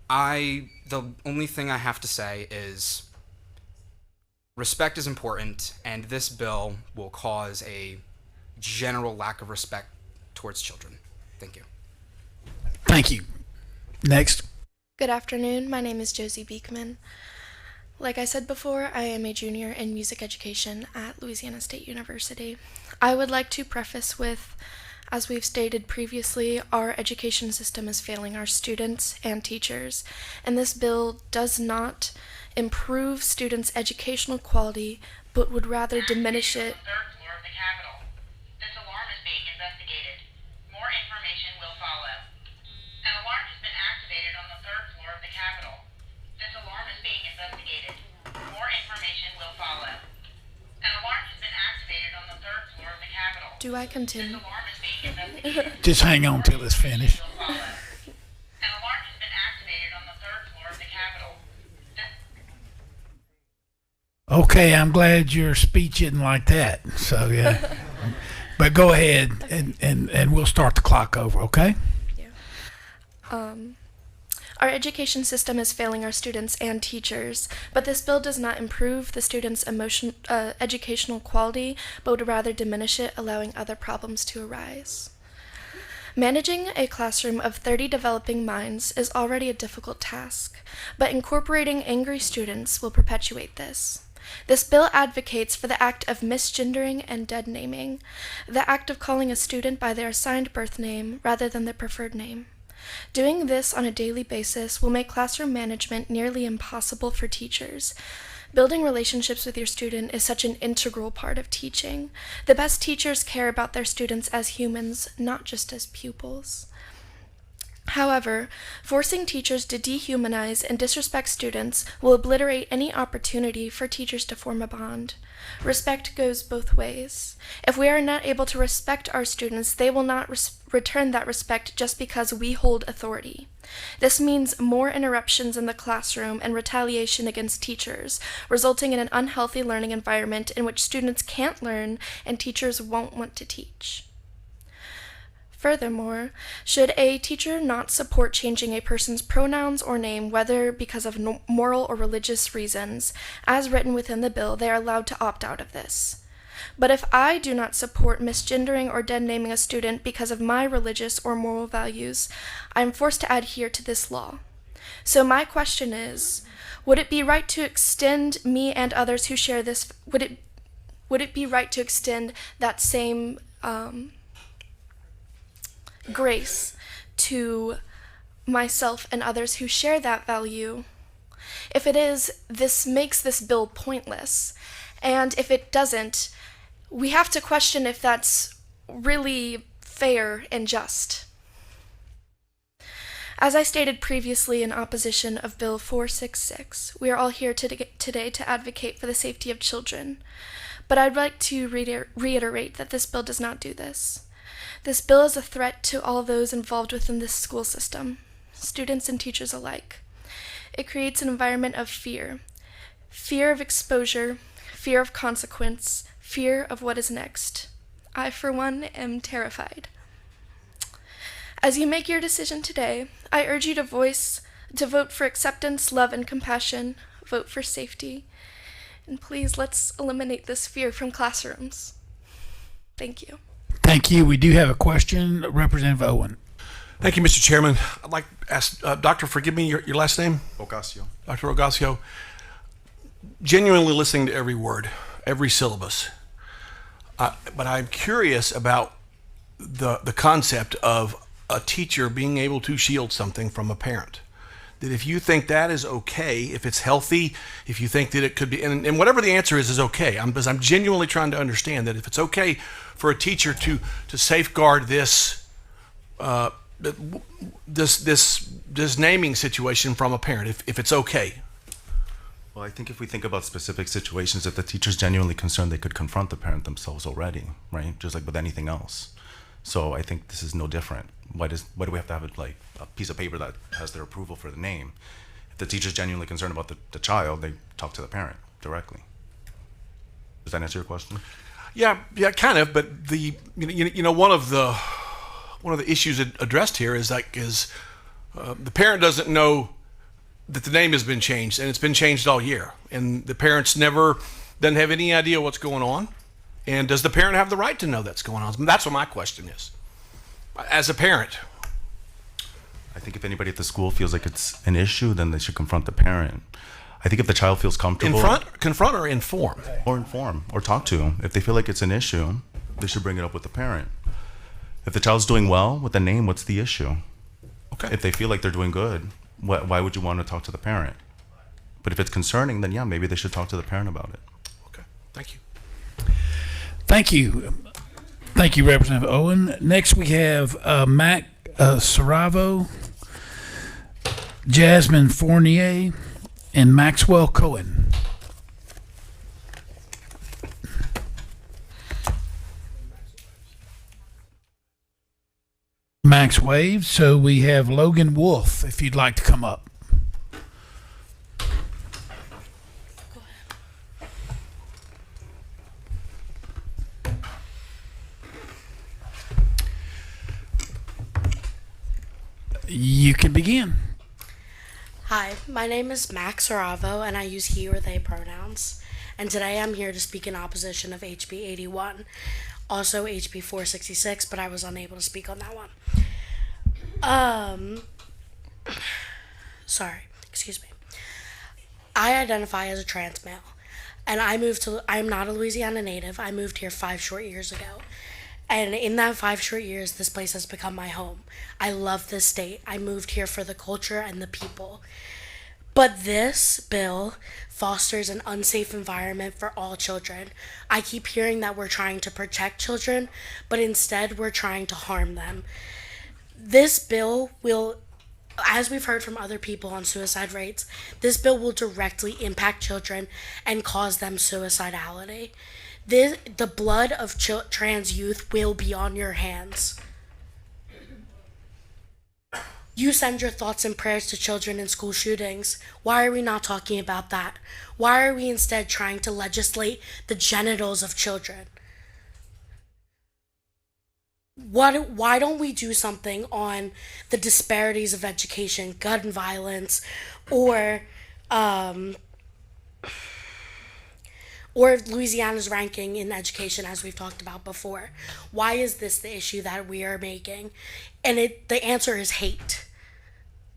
The only thing I have to say is respect is important, and this bill will cause a general lack of respect towards children. Thank you. Thank you. Next. Good afternoon. My name is Josie Beekman. Like I said before, I am a junior in music education at Louisiana State University. I would like to preface with, as we've stated previously, our education system is failing our students and teachers, and this bill does not improve students' educational quality, but would rather diminish it. Do I continue? Just hang on till it's finished. Okay, I'm glad your speech isn't like that. So yeah, but go ahead and we'll start the clock over. Okay. Our education system is failing our students and teachers, but this bill does not improve the students' educational quality, but would rather diminish it, allowing other problems to arise. Managing a classroom of 30 developing minds is already a difficult task, but incorporating angry students will perpetuate this. This bill advocates for the act of misgendering and dead naming, the act of calling a student by their assigned birth name rather than their preferred name. Doing this on a daily basis will make classroom management nearly impossible for teachers. Building relationships with your student is such an integral part of teaching. The best teachers care about their students as humans, not just as pupils. However, forcing teachers to dehumanize and disrespect students will obliterate any opportunity for teachers to form a bond. Respect goes both ways. If we are not able to respect our students, they will not return that respect just because we hold authority. This means more interruptions in the classroom and retaliation against teachers, resulting in an unhealthy learning environment in which students can't learn and teachers won't want to teach. Furthermore, should a teacher not support changing a person's pronouns or name, whether because of moral or religious reasons, as written within the bill, they are allowed to opt out of this. But if I do not support misgendering or dead naming a student because of my religious or moral values, I am forced to adhere to this law. So my question is, would it be right to extend me and others who share this, would it be right to extend that same grace to myself and others who share that value? If it is, this makes this bill pointless. And if it doesn't, we have to question if that's really fair and just. As I stated previously in opposition of Bill 466, we are all here today to advocate for the safety of children. But I'd like to reiterate that this bill does not do this. This bill is a threat to all those involved within this school system, students and teachers alike. It creates an environment of fear of exposure, fear of consequence, fear of what is next. I, for one, am terrified. As you make your decision today, I urge you to vote for acceptance, love, and compassion, vote for safety, and please let's eliminate this fear from classrooms. Thank you. Thank you. We do have a question. Representative Owen. Thank you, Mr. Chairman. I'd like to ask, Doctor, forgive me, your last name? Ocasio. Dr. Ocasio. Genuinely listening to every word, every syllabus. But I'm curious about the concept of a teacher being able to shield something from a parent. That if you think that is okay, if it's healthy, if you think that it could be, and whatever the answer is okay. Because I'm genuinely trying to understand that if it's okay for a teacher to safeguard this this naming situation from a parent, if it's okay. Well, I think if we think about specific situations, if the teacher's genuinely concerned, they could confront the parent themselves already, right? Just like with anything else. So I think this is no different. Why do we have to have like a piece of paper that has their approval for the name? If the teacher's genuinely concerned about the child, they talk to the parent directly. Does that answer your question? Yeah, kind of. But the one of the issues addressed here is the parent doesn't know that the name has been changed, and it's been changed all year, and the parents doesn't have any idea what's going on. And does the parent have the right to know that's going on? That's what my question is. As a parent, I think if anybody at the school feels like it's an issue, then they should confront the parent. I think if the child feels comfortable, confront or inform, or talk to them. If they feel like it's an issue, they should bring it up with the parent. If the child's doing well with the name, what's the issue? Okay. If they feel like they're doing good, why would you want to talk to the parent? But if it's concerning, then yeah, maybe they should talk to the parent about it. Okay, thank you. Thank you. Thank you, Representative Owen. Next, we have Mac Saravo, Jasmine Fournier, and Maxwell Cohen. Max waved, so we have Logan Wolf, if you'd like to come up. You can begin. Hi, my name is Max Saravo, and I use he or they pronouns. And today I'm here to speak in opposition of HB81, also HB 466, but I was unable to speak on that one. Sorry, excuse me. I identify as a trans male, and I'm not a Louisiana native. I moved here 5 short years ago. And in that 5 short years, this place has become my home. I love this state. I moved here for the culture and the people. But this bill fosters an unsafe environment for all children. I keep hearing that we're trying to protect children, but instead we're trying to harm them. This bill will, as we've heard from other people on suicide rates, this bill will directly impact children and cause them suicidality. The blood of trans youth will be on your hands. You send your thoughts and prayers to children in school shootings. Why are we not talking about that? Why are we instead trying to legislate the genitals of children? Why don't we do something on the disparities of education, gun violence, or Louisiana's ranking in education, as we've talked about before? Why is this the issue that we are making? And the answer is hate.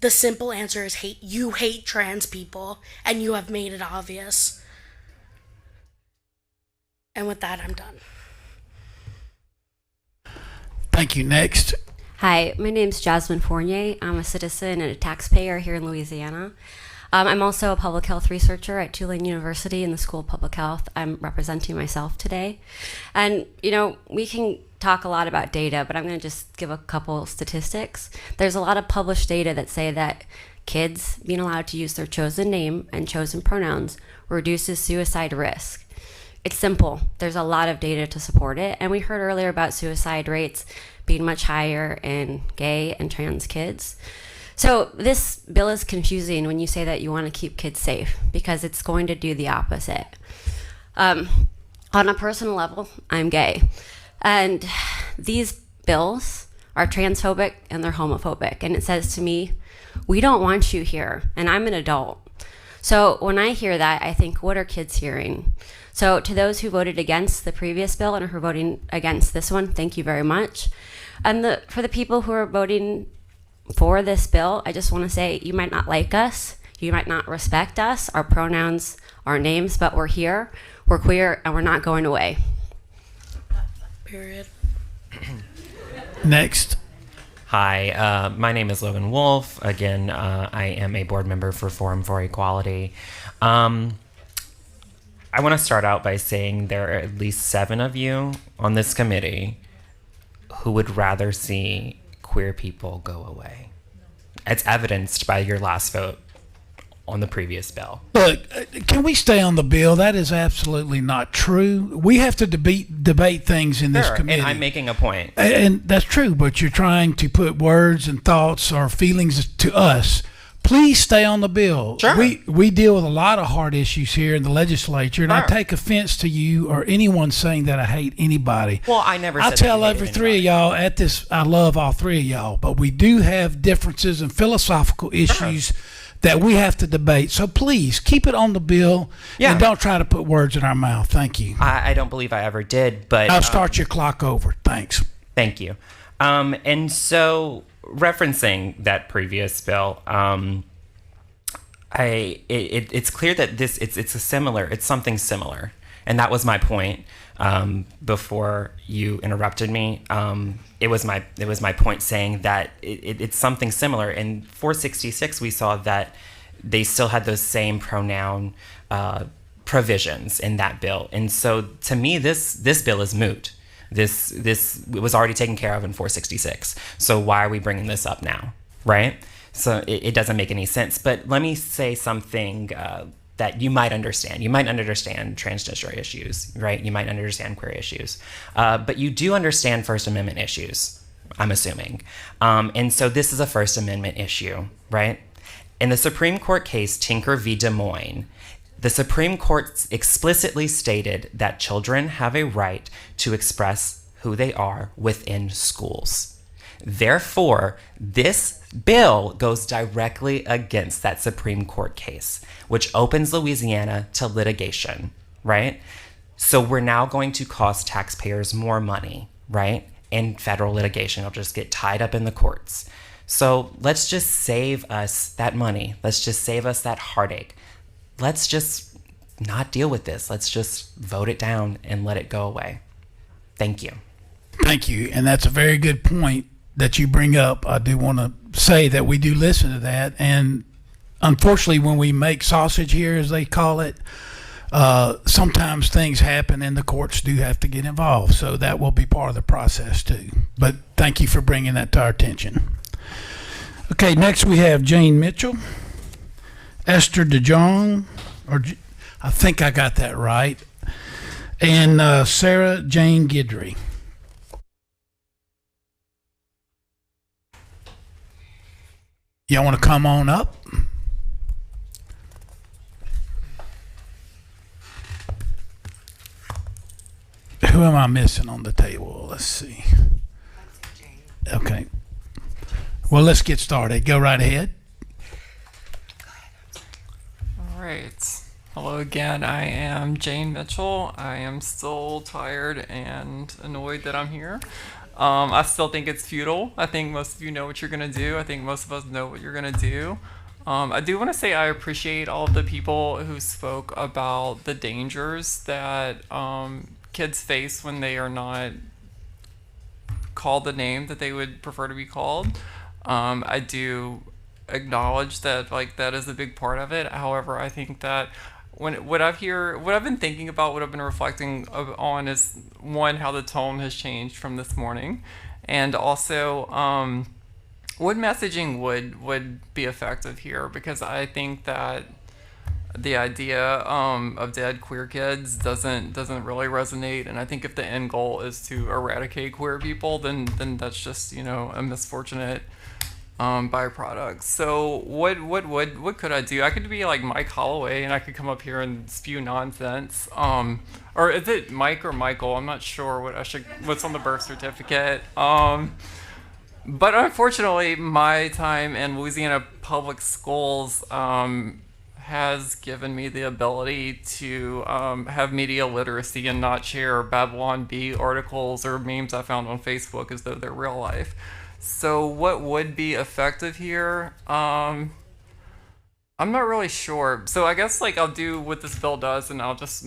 The simple answer is hate. You hate trans people, and you have made it obvious. And with that, I'm done. Thank you. Next. Hi, my name's Jasmine Fournier. I'm a citizen and a taxpayer here in Louisiana. I'm also a public health researcher at Tulane University in the School of Public Health. I'm representing myself today. And, we can talk a lot about data, but I'm going to just give a couple statistics. There's a lot of published data that say that kids being allowed to use their chosen name and chosen pronouns reduces suicide risk. It's simple. There's a lot of data to support it. And we heard earlier about suicide rates being much higher in gay and trans kids. So this bill is confusing when you say that you want to keep kids safe, because it's going to do the opposite. On a personal level, I'm gay. And these bills are transphobic and they're homophobic. And it says to me, we don't want you here. And I'm an adult. So when I hear that, I think, what are kids hearing? So to those who voted against the previous bill and who are voting against this one, thank you very much. And for the people who are voting for this bill, I just want to say, you might not like us, you might not respect us, our pronouns, our names, but we're here, we're queer, and we're not going away. Period. Next. Hi, my name is Logan Wolf. Again, I am a board member for Forum for Equality. I want to start out by saying there are at least 7 of you on this committee who would rather see queer people go away. It's evidenced by your last vote. on the previous bill. Look, can we stay on the bill? That is absolutely not true. We have to debate things in this Sure, committee. and I'm making a point. And that's true, but you're trying to put words and thoughts or feelings to us. Please stay on the bill. Sure. We deal with a lot of hard issues here in the legislature, and I Sure. take offense to you or anyone saying that I hate anybody. Well, I never said I that tell you hated every three of y'all at this, I love all three of y'all, but we do have differences and philosophical issues that we have to debate. So please keep it on the bill and don't try to put words in our mouth. Thank you. I don't believe I ever did, but I'll start your clock over. Thanks. Thank you. And so, referencing that previous bill, it's clear that it's something similar, and that was my point before you interrupted me. It was my point saying that it's something similar. In 466, we saw that they still had those same pronoun provisions in that bill, and so to me, this bill is moot. This was already taken care of in 466. So why are we bringing this up now, right? So it doesn't make any sense. But let me say something that you might understand. You might understand transgender issues, right? You might understand queer issues. But you do understand First Amendment issues, I'm assuming. And so this is a First Amendment issue, right? In the Supreme Court case Tinker v. Des Moines, the Supreme Court explicitly stated that children have a right to express who they are within schools. Therefore, this bill goes directly against that Supreme Court case, which opens Louisiana to litigation, right? So we're now going to cost taxpayers more money, right? In federal litigation, it'll just get tied up in the courts. So let's just save us that money. Let's just save us that heartache. Let's just not deal with this. Let's just vote it down and let it go away. Thank you. Thank you. And that's a very good point that you bring up. I do want to say that we do listen to that. And unfortunately, when we make sausage here, as they call it, sometimes things happen and the courts do have to get involved. So that will be part of the process too. But thank you for bringing that to our attention. Okay, next we have Jane Mitchell, Esther DeJong, I think I got that right, and Sarah Jane Guidry. Y'all want to come on up? Who am I missing on the table? Let's see. Okay. Well, let's get started. Go right ahead. All right. Hello again. I am Jane Mitchell. I am still tired and annoyed that I'm here. I still think it's futile. I think most of you know what you're going to do. I think most of us know what you're going to do. I do want to say I appreciate all of the people who spoke about the dangers that kids face when they are not called the name that they would prefer to be called. I do acknowledge that that is a big part of it. However, I think that what I've been thinking about, what I've been reflecting on is, one, how the tone has changed from this morning, and also what messaging would be effective here, because I think that the idea of dead queer kids doesn't really resonate, and I think if the end goal is to eradicate queer people, then that's just a misfortunate byproduct. So what could I do? I could be like Mike Holloway and I could come up here and spew nonsense. Or is it Mike or Michael? I'm not sure what's on the birth certificate. But unfortunately, my time in Louisiana public schools has given me the ability to have media literacy and not share Babylon Bee articles or memes I found on Facebook as though they're real life. So what would be effective here? I'm not really sure. So I guess I'll do what this bill does, and I'll just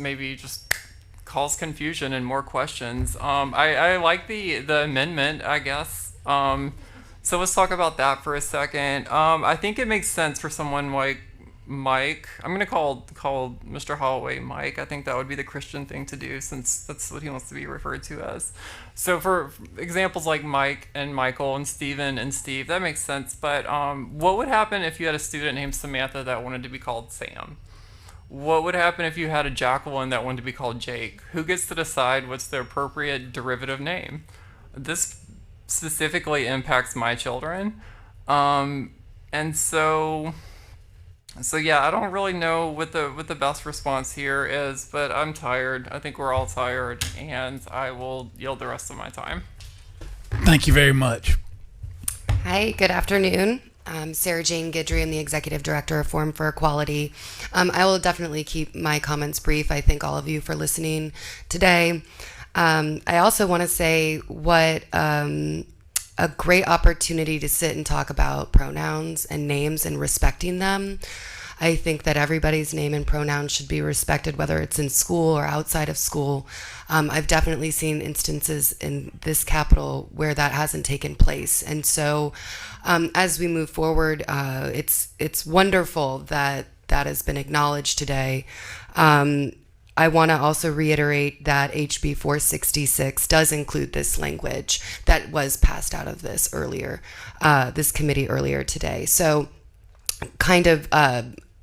cause confusion and more questions. I like the amendment, I guess. So let's talk about that for a second. I think it makes sense for someone like Mike. I'm gonna call Mr. Holloway Mike. I think that would be the Christian thing to do, since that's what he wants to be referred to as. So for examples like Mike and Michael and Stephen and Steve, that makes sense. But what would happen if you had a student named Samantha that wanted to be called Sam? What would happen if you had a Jacqueline that wanted to be called Jake? Who gets to decide what's the appropriate derivative name? This specifically impacts my children. And so yeah, I don't really know what the best response here is, but I'm tired. I think we're all tired, and I will yield the rest of my time. Thank you very much. Hi, good afternoon. I'm Sarah Jane Guidry. I'm the Executive Director of Forum for Equality. I will definitely keep my comments brief. I thank all of you for listening today. I also want to say what a great opportunity to sit and talk about pronouns and names and respecting them. I think that everybody's name and pronouns should be respected, whether it's in school or outside of school. I've definitely seen instances in this Capitol where that hasn't taken place. And so as we move forward, it's wonderful that that has been acknowledged today. I want to also reiterate that HB 466 does include this language that was passed out of this committee earlier today. So kind of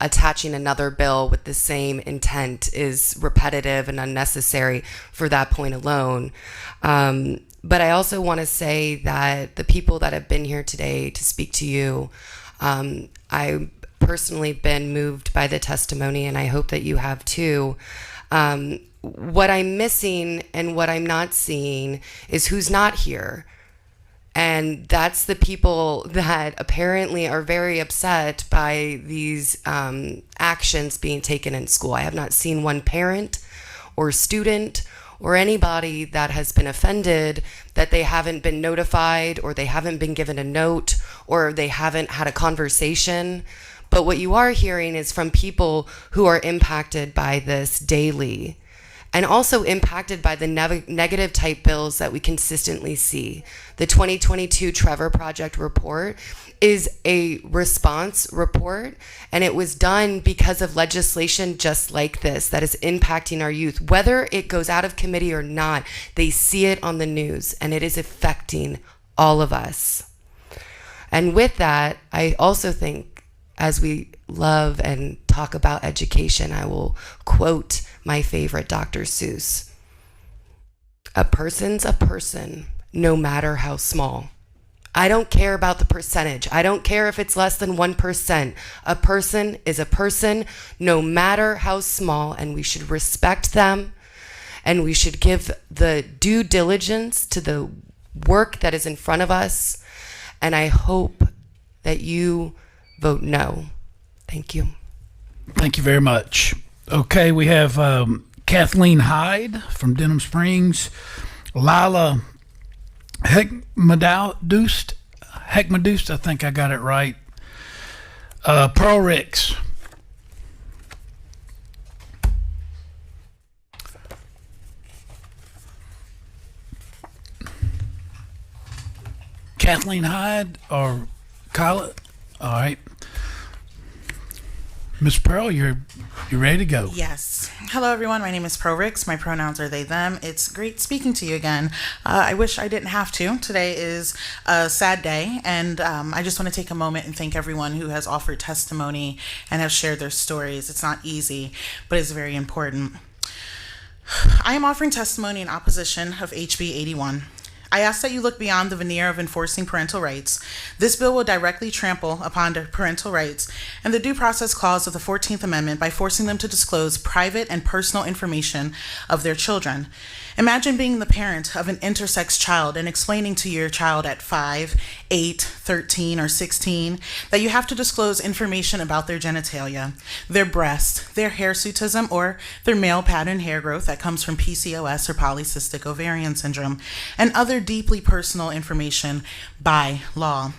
attaching another bill with the same intent is repetitive and unnecessary for that point alone. But I also want to say that the people that have been here today to speak to you, I've personally been moved by the testimony, and I hope that you have too. What I'm missing and what I'm not seeing is who's not here. And that's the people that apparently are very upset by these actions being taken in school. I have not seen one parent or student or anybody that has been offended that they haven't been notified, or they haven't been given a note, or they haven't had a conversation. But what you are hearing is from people who are impacted by this daily, and also impacted by the negative type bills that we consistently see. The 2022 Trevor Project report is a response report, and it was done because of legislation just like this that is impacting our youth. Whether it goes out of committee or not, they see it on the news, and it is affecting all of us. And with that, I also think, as we love and talk about education, I will quote my favorite Dr. Seuss. A person's a person, no matter how small. I don't care about the percentage. I don't care if it's less than 1%. A person is a person, no matter how small, and we should respect them, and we should give the due diligence to the work that is in front of us. And I hope that you vote no. Thank you. Thank you very much. Okay, we have Kathleen Hyde from Denham Springs, Lila Heckmadust, I think I got it right, Pearl Ricks. Kathleen Hyde or Kyla? All right. Ms. Pearl, you're ready to go. Yes. Hello, everyone. My name is Pearl Ricks. My pronouns are they, them. It's great speaking to you again. I wish I didn't have to. Today is a sad day, and I just want to take a moment and thank everyone who has offered testimony and have shared their stories. It's not easy, but it's very important. I am offering testimony in opposition of HB81. I ask that you look beyond the veneer of enforcing parental rights. This bill will directly trample upon parental rights and the due process clause of the 14th Amendment by forcing them to disclose private and personal information of their children. Imagine being the parent of an intersex child and explaining to your child at 5, 8, 13, or 16 that you have to disclose information about their genitalia, their breast, their hirsutism, or their male pattern hair growth that comes from PCOS or polycystic ovarian syndrome, and other deeply personal information by law.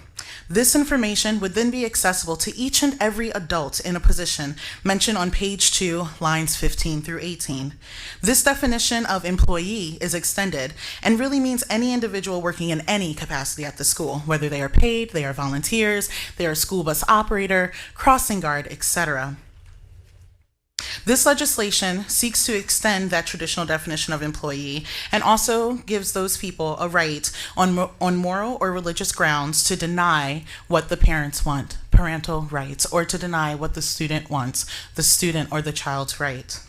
This information would then be accessible to each and every adult in a position mentioned on page 2, lines 15 through 18. This definition of employee is extended and really means any individual working in any capacity at the school, whether they are paid, they are volunteers, they are a school bus operator, crossing guard, etc. This legislation seeks to extend that traditional definition of employee and also gives those people a right on moral or religious grounds to deny what the parents want, parental rights, or to deny what the student wants, the student or the child's right.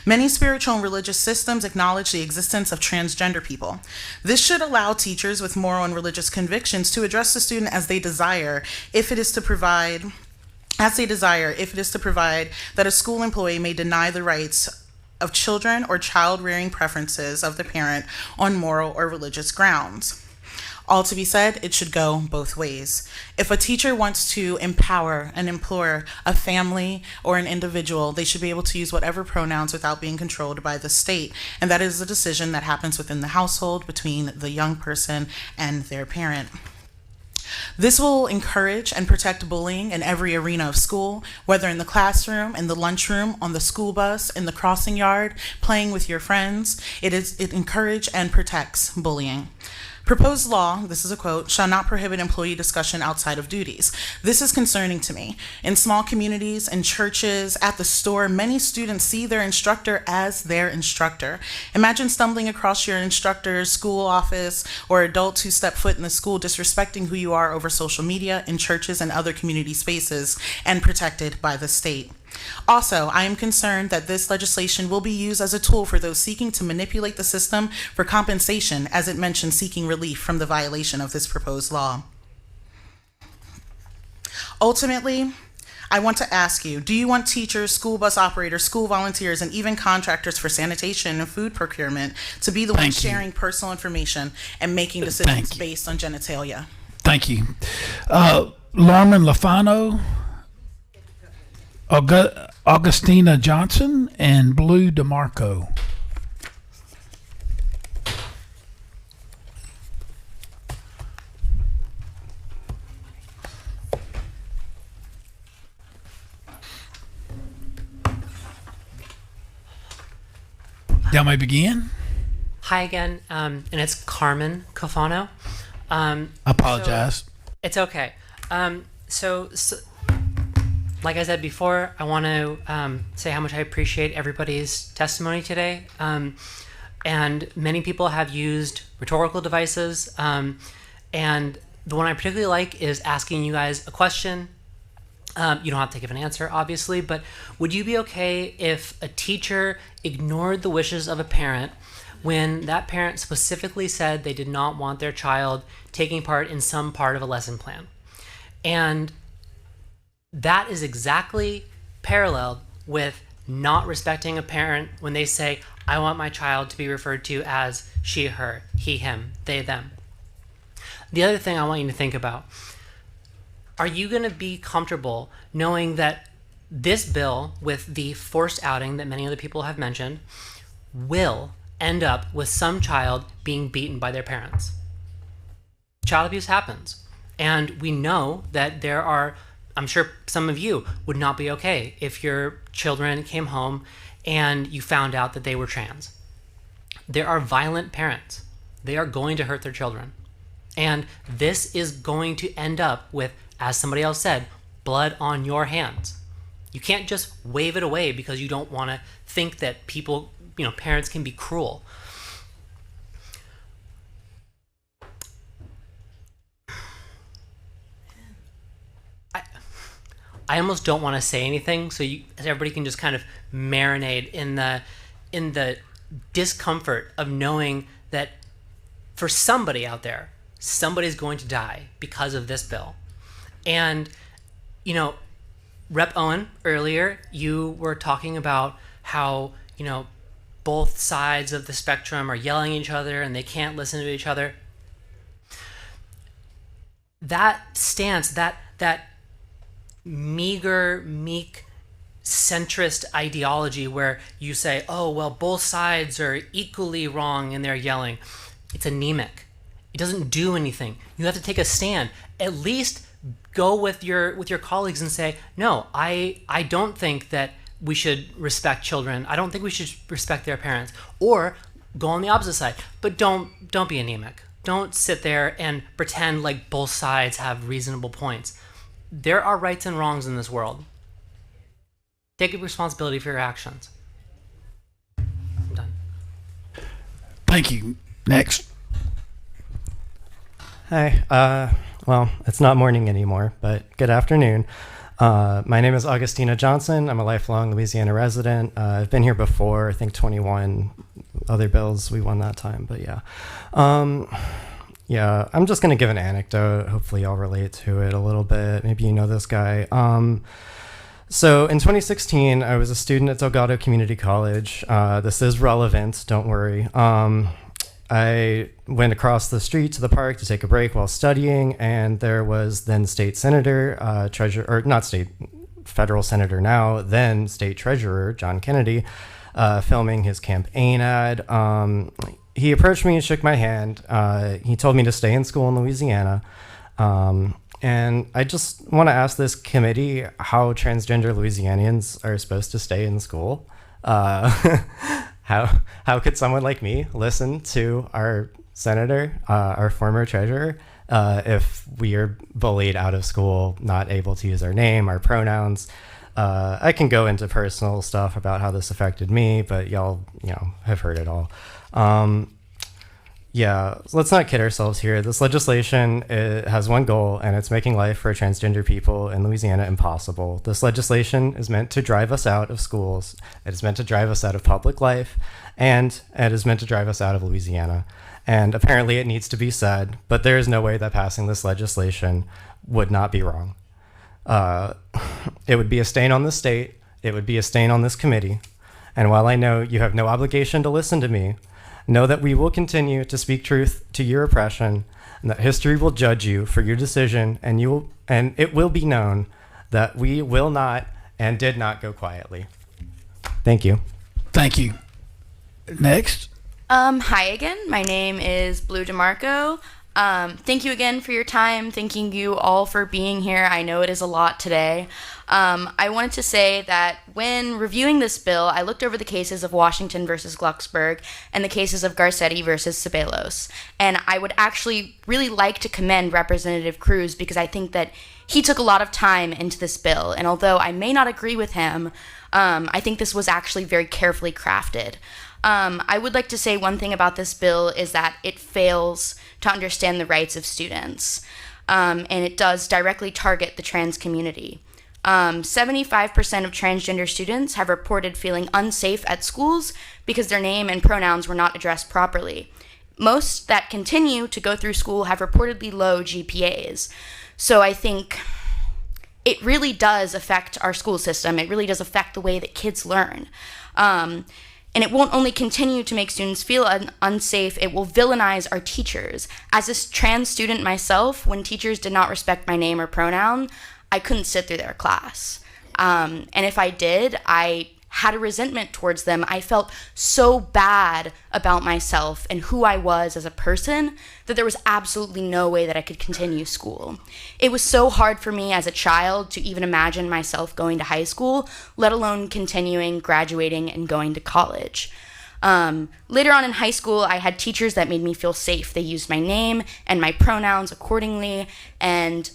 Many spiritual and religious systems acknowledge the existence of transgender people. This should allow teachers with moral and religious convictions to address the student as they desire, if it is to provide that a school employee may deny the rights of children or child-rearing preferences of the parent on moral or religious grounds. All to be said, it should go both ways. If a teacher wants to empower and implore a family or an individual, they should be able to use whatever pronouns without being controlled by the state. And that is a decision that happens within the household between the young person and their parent. This will encourage and protect bullying in every arena of school, whether in the classroom, in the lunchroom, on the school bus, in the crossing yard, playing with your friends. It encourages and protects bullying. Proposed law, this is a quote, shall not prohibit employee discussion outside of duties. This is concerning to me. In small communities, in churches, at the store, many students see their instructor as their instructor. Imagine stumbling across your instructor's school office or adults who step foot in the school disrespecting who you are over social media, in churches, and other community spaces, and protected by the state. Also, I am concerned that this legislation will be used as a tool for those seeking to manipulate the system for compensation, as it mentions seeking relief from the violation of this proposed law. Ultimately, I want to ask you, do you want teachers, school bus operators, school volunteers, and even contractors for sanitation and food procurement to be the ones sharing personal information and making decisions based on genitalia? Thank you. Larman Lafano, Augustina Johnson, and Blue DeMarco. Y'all may begin. Hi again, and it's Carmen Cofano. I apologize. It's okay. So, like I said before, I want to say how much I appreciate everybody's testimony today. And many people have used rhetorical devices. And the one I particularly like is asking you guys a question. You don't have to give an answer, obviously, but would you be okay if a teacher ignored the wishes of a parent when that parent specifically said they did not want their child taking part in some part of a lesson plan? And that is exactly paralleled with not respecting a parent when they say, I want my child to be referred to as she, her, he, him, they, them. The other thing I want you to think about, are you going to be comfortable knowing that this bill, with the forced outing that many other people have mentioned, will end up with some child being beaten by their parents? Child abuse happens. And we know that there are, I'm sure some of you would not be okay if your children came home and you found out that they were trans. There are violent parents. They are going to hurt their children. And this is going to end up with, as somebody else said, blood on your hands. You can't just wave it away because you don't want to think that people, parents can be cruel. I almost don't want to say anything, so everybody can just kind of marinate in the discomfort of knowing that for somebody out there, somebody's going to die because of this bill. And, Rep. Owen, earlier, you were talking about how, both sides of the spectrum are yelling at each other and they can't listen to each other. That stance, that meager, meek, centrist ideology where you say, oh, well, both sides are equally wrong and they're yelling, it's anemic. It doesn't do anything. You have to take a stand. At least go with your colleagues and say, no, I don't think that we should respect children. I don't think we should respect their parents. Or go on the opposite side. But don't be anemic. Don't sit there and pretend like both sides have reasonable points. There are rights and wrongs in this world. Take responsibility for your actions. I'm done. Thank you. Next. Hi. Well, it's not morning anymore, but good afternoon. My name is Augustina Johnson. I'm a lifelong Louisiana resident. I've been here before, I think 21 other bills we won that time, but yeah. Yeah, I'm just going to give an anecdote. Hopefully y'all relate to it a little bit. Maybe you know this guy. So in 2016, I was a student at Delgado Community College. This is relevant, don't worry. I went across the street to the park to take a break while studying, and there was then state senator, federal senator now, then state treasurer, John Kennedy, filming his campaign ad. He approached me and shook my hand. He told me to stay in school in Louisiana. And I just want to ask this committee how transgender Louisianians are supposed to stay in school. How could someone like me listen to our senator, our former treasurer, if we are bullied out of school, not able to use our name, our pronouns? I can go into personal stuff about how this affected me, but y'all, have heard it all. Yeah, let's not kid ourselves here. This legislation has one goal, and it's making life for transgender people in Louisiana impossible. This legislation is meant to drive us out of schools. It is meant to drive us out of public life, and it is meant to drive us out of Louisiana. And apparently it needs to be said, but there is no way that passing this legislation would not be wrong. It would be a stain on the state. It would be a stain on this committee. And while I know you have no obligation to listen to me, know that we will continue to speak truth to your oppression, and that history will judge you for your decision, and it will be known that we will not and did not go quietly. Thank you. Thank you. Next. Hi again. My name is Blue DeMarco. Thank you again for your time. Thanking you all for being here. I know it is a lot today. I wanted to say that when reviewing this bill, I looked over the cases of Washington versus Glucksburg and the cases of Garcetti versus Ceballos. And I would actually really like to commend Representative Crews because I think that he took a lot of time into this bill. And although I may not agree with him, I think this was actually very carefully crafted. I would like to say one thing about this bill is that it fails to understand the rights of students, and it does directly target the trans community. 75% of transgender students have reported feeling unsafe at schools because their name and pronouns were not addressed properly. Most that continue to go through school have reportedly low GPAs. So I think it really does affect our school system. It really does affect the way that kids learn. And it won't only continue to make students feel unsafe, it will villainize our teachers. As a trans student myself, when teachers did not respect my name or pronoun, I couldn't sit through their class. And if I did, I had a resentment towards them. I felt so bad about myself and who I was as a person that there was absolutely no way that I could continue school. It was so hard for me as a child to even imagine myself going to high school, let alone continuing, graduating, and going to college. Later on in high school, I had teachers that made me feel safe. They used my name and my pronouns accordingly, and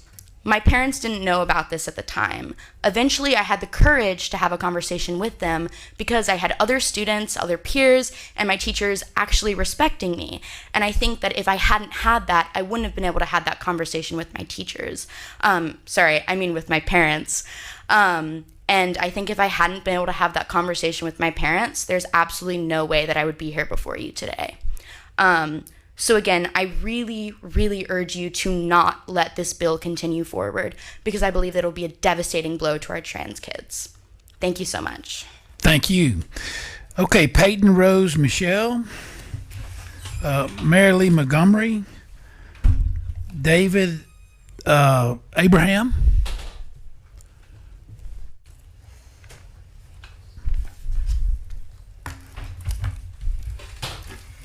my parents didn't know about this at the time. Eventually, I had the courage to have a conversation with them because I had other students, other peers, and my teachers actually respecting me. And I think that if I hadn't had that, I wouldn't have been able to have that conversation with my teachers. With my parents. And I think if I hadn't been able to have that conversation with my parents, there's absolutely no way that I would be here before you today. So again, I really, really urge you to not let this bill continue forward because I believe that it'll be a devastating blow to our trans kids. Thank you so much. Thank you. Okay, Peyton Rose Michelle, Mary Lee Montgomery, David Abraham.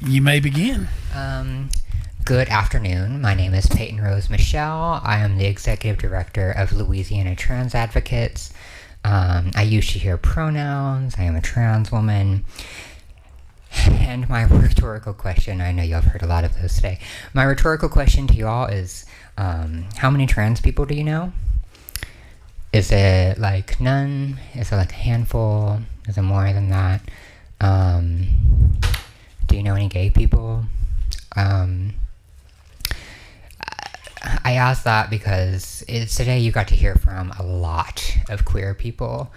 You may begin. Good afternoon. My name is Peyton Rose Michelle. I am the Executive Director of Louisiana Trans Advocates. I use she, her pronouns. I am a trans woman. And my rhetorical question, I know you have heard a lot of those today. My rhetorical question to you all is, how many trans people do you know? Is it like none? Is it like a handful? Is it more than that? Do you know any gay people? I ask that because today you got to hear from a lot of queer people,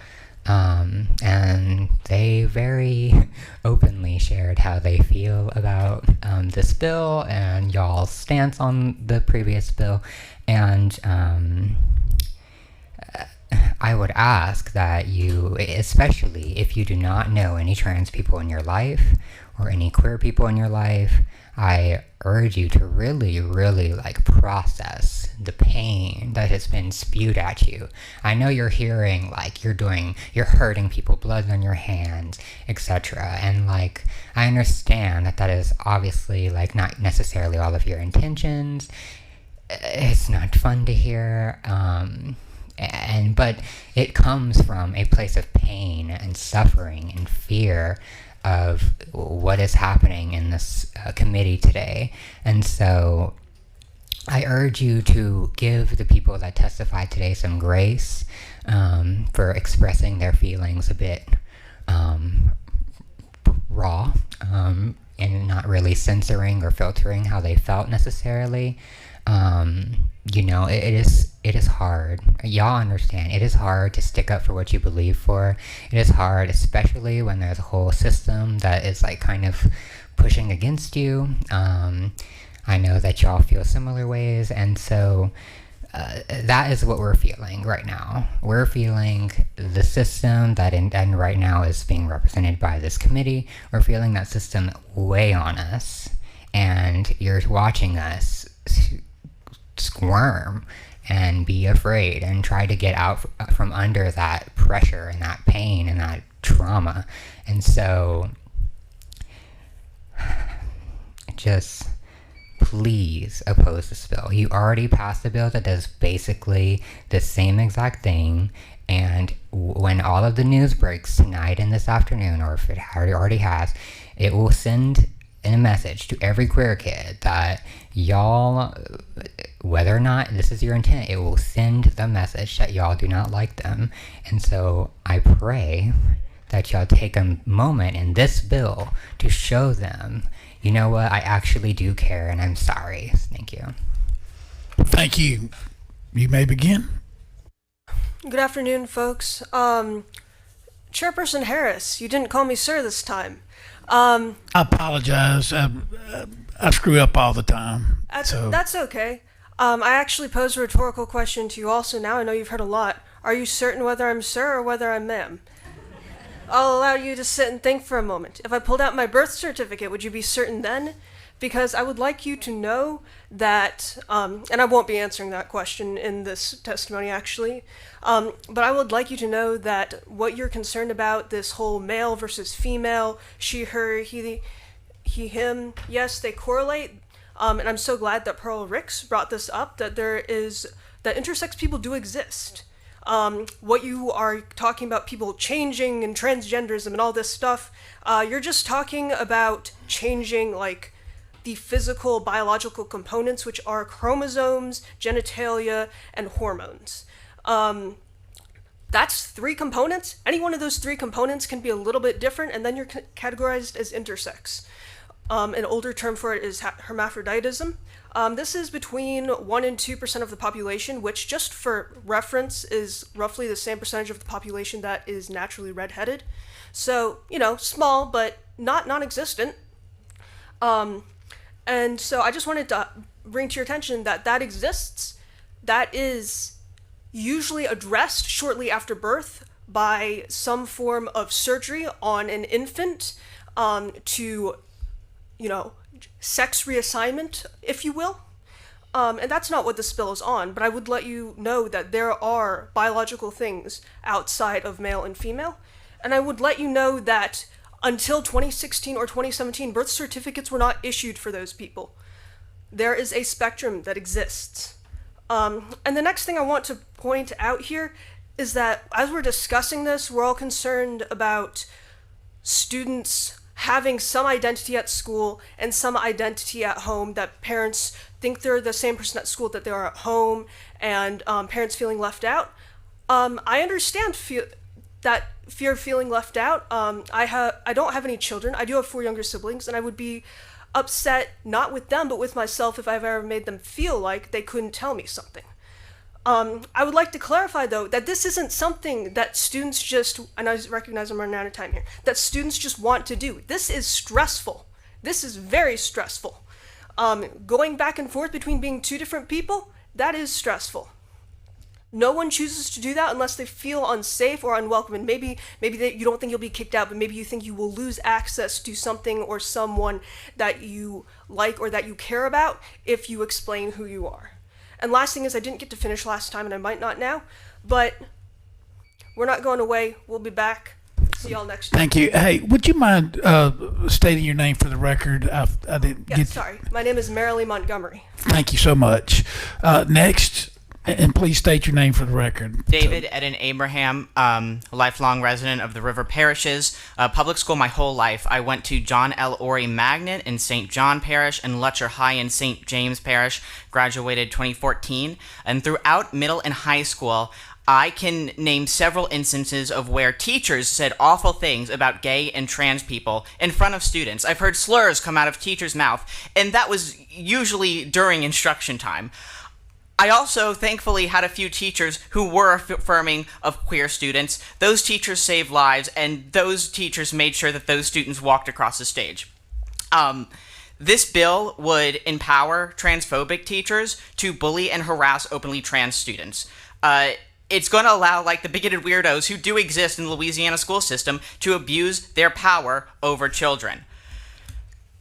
and they very openly shared how they feel about this bill and y'all's stance on the previous bill. And I would ask that you, especially if you do not know any trans people in your life or any queer people in your life, I urge you to really, really process the pain that has been spewed at you. I know you're hearing you're hurting people, blood on your hands, etc. And I understand that is obviously not necessarily all of your intentions. It's not fun to hear. But it comes from a place of pain and suffering and fear of what is happening in this committee today. And so I urge you to give the people that testified today some grace for expressing their feelings a bit raw and not really censoring or filtering how they felt necessarily. It is hard. Y'all understand. It is hard to stick up for what you believe for. It is hard, especially when there's a whole system that is kind of pushing against you. I know that y'all feel similar ways, and so that is what we're feeling right now. We're feeling the system that and right now is being represented by this committee. We're feeling that system weigh on us, and you're watching us squirm and be afraid and try to get out from under that pressure and that pain and that trauma. And so just please oppose this bill. You already passed a bill that does basically the same exact thing, and when all of the news breaks tonight and this afternoon, or if it already has, it will send a message to every queer kid that y'all, whether or not this is your intent, it will send the message that y'all do not like them. And so I pray that y'all take a moment in this bill to show them, you know what, I actually do care and I'm sorry. Thank you. Thank you. You may begin. Good afternoon, folks. Chairperson Harris, you didn't call me sir this time. I apologize. I screw up all the time. That's okay. I actually posed a rhetorical question to you also now. I know you've heard a lot. Are you certain whether I'm sir or whether I'm ma'am? I'll allow you to sit and think for a moment. If I pulled out my birth certificate, would you be certain then? Because I would like you to know that, and I won't be answering that question in this testimony actually, but I would like you to know that what you're concerned about, this whole male versus female, she, her, he, him, yes, they correlate, and I'm so glad that Pearl Ricks brought this up, that that intersex people do exist. What you are talking about, people changing and transgenderism and all this stuff, you're just talking about changing the physical biological components, which are chromosomes, genitalia, and hormones. That's 3 components. Any one of those 3 components can be a little bit different, and then you're categorized as intersex. An older term for it is hermaphroditism. This is between 1% and 2% of the population, which, just for reference, is roughly the same percentage of the population that is naturally redheaded. So, small, but not non-existent. And so I just wanted to bring to your attention that exists. That is usually addressed shortly after birth by some form of surgery on an infant to, sex reassignment, if you will. And that's not what this bill is on, but I would let you know that there are biological things outside of male and female. And I would let you know that until 2016 or 2017, birth certificates were not issued for those people. there is a spectrum that exists. And the next thing I want to point out here is that as we're discussing this, we're all concerned about students having some identity at school and some identity at home, that parents think they're the same person at school that they are at home, and parents feeling left out. I understand that fear of feeling left out. I don't have any children. I do have 4 younger siblings, and I would be upset not with them but with myself if I've ever made them feel like they couldn't tell me something. I would like to clarify, though, that this isn't something that students just, and I recognize I'm running out of time here, that students just want to do. This is stressful. This is very stressful. Going back and forth between being 2 different people, that is stressful. No one chooses to do that unless they feel unsafe or unwelcome, and maybe you don't think you'll be kicked out, but maybe you think you will lose access to something or someone that you like or that you care about if you explain who you are. And last thing is, I didn't get to finish last time, and I might not now, but we're not going away. We'll be back. See y'all next time. Thank you. Hey, would you mind stating your name for the record? I didn't Yes, get. sorry. My name is Marilee Montgomery. Thank you so much. Next, and please state your name for the record. David Eden Abraham, lifelong resident of the River Parishes. Public school my whole life. I went to John L. Orry Magnet in St. John Parish and Lutcher High in St. James Parish. Graduated 2014. And throughout middle and high school, I can name several instances of where teachers said awful things about gay and trans people in front of students. I've heard slurs come out of teachers' mouth, and that was usually during instruction time. I also thankfully had a few teachers who were affirming of queer students. Those teachers saved lives, and those teachers made sure that those students walked across the stage. This bill would empower transphobic teachers to bully and harass openly trans students. It's going to allow, like, the bigoted weirdos who do exist in the Louisiana school system to abuse their power over children.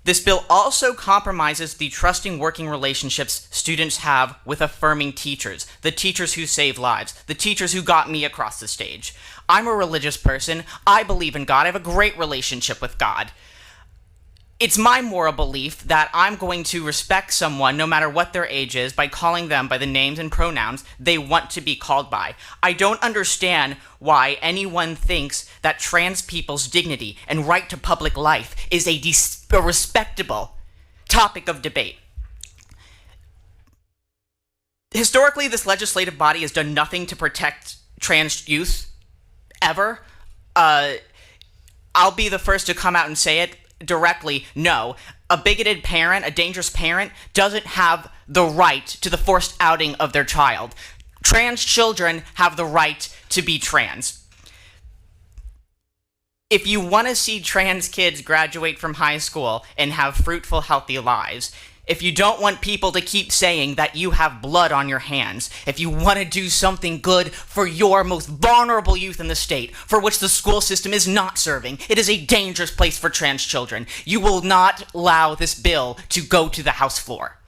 This bill also compromises the trusting working relationships students have with affirming teachers, the teachers who save lives, the teachers who got me across the stage. I'm a religious person. I believe in God. I have a great relationship with God. It's my moral belief that I'm going to respect someone no matter what their age is by calling them by the names and pronouns they want to be called by. I don't understand why anyone thinks that trans people's dignity and right to public life is a respectable topic of debate. Historically, this legislative body has done nothing to protect trans youth, ever. I'll be the first to come out and say it directly. No, a bigoted parent, a dangerous parent, doesn't have the right to the forced outing of their child. Trans children have the right to be trans. If you want to see trans kids graduate from high school and have fruitful, healthy lives, if you don't want people to keep saying that you have blood on your hands, if you want to do something good for your most vulnerable youth in the state, for which the school system is not serving, it is a dangerous place for trans children. You will not allow this bill to go to the House floor.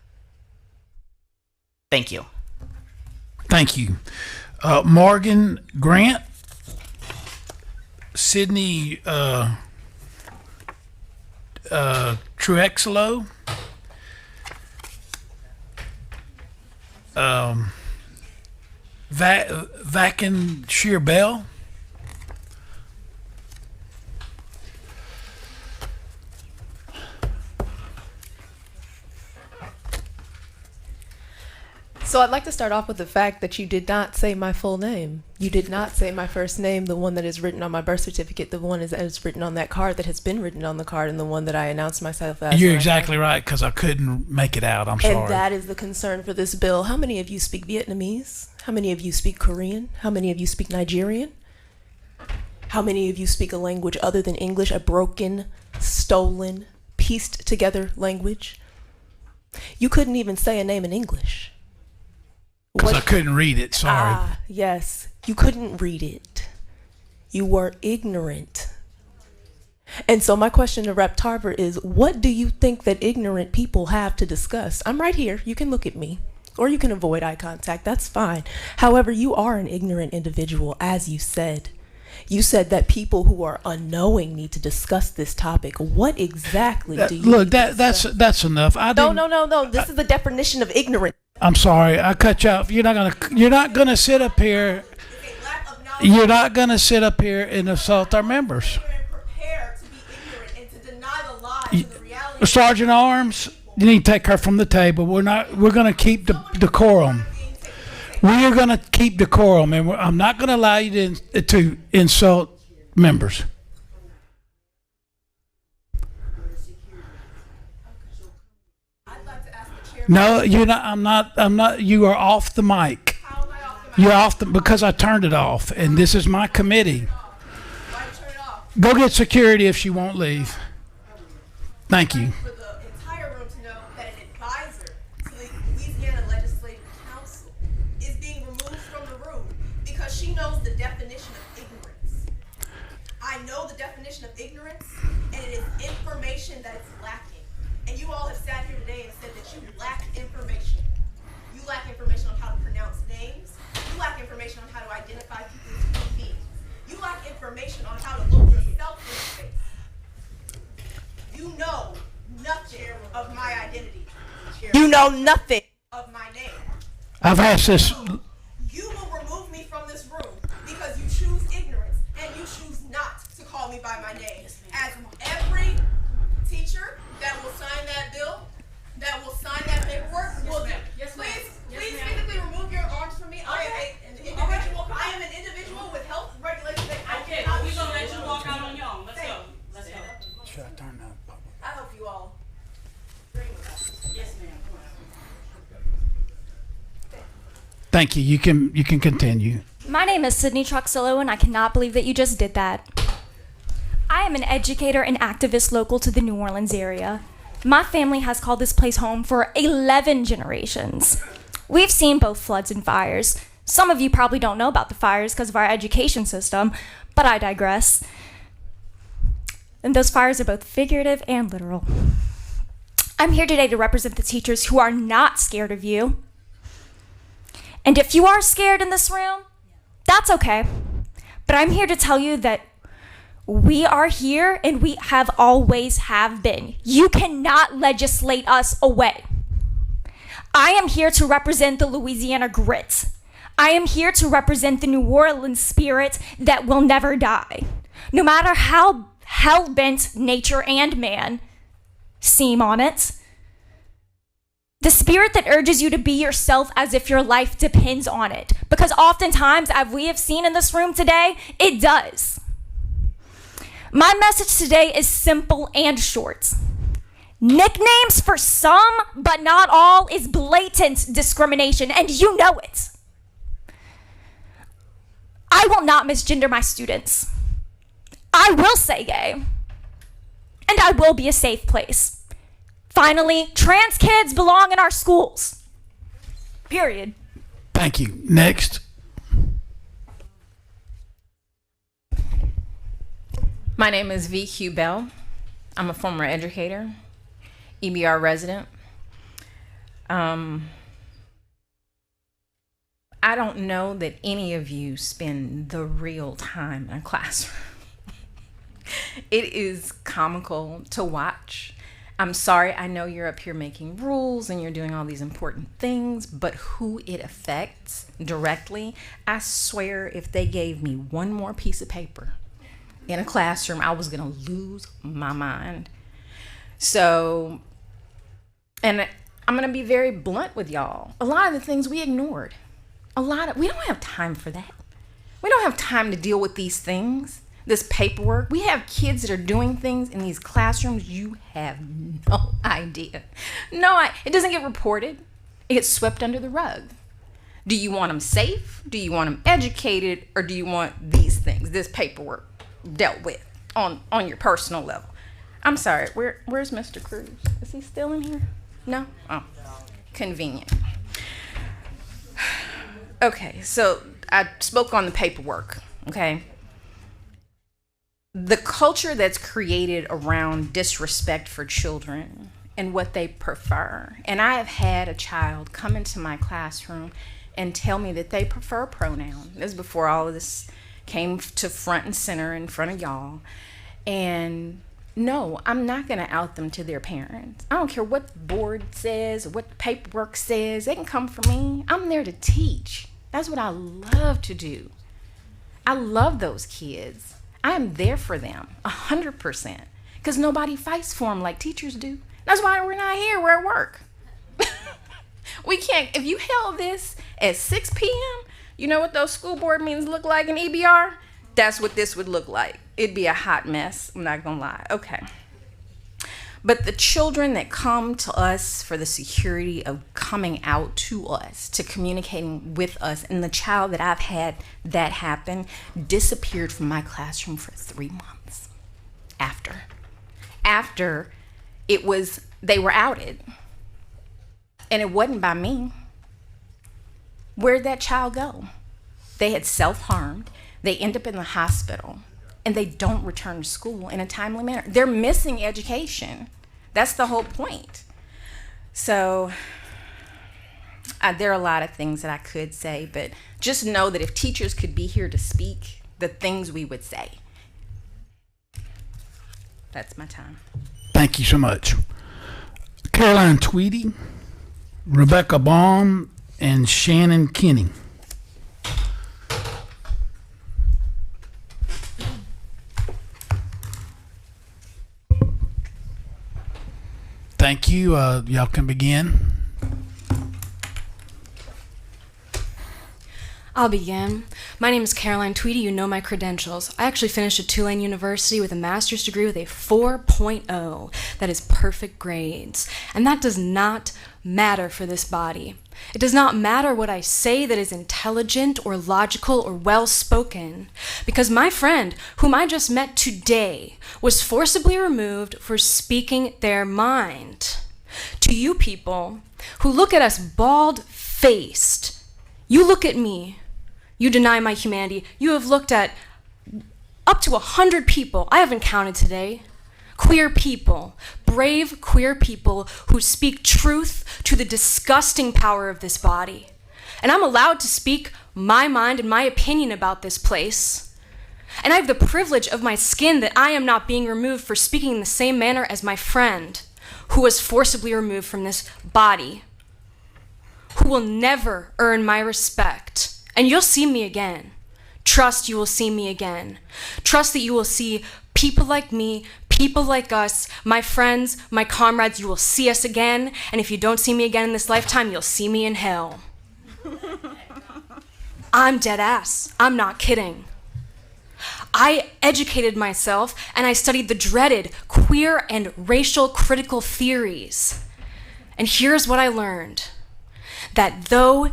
Thank you. Thank you. Morgan Grant, Sydney Truexelo, Vacan Shear Bell, So I'd like to start off with the fact that you did not say my full name. You did not say my first name, the one that is written on my birth certificate, the one that is written on that card that has been written on the card, and the one that I announced myself as. You're exactly right, because I couldn't make it out. I'm sorry. And that is the concern for this bill. How many of you speak Vietnamese? How many of you speak Korean? How many of you speak Nigerian? How many of you speak a language other than English, a broken, stolen, pieced together language? You couldn't even say a name in English. Because I couldn't read it, sorry. Ah, yes. You couldn't read it. You were ignorant. And so my question to Rep. Tarver is, what do you think that ignorant people have to discuss? I'm right here. You can look at me. Or you can avoid eye contact. That's fine. However, you are an ignorant individual, as you said. You said that people who are unknowing need to discuss this topic. What exactly do you Look, need to discuss? that's enough. No. This is the definition of ignorance. I'm sorry, I cut you off. You're not gonna sit up here. You're not gonna sit up here and assault our members. Sergeant Arms, you need to take her from the table. We're gonna keep the decorum. We are gonna keep decorum, and I'm not gonna allow you to insult members. No, you're not. I'm not. You are off the mic. You're off because I turned it off, and this is my committee. Go get security if she won't leave. Thank you. For the entire room to know that an advisor to the Louisiana Legislative Council is being removed from the room because she knows the definition of ignorance. I know the definition of ignorance, and it is information that is lacking. And you all have sat here today and said that you lack information. You lack information on how to pronounce names. You lack information on how to identify people as human beings. You lack information on how to look yourself in the face. You know nothing of my identity. You know nothing of my name. I've asked this. You will remove me from this room because you choose ignorance and you choose not to call me by my name. As every teacher that will sign that bill, that will sign that paperwork, will do. Please physically remove your arms from me. I am an individual. I am an individual with health regulations. Okay, we're gonna let you walk out on your own. Let's go. Let's go. Should I turn that? I hope you all bring it up. Yes, ma'am. Thank you. You can continue. My name is Sydney Truxillo, and I cannot believe that you just did that. I am an educator and activist local to the New Orleans area. My family has called this place home for 11 generations. We've seen both floods and fires. Some of you probably don't know about the fires because of our education system, but I digress. And those fires are both figurative and literal. I'm here today to represent the teachers who are not scared of you. And if you are scared in this room, that's okay. But I'm here to tell you that we are here and we have always have been. You cannot legislate us away. I am here to represent the Louisiana grit. I am here to represent the New Orleans spirit that will never die. No matter how hell-bent nature and man seem on it. The spirit that urges you to be yourself as if your life depends on it. Because oftentimes, as we have seen in this room today, it does. My message today is simple and short. Nicknames for some, but not all, is blatant discrimination, and you know it. I will not misgender my students. I will say gay. And I will be a safe place. Finally, trans kids belong in our schools. Period. Thank you. Next. My name is VQ Bell. I'm a former educator, EBR resident. I don't know that any of you spend the real time in a classroom. It is comical to watch. I'm sorry, I know you're up here making rules and you're doing all these important things, but who it affects directly, I swear if they gave me one more piece of paper in a classroom, I was gonna lose my mind. So, and I'm gonna be very blunt with y'all. A lot of the things we ignored. We don't have time for that. We don't have time to deal with these things. This paperwork. We have kids that are doing things in these classrooms you have no idea. It doesn't get reported. It gets swept under the rug. Do you want them safe? Do you want them educated? Or do you want these things, this paperwork dealt with on your personal level? I'm sorry, where's Mr. Crews? Is he still in here? No? Oh, convenient. Okay, so I spoke on the paperwork, okay? The culture that's created around disrespect for children and what they prefer. And I have had a child come into my classroom and tell me that they prefer pronouns. This is before all of this came to front and center in front of y'all. And no, I'm not going to out them to their parents. I don't care what the board says or what the paperwork says. They can come for me. I'm there to teach. That's what I love to do. I love those kids. I am there for them 100% because nobody fights for them like teachers do. That's why we're not here. We're at work. We can't. If you held this at 6 p.m., you know what those school board meetings look like in EBR? That's what this would look like. It'd be a hot mess. I'm not going to lie. Okay. But the children that come to us for the security of coming out to us, to communicating with us, and the child that I've had that happen disappeared from my classroom for 3 months after they were outed. And it wasn't by me. Where'd that child go? They had self-harmed. They end up in the hospital, and they don't return to school in a timely manner. They're missing education. That's the whole point. So there are a lot of things that I could say, but just know that if teachers could be here to speak, the things we would say. That's my time. Thank you so much. Caroline Tweedy, Rebecca Baum, and Shannon Kinney. Thank you. Y'all can begin. I'll begin. My name is Caroline Tweedy. You know my credentials. I actually finished at Tulane University with a master's degree with a 4.0. That is perfect grades. And that does not matter for this body. It does not matter what I say that is intelligent or logical or well-spoken, because my friend, whom I just met today, was forcibly removed for speaking their mind. To you people who look at us bald-faced, you look at me, you deny my humanity. You have looked at up to 100 people, I haven't counted today, queer people, brave queer people who speak truth to the disgusting power of this body. And I'm allowed to speak my mind and my opinion about this place. And I have the privilege of my skin that I am not being removed for speaking in the same manner as my friend who was forcibly removed from this body, who will never earn my respect. And you'll see me again. Trust you will see me again. Trust that you will see people like me, people like us, my friends, my comrades. You will see us again. And if you don't see me again in this lifetime, you'll see me in hell. I'm dead ass. I'm not kidding. I educated myself and I studied the dreaded queer and racial critical theories. And here's what I learned. That though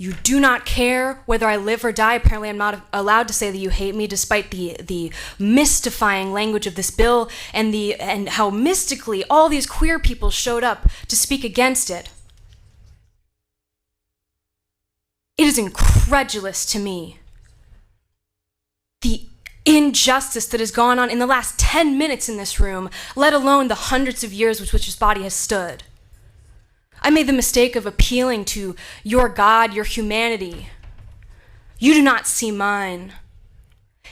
you do not care whether I live or die, apparently I'm not allowed to say that you hate me despite the mystifying language of this bill and how mystically all these queer people showed up to speak against it. It is incredulous to me. The injustice that has gone on in the last 10 minutes in this room, let alone the hundreds of years with which this body has stood. I made the mistake of appealing to your God, your humanity. You do not see mine.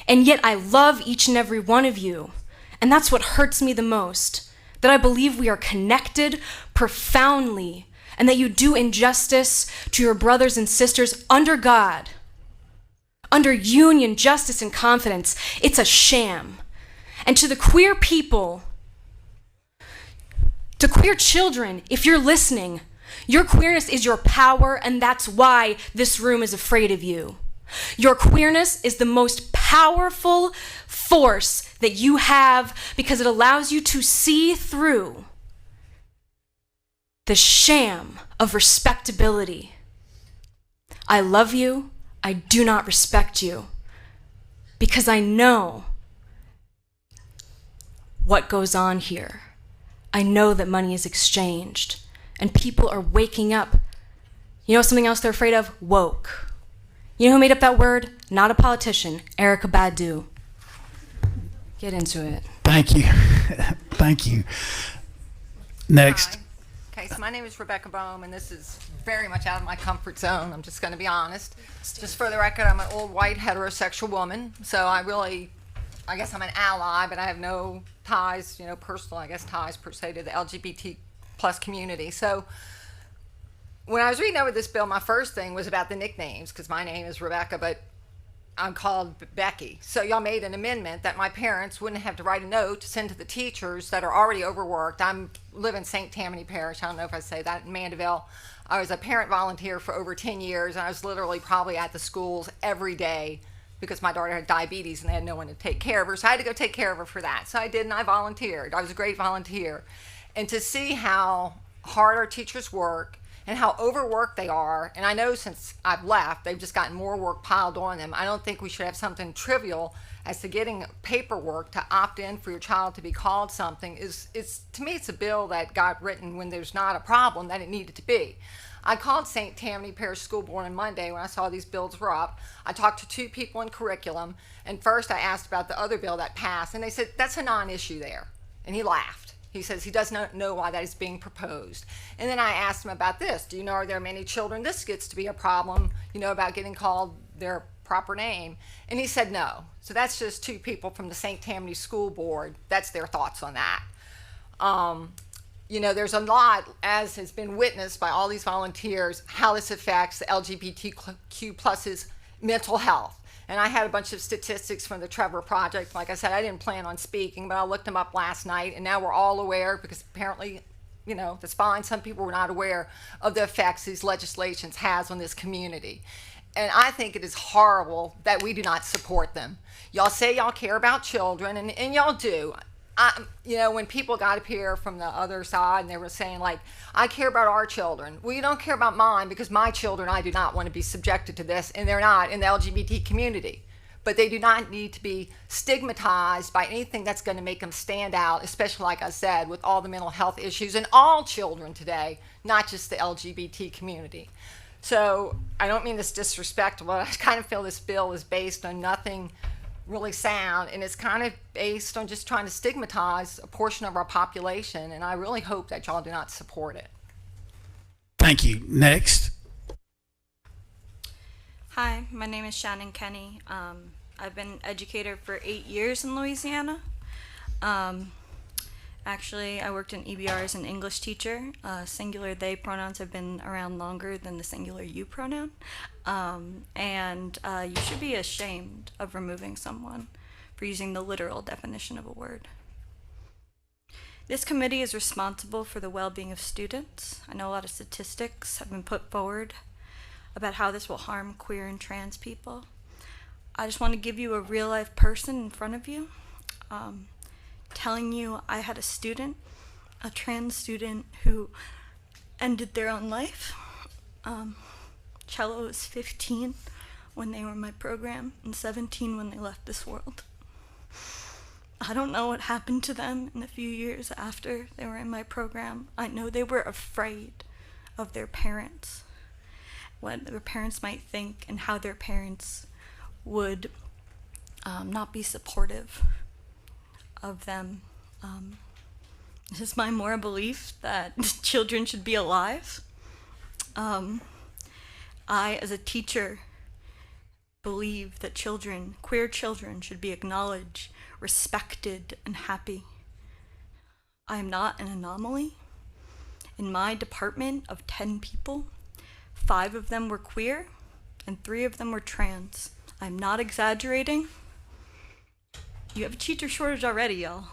And yet I love each and every one of you. And that's what hurts me the most, that I believe we are connected profoundly and that you do injustice to your brothers and sisters under God, under union, justice, and confidence. It's a sham. And to the queer people, to queer children, if you're listening, your queerness is your power, and that's why this room is afraid of you. Your queerness is the most powerful force that you have because it allows you to see through the sham of respectability. I love you. I do not respect you because I know what goes on here. I know that money is exchanged and people are waking up. You know something else they're afraid of? Woke. You know who made up that word? Not a politician, Erykah Badu. Get into it. Thank you. Thank you. Next. Hi. nice. My name is Rebecca Bohm, and this is very much out of my comfort zone. I'm just going to be honest. Just for the record, I'm an old white heterosexual woman, so I guess I'm an ally, but I have no ties, personal, ties per se to the LGBT plus community. So when I was reading over this bill, my first thing was about the nicknames, because my name is Rebecca, but I'm called Becky. So y'all made an amendment that my parents wouldn't have to write a note to send to the teachers that are already overworked. I live in St. Tammany Parish. I don't know if I say that, in Mandeville. I was a parent volunteer for over 10 years, and I was literally probably at the schools every day because my daughter had diabetes and they had no one to take care of her. So I had to go take care of her for that. So I did, and I volunteered. I was a great volunteer. And to see how hard our teachers work and how overworked they are, and I know since I've left, they've just gotten more work piled on them. I don't think we should have something trivial as to getting paperwork to opt in for your child to be called something. To me, it's a bill that got written when there's not a problem that it needed to be. I called St. Tammany Parish School Board on Monday when I saw these bills were up. I talked to 2 people in curriculum, and first I asked about the other bill that passed, and they said, that's a non-issue there. And he laughed. He says he does not know why that is being proposed. And then I asked him about this. Do you know, are there many children this gets to be a problem, about getting called their proper name? And he said no. So that's just 2 people from the St. Tammany School Board. That's their thoughts on that. There's a lot, as has been witnessed by all these volunteers, how this affects the LGBTQ plus's mental health. And I had a bunch of statistics from the Trevor Project. Like I said, I didn't plan on speaking, but I looked them up last night, and now we're all aware, because apparently, that's fine. Some people were not aware of the effects these legislations has on this community. And I think it is horrible that we do not support them. Y'all say y'all care about children, and y'all do. When people got up here from the other side and they were saying, like, I care about our children. Well, you don't care about mine, because my children, I do not want to be subjected to this, and they're not in the LGBT community. But they do not need to be stigmatized by anything that's going to make them stand out, especially, like I said, with all the mental health issues in all children today, not just the LGBT community. So I don't mean this disrespectful, but I kind of feel this bill is based on nothing really sound, and it's kind of based on just trying to stigmatize a portion of our population, and I really hope that y'all do not support it. Thank you. Next. Hi, my name is Shannon Kenny. I've been an educator for 8 years in Louisiana. Actually, I worked in EBR as an English teacher. Singular they pronouns have been around longer than the singular you pronoun. And you should be ashamed of removing someone for using the literal definition of a word. This committee is responsible for the well-being of students. I know a lot of statistics have been put forward about how this will harm queer and trans people. I just want to give you a real-life person in front of you, telling you I had a student, a trans student, who ended their own life. Cello was 15 when they were in my program and 17 when they left this world. I don't know what happened to them in the few years after they were in my program. I know they were afraid of their parents, what their parents might think, and how their parents would not be supportive of them. It is my moral belief that children should be alive. I, as a teacher, believe that children, queer children, should be acknowledged, respected, and happy. I am not an anomaly. In my department of 10 people, 5 of them were queer and 3 of them were trans. I'm not exaggerating. You have a teacher shortage already, y'all.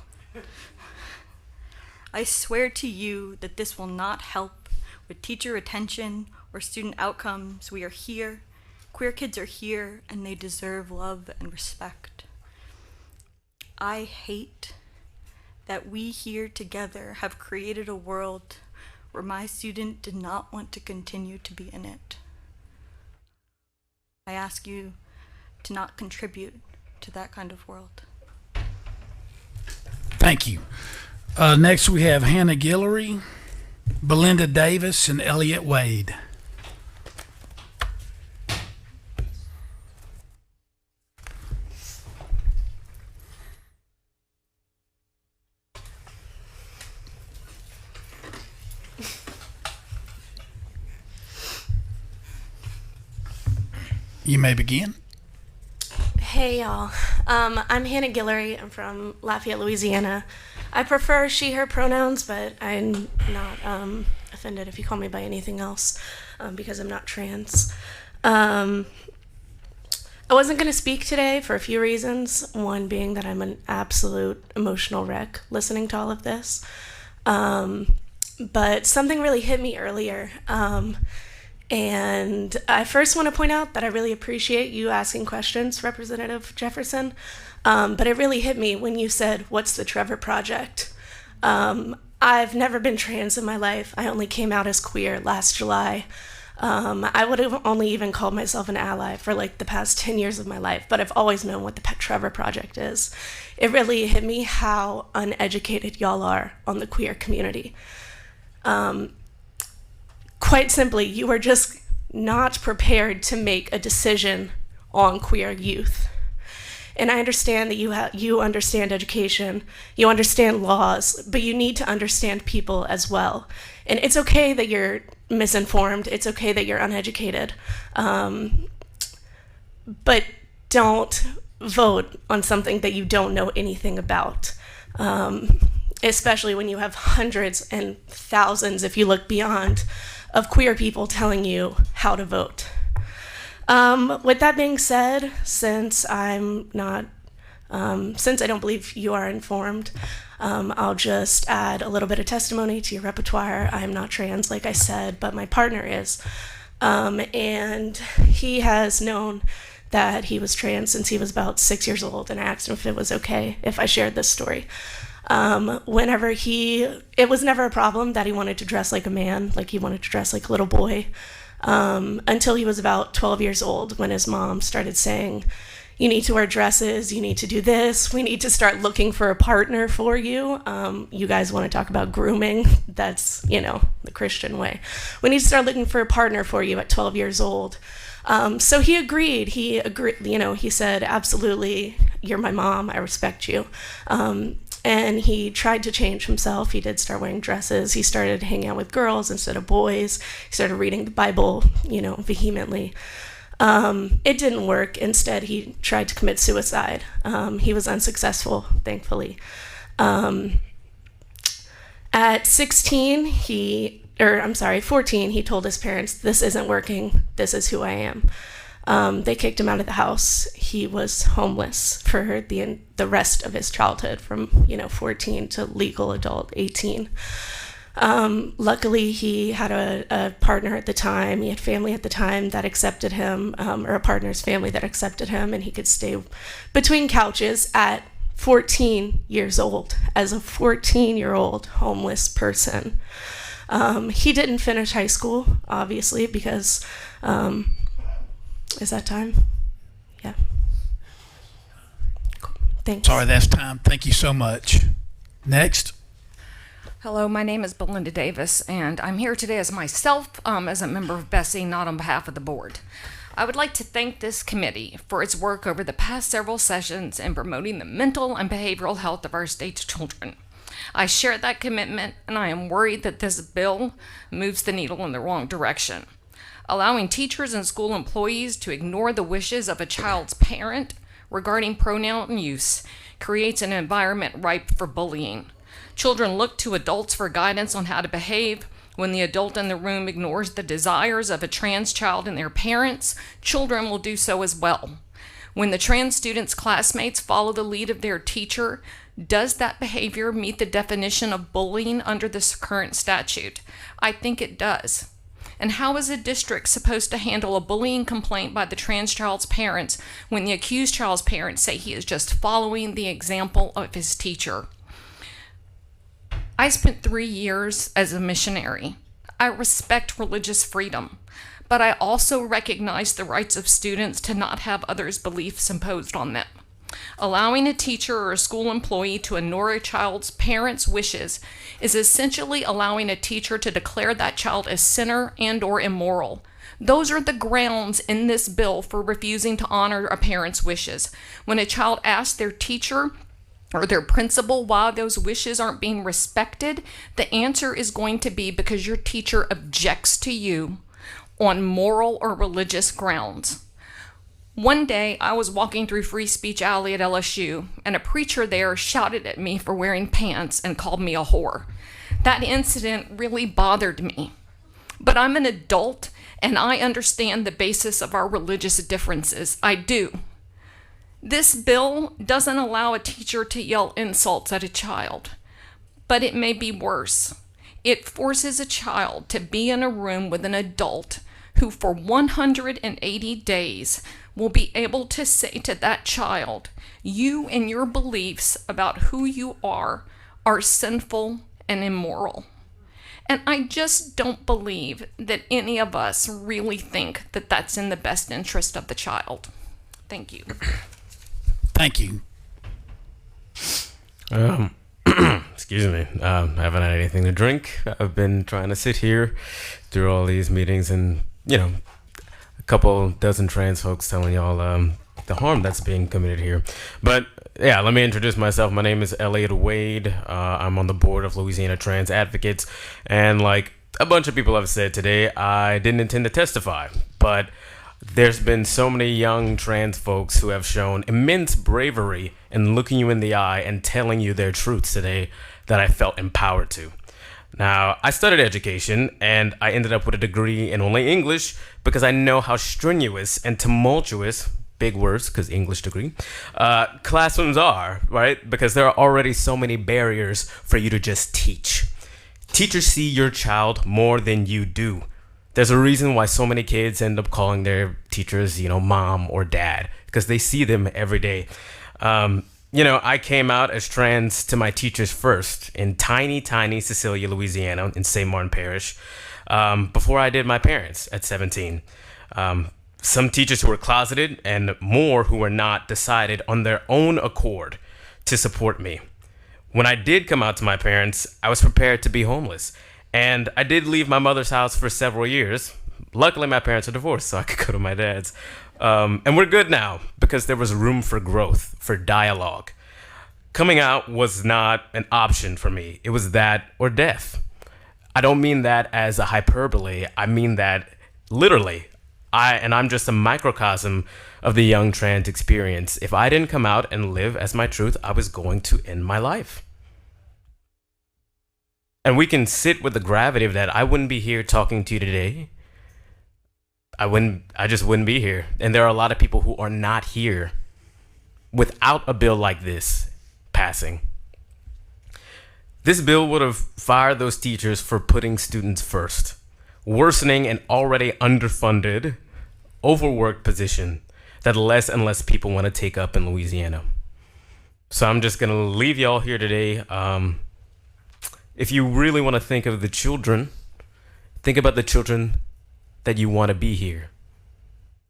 I swear to you that this will not help with teacher retention or student outcomes. We are here. Queer kids are here, and they deserve love and respect. I hate that we here together have created a world where my student did not want to continue to be in it. I ask you to not contribute to that kind of world. Thank you. Next we have Hannah Guillory, Belinda Davis, and Elliot Wade. You may begin. Hey y'all, I'm Hannah Guillory. I'm from Lafayette, Louisiana. I prefer she, her pronouns, but I'm not offended if you call me by anything else because I'm not trans. I wasn't going to speak today for a few reasons. One being that I'm an absolute emotional wreck listening to all of this. But something really hit me earlier. And I first want to point out that I really appreciate you asking questions, Representative Jefferson. But it really hit me when you said, "What's the Trevor Project?" I've never been trans in my life. I only came out as queer last July. I would have only even called myself an ally for like the past 10 years of my life, but I've always known what the Trevor Project is. It really hit me how uneducated y'all are on the queer community. Quite simply, you are just not prepared to make a decision on queer youth. And I understand that you understand education, you understand laws, but you need to understand people as well. And it's okay that you're misinformed, it's okay that you're uneducated, but don't vote on something that you don't know anything about, especially when you have hundreds and thousands, if you look beyond, of queer people telling you how to vote. With that being said, since I don't believe you are informed, I'll just add a little bit of testimony to your repertoire. I'm not trans, like I said, but my partner is. And he has known that he was trans since he was about 6 years old, and I asked him if it was okay if I shared this story. It was never a problem that he wanted to dress like a man, like he wanted to dress like a little boy, until he was about 12 years old when his mom started saying, "You need to wear dresses, you need to do this, we need to start looking for a partner for you." You guys want to talk about grooming? That's, the Christian way. We need to start looking for a partner for you at 12 years old. So he agreed, he said, "Absolutely, you're my mom, I respect you." And he tried to change himself. He did start wearing dresses. He started hanging out with girls instead of boys. He started reading the Bible, vehemently. It didn't work. Instead, he tried to commit suicide. He was unsuccessful, thankfully. At 14, he told his parents, "This isn't working. This is who I am." They kicked him out of the house. He was homeless for the rest of his childhood, from 14 to legal adult 18. Luckily, he had a partner at the time. He had family at the time that accepted him, or a partner's family that accepted him, and he could stay between couches at 14 years old as a 14-year-old homeless person. He didn't finish high school, obviously, because is that time? Yeah. Cool. Thanks. Sorry, that's time. Thank you so much. Next. Hello, my name is Belinda Davis, and I'm here today as myself, as a member of Bessie, not on behalf of the board. I would like to thank this committee for its work over the past several sessions in promoting the mental and behavioral health of our state's children. I share that commitment, and I am worried that this bill moves the needle in the wrong direction. Allowing teachers and school employees to ignore the wishes of a child's parent regarding pronoun use creates an environment ripe for bullying. Children look to adults for guidance on how to behave. When the adult in the room ignores the desires of a trans child and their parents, children will do so as well. When the trans student's classmates follow the lead of their teacher, does that behavior meet the definition of bullying under this current statute? I think it does. And how is a district supposed to handle a bullying complaint by the trans child's parents when the accused child's parents say he is just following the example of his teacher? I spent 3 years as a missionary. I respect religious freedom, but I also recognize the rights of students to not have others' beliefs imposed on them. Allowing a teacher or a school employee to ignore a child's parents' wishes is essentially allowing a teacher to declare that child a sinner and/or immoral. Those are the grounds in this bill for refusing to honor a parent's wishes. When a child asks their teacher or their principal why those wishes aren't being respected, the answer is going to be because your teacher objects to you on moral or religious grounds. One day, I was walking through Free Speech Alley at LSU, and a preacher there shouted at me for wearing pants and called me a whore. That incident really bothered me. But I'm an adult, and I understand the basis of our religious differences. I do. This bill doesn't allow a teacher to yell insults at a child, but it may be worse. It forces a child to be in a room with an adult who for 180 days will be able to say to that child, you and your beliefs about who you are sinful and immoral. And I just don't believe that any of us really think that that's in the best interest of the child. Thank you. Thank you. Excuse me. I haven't had anything to drink. I've been trying to sit here through all these meetings and, a couple dozen trans folks telling y'all the harm that's being committed here. But yeah, let me introduce myself. My name is Elliot Wade. I'm on the board of Louisiana Trans Advocates. And like a bunch of people have said today, I didn't intend to testify. But there's been so many young trans folks who have shown immense bravery in looking you in the eye and telling you their truths today that I felt empowered to. Now, I studied education, and I ended up with a degree in only English because I know how strenuous and tumultuous, big words, because English degree, classrooms are, right? Because there are already so many barriers for you to just teach. Teachers see your child more than you do. There's a reason why so many kids end up calling their teachers, mom or dad, because they see them every day. I came out as trans to my teachers first in tiny Cecilia, Louisiana, in St. Martin Parish, before I did my parents at 17. Some teachers who were closeted and more who were not decided on their own accord to support me. When I did come out to my parents, I was prepared to be homeless. And I did leave my mother's house for several years. Luckily, my parents are divorced, so I could go to my dad's. And we're good now because there was room for growth, for dialogue. Coming out was not an option for me. It was that or death. I don't mean that as a hyperbole. I mean that literally. I'm just a microcosm of the young trans experience. If I didn't come out and live as my truth, I was going to end my life. And we can sit with the gravity of that. I wouldn't be here talking to you today. I just wouldn't be here. And there are a lot of people who are not here without a bill like this passing. This bill would have fired those teachers for putting students first, worsening an already underfunded, overworked position that less and less people want to take up in Louisiana. So I'm just going to leave y'all here today. If you really want to think of the children, think about the children that you want to be here.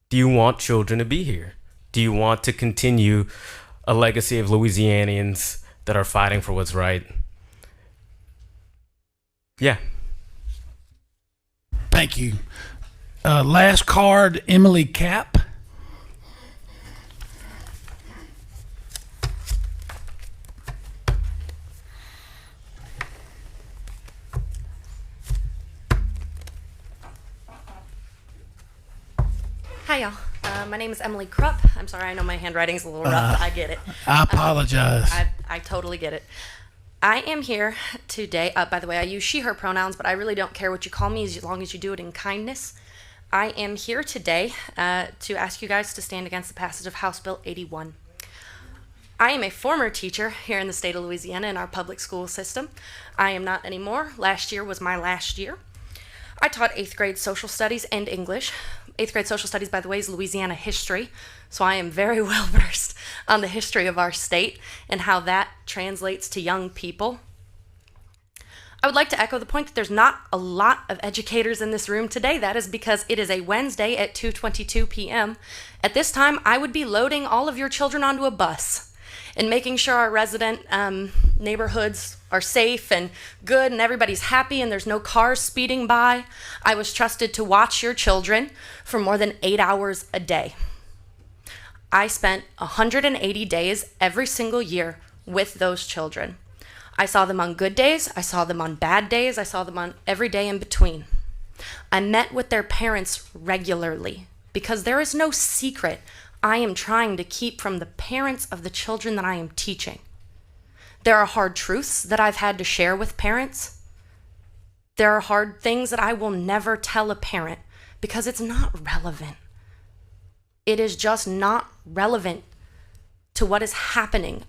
Do you want children to be here? Do you want to continue a legacy of Louisianians that are fighting for what's right? Yeah. Thank you. Last card, Emily Capp. Hi, y'all. My name is Emily Krupp. I'm sorry, I know my handwriting's a little rough. I get it. I apologize. I totally get it. I am here today. By the way, I use she, her pronouns, but I really don't care what you call me as long as you do it in kindness. I am here today to ask you guys to stand against the passage of House Bill 81. I am a former teacher here in the state of Louisiana in our public school system. I am not anymore. Last year was my last year. I taught 8th grade social studies and English. 8th grade social studies, by the way, is Louisiana history, so I am very well versed on the history of our state and how that translates to young people. I would like to echo the point that there's not a lot of educators in this room today. That is because it is a Wednesday at 2:22 p.m. At this time, I would be loading all of your children onto a bus and making sure our resident neighborhoods are safe and good and everybody's happy and there's no cars speeding by. I was trusted to watch your children for more than 8 hours a day. I spent 180 days every single year with those children. I saw them on good days, I saw them on bad days, I saw them on every day in between. I met with their parents regularly because there is no secret I am trying to keep from the parents of the children that I am teaching. There are hard truths that I've had to share with parents. There are hard things that I will never tell a parent because it's not relevant. It is just not relevant to what is happening.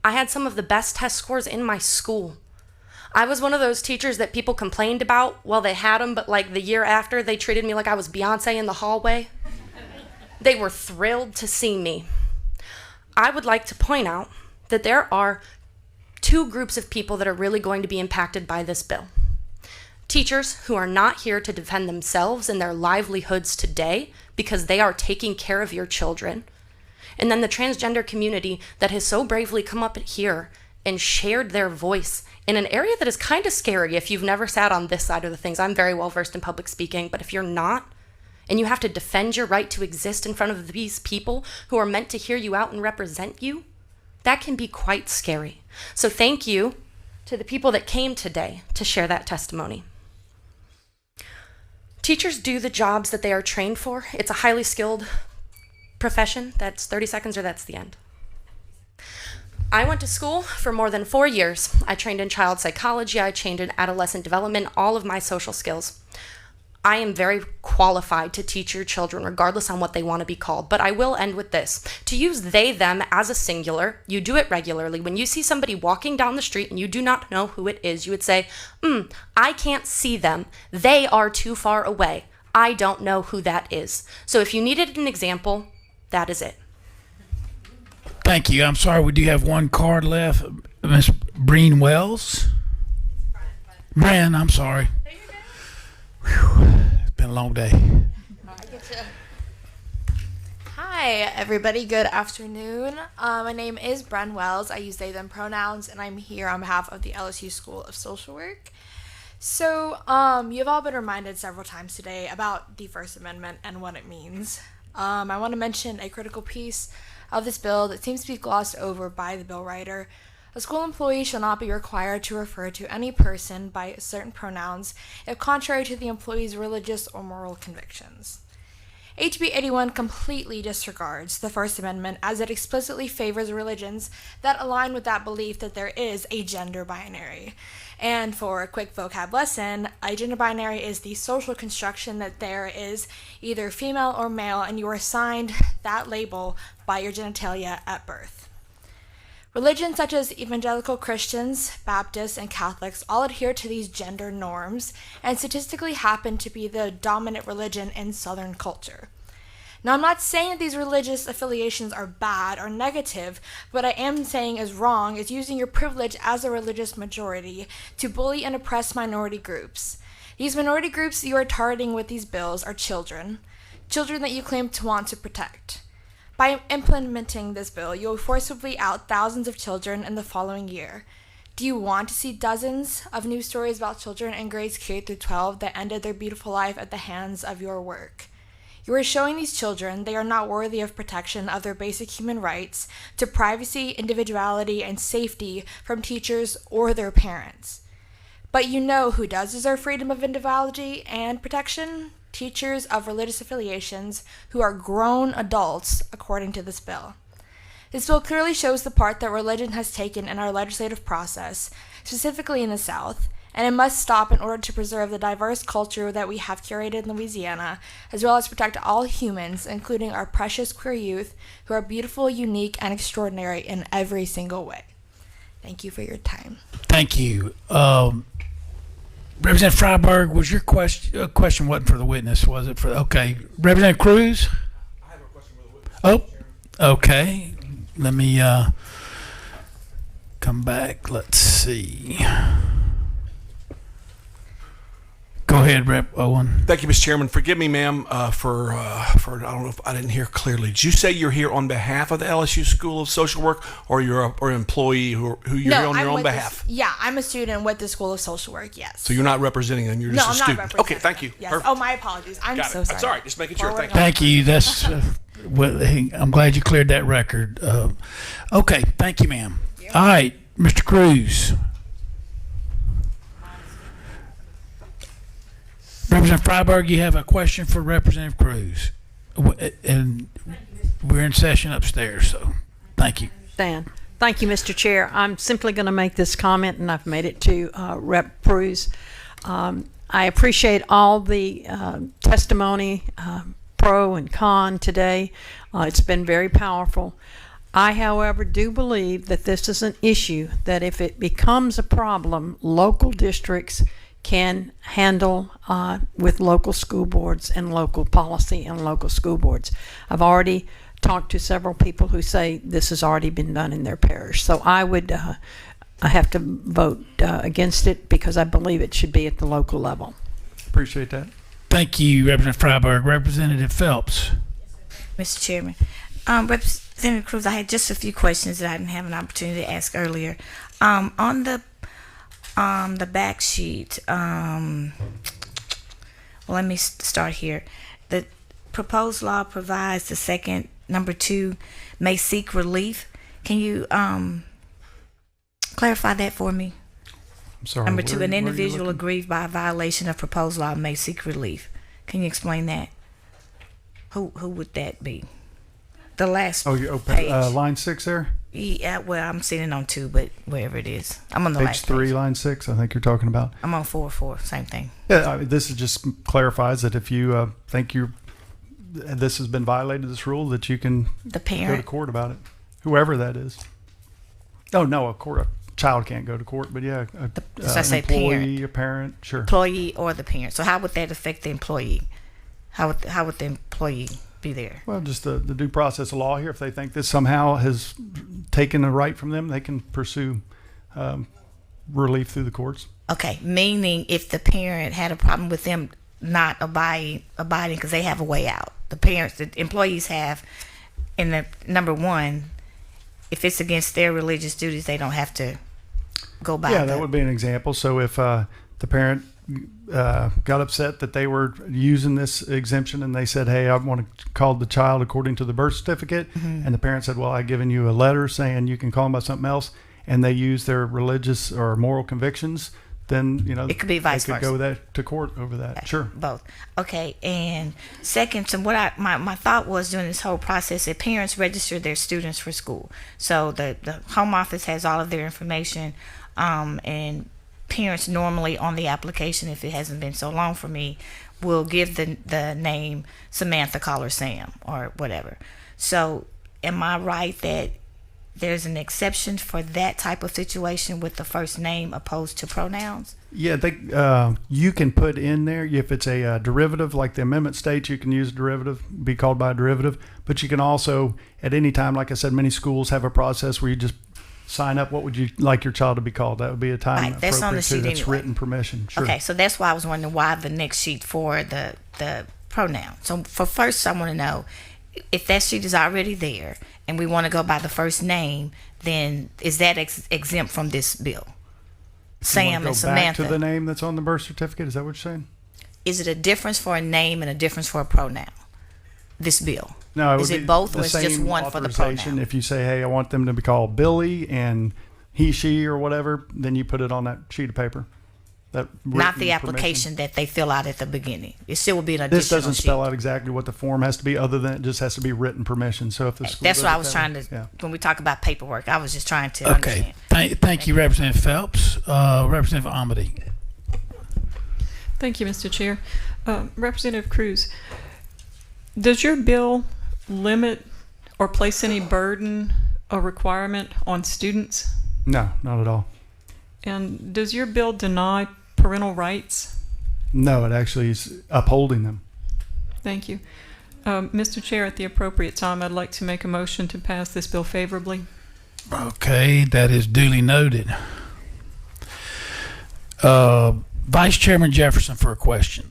I had some of the best test scores in my school. I was one of those teachers that people complained about while they had them, but like the year after, they treated me like I was Beyonce in the hallway. They were thrilled to see me. I would like to point out that there are two groups of people that are really going to be impacted by this bill. Teachers who are not here to defend themselves and their livelihoods today because they are taking care of your children. And then the transgender community that has so bravely come up here and shared their voice in an area that is kind of scary if you've never sat on this side of the things. I'm very well versed in public speaking, but if you're not, and you have to defend your right to exist in front of these people who are meant to hear you out and represent you, that can be quite scary. So thank you to the people that came today to share that testimony. Teachers do the jobs that they are trained for. It's a highly skilled profession. That's 30 seconds or that's the end. I went to school for more than 4 years. I trained in child psychology. I trained in adolescent development, all of my social skills. I am very qualified to teach your children regardless on what they want to be called. But I will end with this. To use they, them as a singular, you do it regularly. When you see somebody walking down the street and you do not know who it is, you would say, I can't see them. They are too far away. I don't know who that is. So if you needed an example, that is it. Thank you. I'm sorry, we do have one card left. Miss Breen Wells. Brian, I'm sorry. Whew. It's been a long day. Hi, everybody. Good afternoon. My name is Bren Wells. I use they, them pronouns, and I'm here on behalf of the LSU School of Social Work. So, you've all been reminded several times today about the First Amendment and what it means. I want to mention a critical piece of this bill that seems to be glossed over by the bill writer. A school employee shall not be required to refer to any person by certain pronouns if contrary to the employee's religious or moral convictions. HB81 completely disregards the First Amendment as it explicitly favors religions that align with that belief that there is a gender binary. And for a quick vocab lesson, a gender binary is the social construction that there is either female or male, and you are assigned that label by your genitalia at birth. Religions such as evangelical Christians, Baptists, and Catholics all adhere to these gender norms and statistically happen to be the dominant religion in Southern culture. Now, I'm not saying that these religious affiliations are bad or negative, but I am saying is wrong is using your privilege as a religious majority to bully and oppress minority groups. These minority groups you are targeting with these bills are children that you claim to want to protect. By implementing this bill, you will forcibly out thousands of children in the following year. Do you want to see dozens of news stories about children in grades K through 12 that ended their beautiful life at the hands of your work? You are showing these children they are not worthy of protection of their basic human rights to privacy, individuality, and safety from teachers or their parents. But you know who does deserve freedom of individuality and protection? Teachers of religious affiliations who are grown adults, according to this bill. This bill clearly shows the part that religion has taken in our legislative process, specifically in the South, and it must stop in order to preserve the diverse culture that we have curated in Louisiana, as well as protect all humans, including our precious queer youth, who are beautiful, unique, and extraordinary in every single way. Thank you for your time. Thank you. Representative Freiberg, was your question wasn't for the witness, was it for, okay. Representative Crews? I have a question for the witness. Oh, okay. Let me come back. Let's see. Go ahead, Rep. Owen. Thank you, Mr. Chairman. Forgive me, ma'am, for I don't know if I didn't hear clearly. Did you say you're here on behalf of the LSU School of Social Work, or you're an employee who you're here on your own behalf? I'm a student with the School of Social Work, yes. So you're not representing them, you're just a student. No, I'm not representing Okay, thank you. Yes. Perfect. Oh, my apologies. I'm Got so it. sorry. That's all right. Just making sure. Thank you. That's I'm glad you cleared that record. Okay, thank you, ma'am. All right, Mr. Crews. Representative Freiberg, you have a question for Representative Crews. And we're in session upstairs, so thank you. Dan. Thank you, Mr. Chair. I'm simply going to make this comment, and I've made it to Rep. Crews. I appreciate all the testimony, pro and con today. It's been very powerful. I, however, do believe that this is an issue that if it becomes a problem, local districts can handle with local school boards and local policy and local school boards. I've already talked to several people who say this has already been done in their parish. So I would I have to vote against it because I believe it should be at the local level. Appreciate that. Thank you, Representative Freiberg. Representative Phelps. Mr. Chairman. Representative Crews, I had just a few questions that I didn't have an opportunity to ask earlier. On the back sheet, well, let me start here. The proposed law provides the second, number 2, may seek relief. Can you clarify that for me? I'm sorry. Number 2, an individual aggrieved by a violation of proposed law may seek relief. Can you explain that? Who would that be? The last page. Line 6 there? Yeah, well, I'm seeing it on 2, but wherever it is. I'm on the Page last 3, page. line 6, I think you're talking about. I'm on 4, same thing. Yeah, I mean, this is just clarifies that if you think this has been violated, this rule, that you can the go parent to court about it, whoever that is. Oh no, a child can't go to court, but yeah, so I say employee, parent, a parent, sure. employee or the parent. So how would that affect the employee? How would the employee be there? Well, just the due process of law here. If they think this somehow has taken a right from them, they can pursue relief through the courts. Okay, meaning if the parent had a problem with them not abiding because they have a way out. The employees have, in the number 1, if it's against their religious duties, they don't have to go by. Yeah, that would be an example. So if the parent got upset that they were using this exemption and they said, hey, I want to call the child according to the birth certificate, and the parent said, well, I've given you a letter saying you can call them by something else, and they use their religious or moral convictions, then it could be vice versa. They could go to court over that. Okay. Sure. Both. Okay. And second, so what my thought was during this whole process that parents register their students for school. So the home office has all of their information, and parents normally on the application, if it hasn't been so long for me, will give the name Samantha, call her Sam or whatever. So am I right that there's an exception for that type of situation with the first name opposed to pronouns? Yeah, you can put in there, if it's a derivative, like the amendment states, you can use a derivative, be called by a derivative. But you can also, at any time, like I said, many schools have a process where you just sign up, what would you like your child to be called? That would be a time right, that's on the sheet that's anyway. Written permission. Sure. Okay, so that's why I was wondering why the next sheet for the pronoun. So for first, I want to know if that sheet is already there and we want to go by the first name, then is that exempt from this bill? Sam and Samantha. Back to the name that's on the birth certificate. Is that what you're saying? Is it a difference for a name and a difference for a pronoun? This bill. No, is it both, or is it just one for the pronoun? If you say, "Hey, I want them to be called Billy and he, she, or whatever," then you put it on that sheet of paper. That not the application that they fill out at the beginning. It still will be an additional This doesn't sheet. spell out exactly what the form has to be, other than it just has to be written permission. So if the school that's what I was trying to. When we talk about paperwork, I was just trying to. Okay. Thank you, Representative Phelps. Representative Amity. Thank you, Mr. Chair. Representative Crews, does your bill limit or place any burden or requirement on students? No, not at all. And does your bill deny parental rights? No, it actually is upholding them. Thank you. Mr. Chair, at the appropriate time, I'd like to make a motion to pass this bill favorably. Okay, that is duly noted. Vice Chairman Jefferson for a question.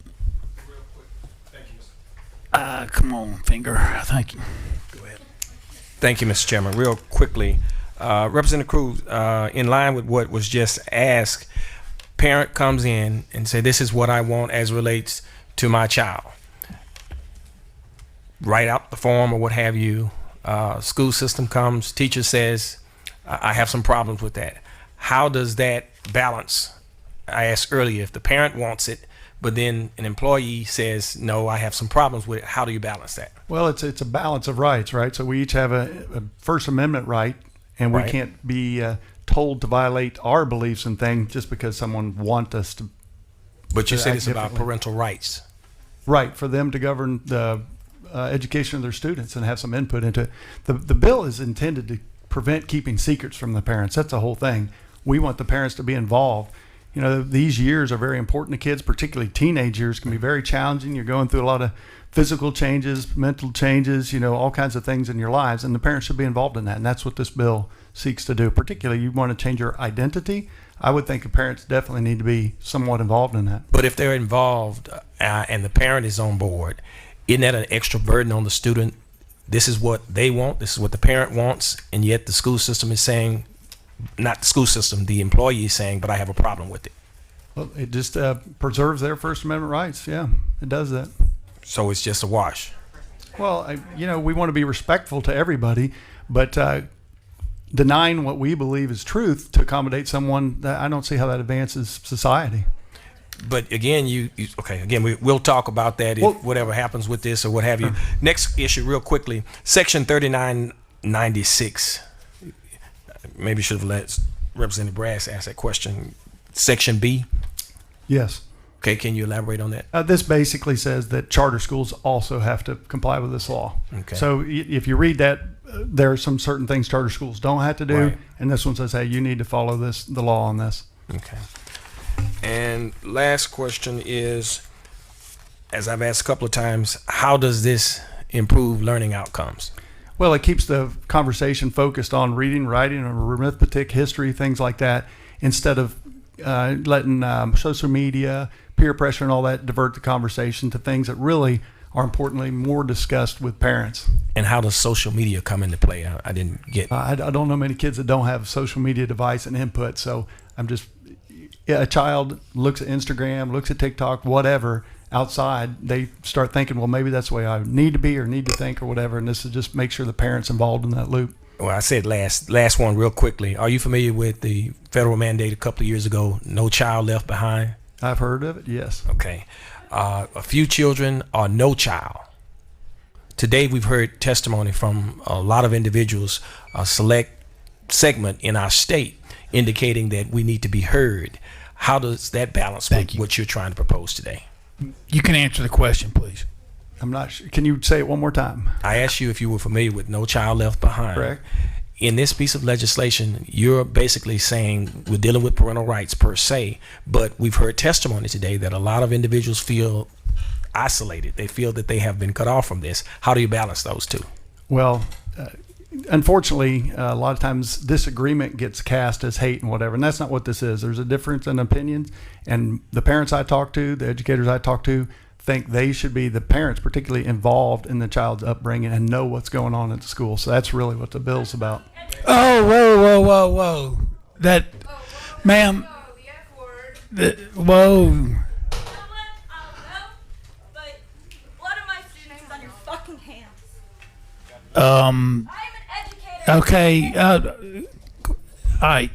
Come on, finger. Thank you. Go ahead. Thank you, Mr. Chairman. Real quickly, Representative Crews, in line with what was just asked, parent comes in and say, this is what I want as relates to my child. Write out the form or what have you. School system comes, teacher says, I have some problems with that. How does that balance? I asked earlier, if the parent wants it, but then an employee says, no, I have some problems with it. How do you balance that? Well, it's a balance of rights, right? So we each have a First Amendment right, and we Right. can't be told to violate our beliefs and things just because someone wants us to. But you to said act it's it's about differently. parental rights. Right, for them to govern the education of their students and have some input into it. The bill is intended to prevent keeping secrets from the parents. That's the whole thing. We want the parents to be involved. You know, these years are very important to kids, particularly teenage years can be very challenging. You're going through a lot of physical changes, mental changes, you know, all kinds of things in your lives, and the parents should be involved in that. And that's what this bill seeks to do. Particularly, you want to change your identity. I would think the parents definitely need to be somewhat involved in that. But if they're involved and the parent is on board, isn't that an extra burden on the student? This is what they want, this is what the parent wants, and yet the school system is saying, not the school system, the employee is saying, but I have a problem with it. Well, it just preserves their First Amendment rights. Yeah, it does that. So it's just a wash. Well, you know, we want to be respectful to everybody, but denying what we believe is truth to accommodate someone, I don't see how that advances society. But again, we'll talk about that if whatever happens with this or what have you. Next issue, real quickly, Section 3996. Maybe should have let Representative Brass ask that question. Section B. Yes. Okay, can you elaborate on that? This basically says that charter schools also have to comply with this law. Okay. So if you read that, there are some certain things charter schools don't have to do, Right. and this one says, hey, you need to follow the law on this. Okay. And last question is, as I've asked a couple of times, how does this improve learning outcomes? Well, it keeps the conversation focused on reading, writing, arithmetic, history, things like that, instead of letting social media, peer pressure, and all that divert the conversation to things that really are importantly more discussed with parents. And how does social media come into play? I didn't get. I don't know many kids that don't have a social media device and input, so a child looks at Instagram, looks at TikTok, whatever, outside, they start thinking, well, maybe that's the way I need to be or need to think or whatever, and this is just make sure the parent's involved in that loop. Well, I said last one real quickly. Are you familiar with the federal mandate a couple of years ago, No Child Left Behind? I've heard of it, yes. Okay. A few children or no child. Today we've heard testimony from a lot of individuals, a select segment in our state, indicating that we need to be heard. How does that balance with what you're trying to propose today? You can answer the question, please. I'm not sure. Can you say it one more time? I asked you if you were familiar with No Child Left Behind. Correct. In this piece of legislation, you're basically saying we're dealing with parental rights per se, but we've heard testimony today that a lot of individuals feel isolated. They feel that they have been cut off from this. How do you balance those two? Well, unfortunately, a lot of times disagreement gets cast as hate and whatever, and that's not what this is. There's a difference in opinions, and the parents I talk to, the educators I talk to, think they should be, the parents particularly, involved in the child's upbringing and know what's going on at the school. So that's really what the bill's about. Oh, whoa. That, ma'am, whoa. Okay. All right.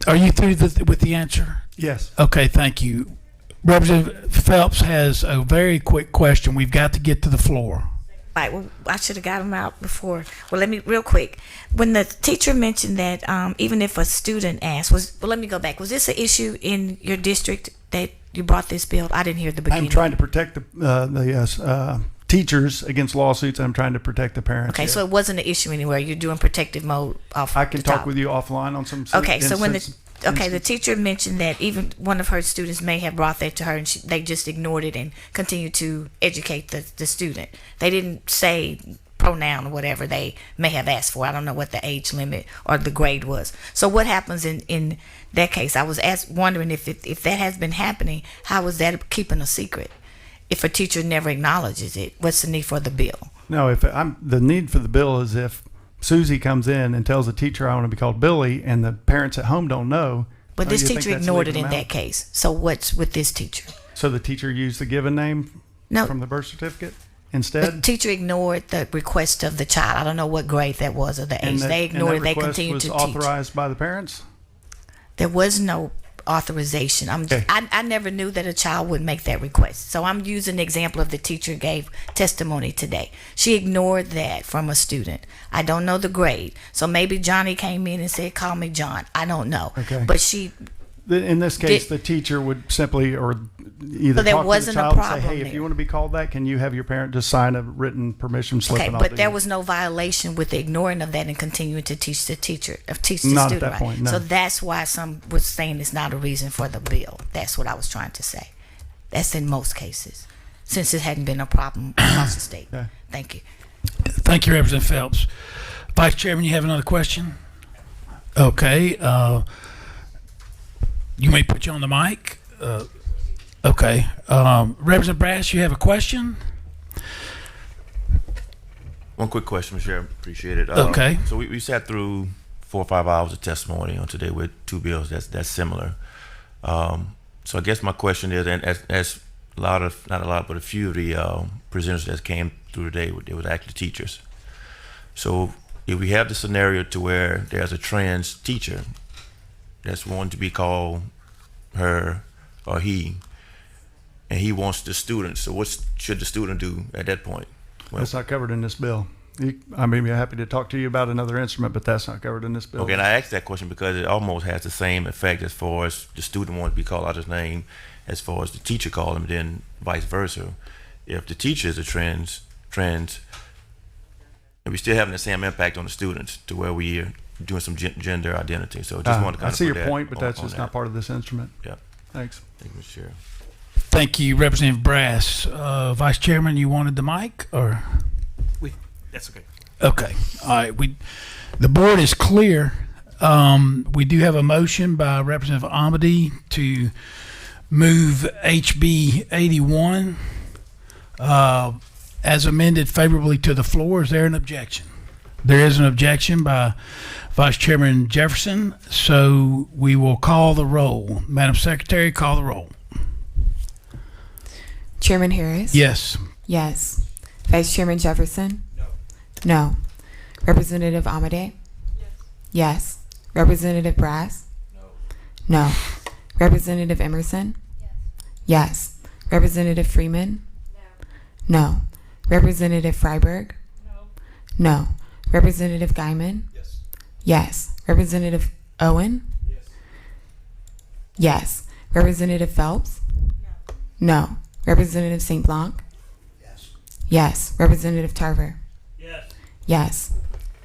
Are you through with the answer? Yes. Okay. Thank you. Representative Phelps has a very quick question. We've got to get to the floor. Right. Well, I should have got him out before. Well, let me real quick. When the teacher mentioned that even if a student asked, let me go back. Was this an issue in your district that you brought this bill? I didn't hear the beginning. I'm trying to protect the teachers against lawsuits, and I'm trying to protect the parents. Okay, so it wasn't an issue anywhere. You're doing protective mode off. I can the top. talk with you offline on some. Okay, so when the teacher mentioned that even one of her students may have brought that to her, and they just ignored it and continued to educate the student. They didn't say pronoun or whatever they may have asked for. I don't know what the age limit or the grade was. So what happens in that case? I was wondering if that has been happening, how is that keeping a secret? If a teacher never acknowledges it, what's the need for the bill? No, the need for the bill is if Susie comes in and tells the teacher I want to be called Billy, and the parents at home don't know. But this teacher ignored it in that case. So what's with this teacher? So the teacher used the given name from the birth certificate instead? The teacher ignored the request of the child. I don't know what grade that was or the age. They ignored it. They continued to teach. Was authorized by the parents? There was no authorization. Okay. I never knew that a child would make that request. So I'm using the example of the teacher gave testimony today. She ignored that from a student. I don't know the grade. So maybe Johnny came in and said, call me John. I don't know. Okay. But she... In this case, the teacher would simply, or either So there talk wasn't to a the child and say, problem hey, if there. you want to be called that, can you have your parent just sign a written permission slip? Okay, and I'll but do there it? was no violation with the ignoring of that and continuing to teach the teacher, teach the Not at student. that right? point, no. So that's why some was saying it's not a reason for the bill. That's what I was trying to say. That's in most cases, since it hadn't been a problem across the state. Yeah. Thank you. Thank you, Representative Phelps. Vice Chairman, you have another question? Okay. You may put you on the mic. Okay. Representative Brass, you have a question? One quick question, Mr. Chair. Appreciate it. Okay. So we sat through 4 or 5 hours of testimony on today with 2 bills that's similar. So I guess my question is, and as not a lot, but a few of the presenters that came through today, they were actually teachers. So if we have the scenario to where there's a trans teacher that's wanting to be called her or he, and he wants the student, so what should the student do at that point? That's not covered in this bill. I may be happy to talk to you about another instrument, but that's not covered in this bill. Okay, and I asked that question because it almost has the same effect as far as the student wants to be called out his name, as far as the teacher called him, then vice versa. If the teacher is a trans, and we still having the same impact on the students to where we are doing some gender identity. So just want to kind I of see put your that point, but on- that's on just that. not part of this instrument. Yeah. Thanks. Thank you, Mr. Chair. Thank you, Representative Brass. Vice Chairman, you wanted the mic, or? That's okay. Okay. All right. The board is clear. We do have a motion by Representative Amity to move HB 81 as amended favorably to the floor. Is there an objection? There is an objection by Vice Chairman Jefferson, so we will call the roll. Madam Secretary, call the roll. Chairman Harris? Yes. Yes. Vice Chairman Jefferson? No. Representative Amade? Yes. Representative Brass? No. Representative Emerson? Yes. Representative Freeman? No. Representative Freiberg? No. Representative Guyman? Yes. Representative Owen? Yes. Representative Phelps? No. Representative St. Blanc? Yes. Representative Tarver? Yes.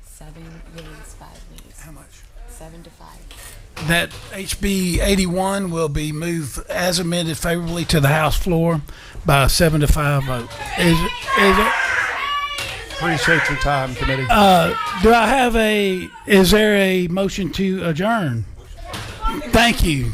7 yeas, 5 nays. How much? 7 to 5. That HB 81 will be moved as amended favorably to the House floor by a 7 to 5 vote. Is it? Appreciate your time, committee. Is there a motion to adjourn? Thank you.